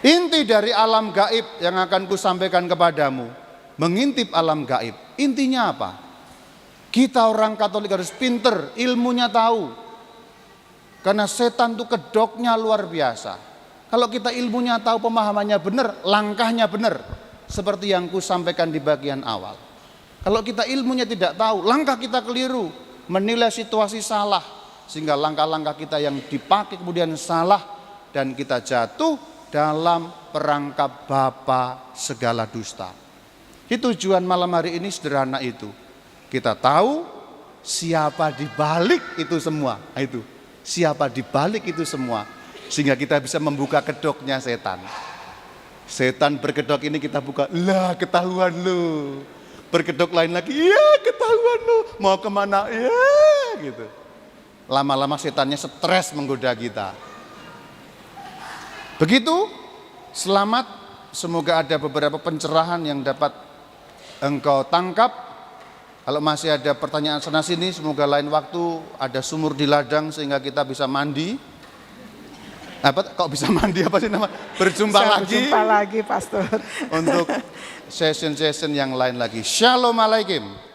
Inti dari alam gaib yang akan kusampaikan kepadamu, mengintip alam gaib. Intinya apa? Kita orang Katolik harus pinter, ilmunya tahu. Karena setan itu kedoknya luar biasa. Kalau kita ilmunya tahu, pemahamannya benar, langkahnya benar. Seperti yang ku sampaikan di bagian awal. Kalau kita ilmunya tidak tahu, langkah kita keliru, menilai situasi salah. Sehingga langkah-langkah kita yang dipakai kemudian salah. Dan kita jatuh dalam perangkap bapa segala dusta. Tujuan malam hari ini sederhana itu. Kita tahu siapa di balik itu semua. Itu. Siapa di balik itu semua, sehingga kita bisa membuka kedoknya setan. Setan berkedok ini kita buka, lah ketahuan lu. Berkedok lain lagi, iya ketahuan lu. Mau kemana, iya gitu. Lama-lama setannya stres menggoda kita. Begitu, selamat. Semoga ada beberapa pencerahan yang dapat engkau tangkap. Kalau masih ada pertanyaan sana sini, semoga lain waktu ada sumur di ladang sehingga kita bisa mandi. Apa kok bisa mandi, apa sih nama? Berjumpa lagi Pastor. Untuk session-session yang lain lagi. Shalom alaikum.